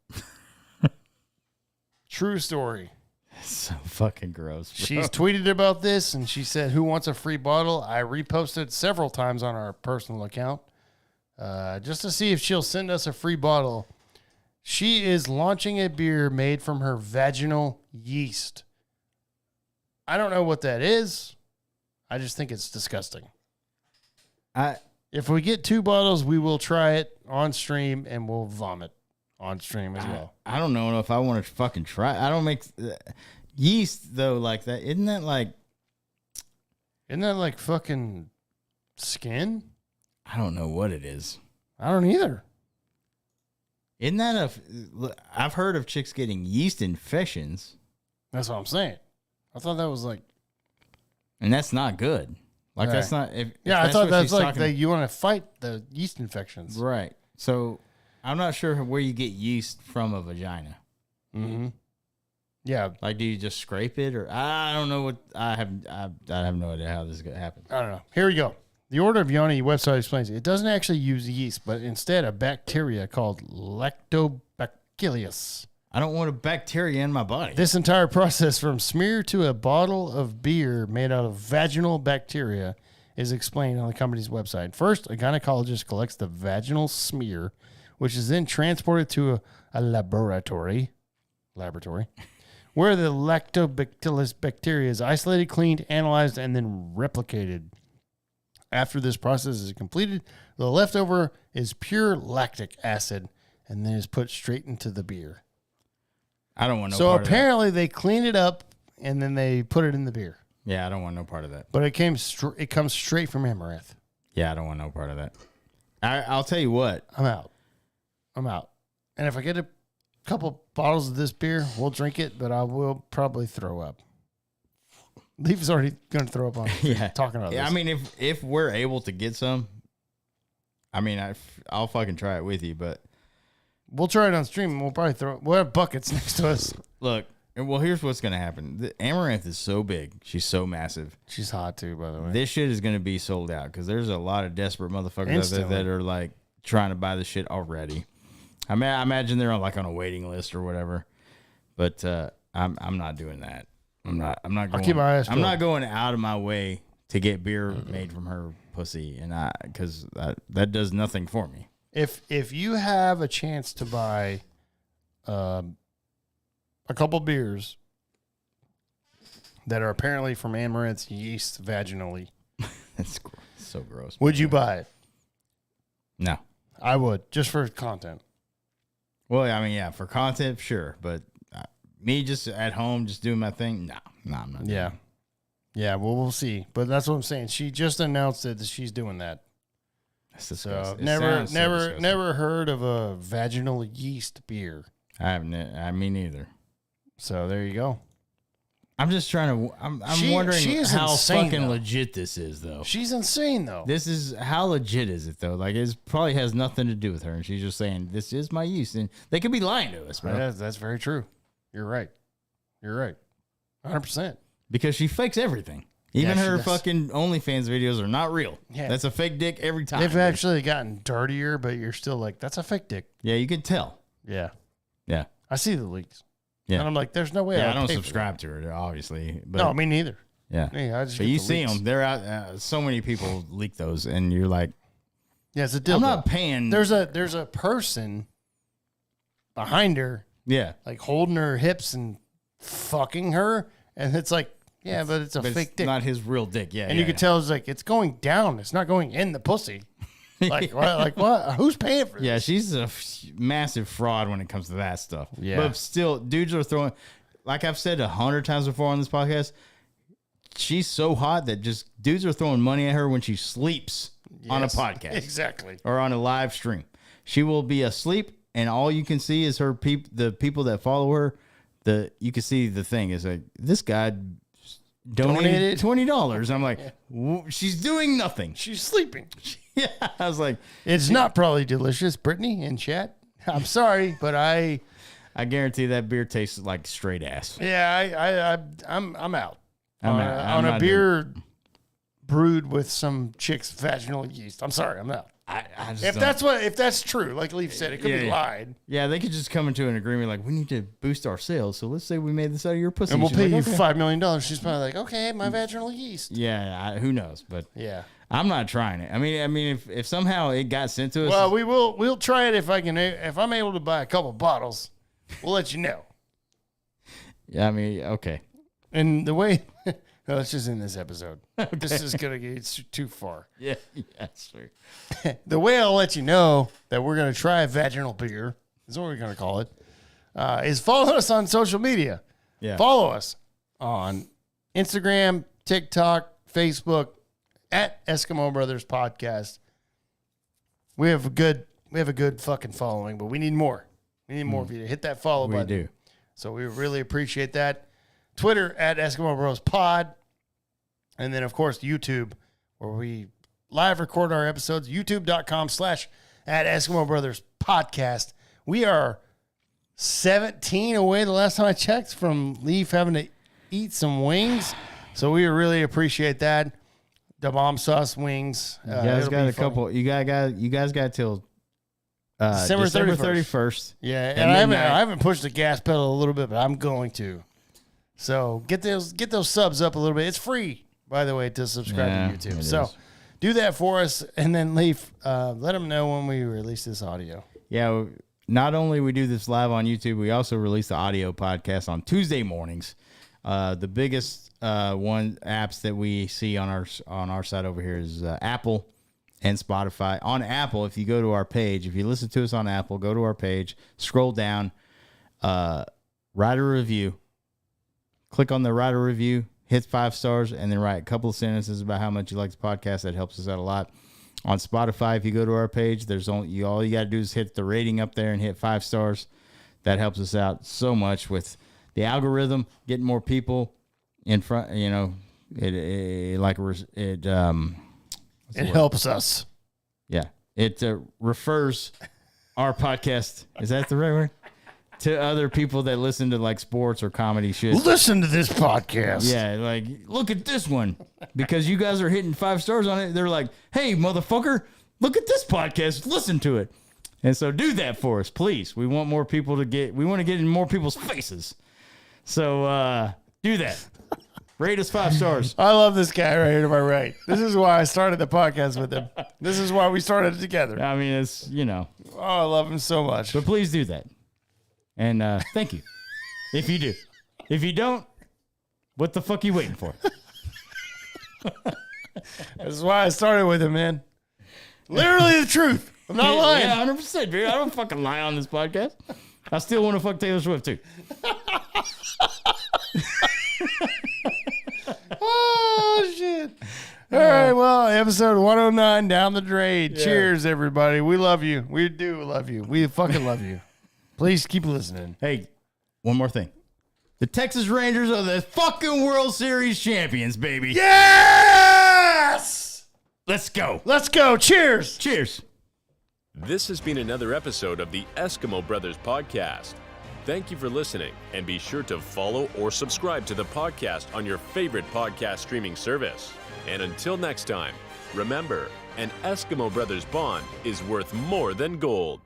B: True story.
C: So fucking gross, bro.
B: She's tweeted about this, and she said, "Who wants a free bottle?" I reposted several times on our personal account just to see if she'll send us a free bottle. She is launching a beer made from her vaginal yeast. I don't know what that is. I just think it's disgusting. If we get 2 bottles, we will try it on stream, and we'll vomit on stream as well.
C: I don't know if I want to fucking try. I don't make yeast though like that. Isn't that like
B: fucking skin?
C: I don't know what it is.
B: I don't either.
C: Isn't that I've heard of chicks getting yeast infections.
B: That's what I'm saying. I thought that was like,
C: and that's not good. Like that's not.
B: I thought that's like you want to fight the yeast infections,
C: right? So I'm not sure where you get yeast from a vagina.
B: Mm-hmm. Yeah.
C: Like, do you just scrape it, or I don't know what I have no idea how this is gonna happen.
B: I don't know. Here we go. The Order of Yoni website explains it doesn't actually use yeast, but instead a bacteria called Lactobacillus
C: I don't want a bacteria in my body.
B: This entire process from smear to a bottle of beer made out of vaginal bacteria is explained on the company's website. First, a gynecologist collects the vaginal smear, which is then transported to a laboratory, where the lactobacillus bacteria is isolated, cleaned, analyzed, and then replicated. After this process is completed, the leftover is pure lactic acid and then is put straight into the beer.
C: I don't want no
B: so
C: part of that.
B: apparently they clean it up and then they put it in the beer.
C: Yeah, I don't want no part of that.
B: But it comes straight from Amaranth.
C: Yeah, I don't want no part of that. I'll tell you what.
B: I'm out. And if I get a couple bottles of this beer, we'll drink it, but I will probably throw up. Leaf's already going to throw up on talking about this.
C: I mean, if we're able to get some, I mean, I'll fucking try it with you, but
B: we'll try it on stream and we'll have buckets next to us.
C: Look, well, here's what's going to happen. The Amaranth is so big. She's so massive.
B: She's hot too, by the way.
C: This shit is going to be sold out because there's a lot of desperate motherfuckers out there that are like trying to buy the shit already. I mean, I imagine they're on a waiting list or whatever, but I'm not doing that. I'm not going.
B: I'll keep my eyes peeled.
C: I'm not going out of my way to get beer made from her pussy, and because that does nothing for me.
B: If you have a chance to buy a couple beers that are apparently from Amaranth's yeast vaginally,
C: That's so gross.
B: would you buy it?
C: No.
B: I would, just for content.
C: Well, I mean, yeah, for content, sure, but me just at home, just doing my thing, no, I'm not.
B: Yeah. Yeah, well, we'll see. But that's what I'm saying. She just announced that she's doing that.
C: That's
B: So
C: disgusting.
B: never heard of a vaginal yeast beer.
C: I haven't. I mean, neither.
B: So there you go.
C: I'm just trying to. I'm
B: She
C: wondering
B: is
C: how
B: insane,
C: fucking
B: though.
C: legit this is, though.
B: She's insane, though.
C: This is how legit is it, though? Like, it probably has nothing to do with her, and she's just saying this is my yeast, and they could be lying to us, bro.
B: That's very true. You're right. 100%.
C: Because she fakes everything. Even
B: Yeah, she
C: her
B: does.
C: fucking OnlyFans videos are not real.
B: Yeah.
C: That's a fake dick every time.
B: They've
C: dude.
B: actually gotten dirtier, but you're still like, that's a fake dick.
C: Yeah, you can tell.
B: Yeah.
C: Yeah.
B: I see the leaks.
C: Yeah.
B: And I'm like, there's no way
C: Yeah, I
B: I'll
C: don't
B: pay for
C: subscribe to her, obviously.
B: that.
C: But
B: No, me neither.
C: yeah.
B: Yeah, I just
C: But
B: get
C: you
B: the
C: see
B: leaks.
C: them. They're out. So many people leak those, and you're like,
B: Yeah, it's a dildo.
C: I'm not paying.
B: There's a person behind her,
C: Yeah.
B: like holding her hips and fucking her, and it's like, yeah, but it's a
C: But
B: fake
C: it's
B: dick.
C: not his real dick. Yeah.
B: And you can tell it's like it's going down. It's not going in the pussy. Like what? Like what? Who's paying for this?
C: Yeah, she's a massive fraud when it comes to that stuff.
B: Yeah.
C: But still, dudes are throwing, like I've said 100 times before on this podcast, she's so hot that just dudes are throwing money at her when she sleeps on a
B: Yes,
C: podcast
B: exactly.
C: or on a live stream. She will be asleep, and all you can see is her the people that follow her. You can see the thing is like, this guy donated $20. I'm like, she's doing nothing.
B: She's sleeping.
C: Yeah, I was like,
B: It's not probably delicious, Brittany in chat. I'm sorry, but I
C: guarantee that beer tastes like straight ass.
B: I'm out
C: I'm
B: on,
C: out.
B: a,
C: I'm
B: on a
C: not
B: beer brewed with some chick's vaginal yeast. I'm sorry, I'm out.
C: I just
B: If
C: don't-
B: that's true, like Leaf said, it could be
C: Yeah.
B: lied,
C: Yeah, they could just come into an agreement like, we need to boost our sales. So let's say we made this out of your pussy.
B: and we'll
C: She's
B: pay
C: like,
B: you
C: okay.
B: $5 million. She's probably like, okay, my vaginal yeast.
C: Yeah, who knows? But
B: Yeah.
C: I'm not trying it. I mean, if somehow it got sent to us,
B: Well, we'll try it if I'm able to buy a couple bottles. We'll let you know.
C: yeah, I mean, okay.
B: And the way, no, let's just end this episode. This is gonna get too far.
C: Yeah, that's true.
B: The way I'll let you know that we're gonna try a vaginal beer is what we're gonna call it. Is follow us on social media.
C: Yeah.
B: Follow us on Instagram, TikTok, Facebook at Eskimo Brothers Podcast. We have a good fucking following, but we need more. We need more of you to hit that follow
C: We
B: button.
C: do.
B: So we really appreciate that. Twitter at Eskimo Bros Pod. And then, of course, YouTube, where we live record our episodes. YouTube.com/at Eskimo Brothers Podcast. We are 17 away the last time I checked from Leaf having to eat some wings. So we really appreciate that. The bomb sauce wings.
C: You guys
B: It'll
C: got
B: be
C: a
B: funny.
C: couple. You guys got till
B: December
C: 31st.
B: Yeah, and I haven't pushed the gas pedal a little bit, but I'm going to. So get those subs up a little bit. It's free, by the way, to subscribe to YouTube. So do that for us, and then Leaf, let them know when we release this audio.
C: Yeah, not only we do this live on YouTube, we also release the audio podcast on Tuesday mornings. The biggest apps that we see on our side over here is Apple and Spotify. On Apple, if you go to our page, if you listen to us on Apple, go to our page, scroll down, write a review. Click on the write a review, hit 5 stars, and then write a couple of sentences about how much you like the podcast. That helps us out a lot. On Spotify, if you go to our page, all you got to do is hit the rating up there and hit 5 stars. That helps us out so much with the algorithm, getting more people in front. You know, it
B: helps us.
C: Yeah, it refers our podcast. Is that the right word? To other people that listen to like sports or comedy shit.
B: Listen to this podcast.
C: Yeah, like, look at this one. Because you guys are hitting 5 stars on it. They're like, hey, motherfucker, look at this podcast. Listen to it. And so do that for us, please. We want more people to we want to get in more people's faces. So do that. Rate us 5 stars.
B: I love this guy right here to my right. This is why I started the podcast with him. This is why we started it together.
C: I mean, it's,
B: Oh, I love him so much.
C: But please do that. And thank you. If you do. If you don't, what the fuck are you waiting for?
B: This is why I started with him, man. Literally the truth. I'm not lying.
C: Yeah, 100%, dude. I don't fucking lie on this podcast. I still want to fuck Taylor Swift, too.
B: Oh, shit. All right, well, episode 109 down the drain. Yeah. Cheers, everybody. We love you. We do love you. We fucking love you. Please keep listening.
C: Hey, one more thing. The Texas Rangers are the fucking World Series champions, baby.
B: Yes!
C: Let's go.
B: Let's go. Cheers.
C: Cheers.
A: This has been another episode of the Eskimo Brothers Podcast. Thank you for listening, and be sure to follow or subscribe to the podcast on your favorite podcast streaming service. And until next time, remember, an Eskimo Brothers bond is worth more than gold.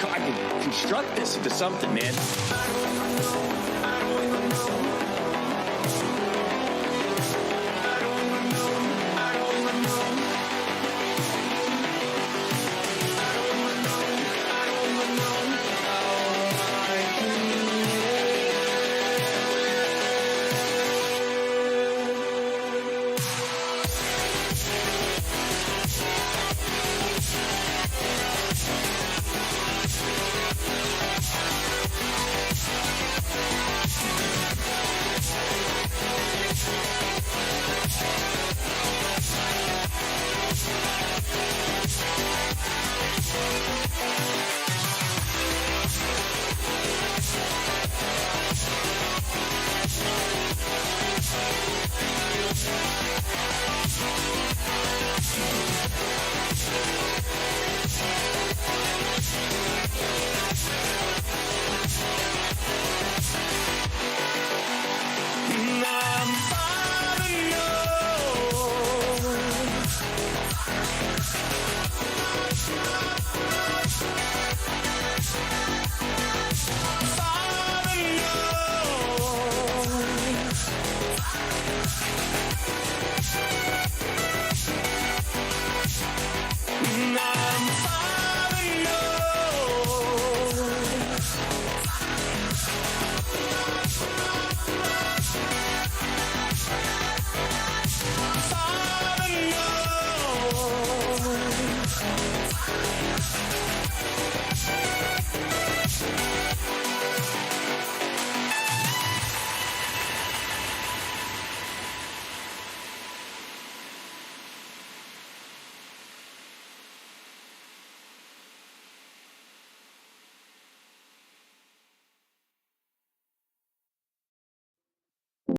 D: I can construct this into something, man.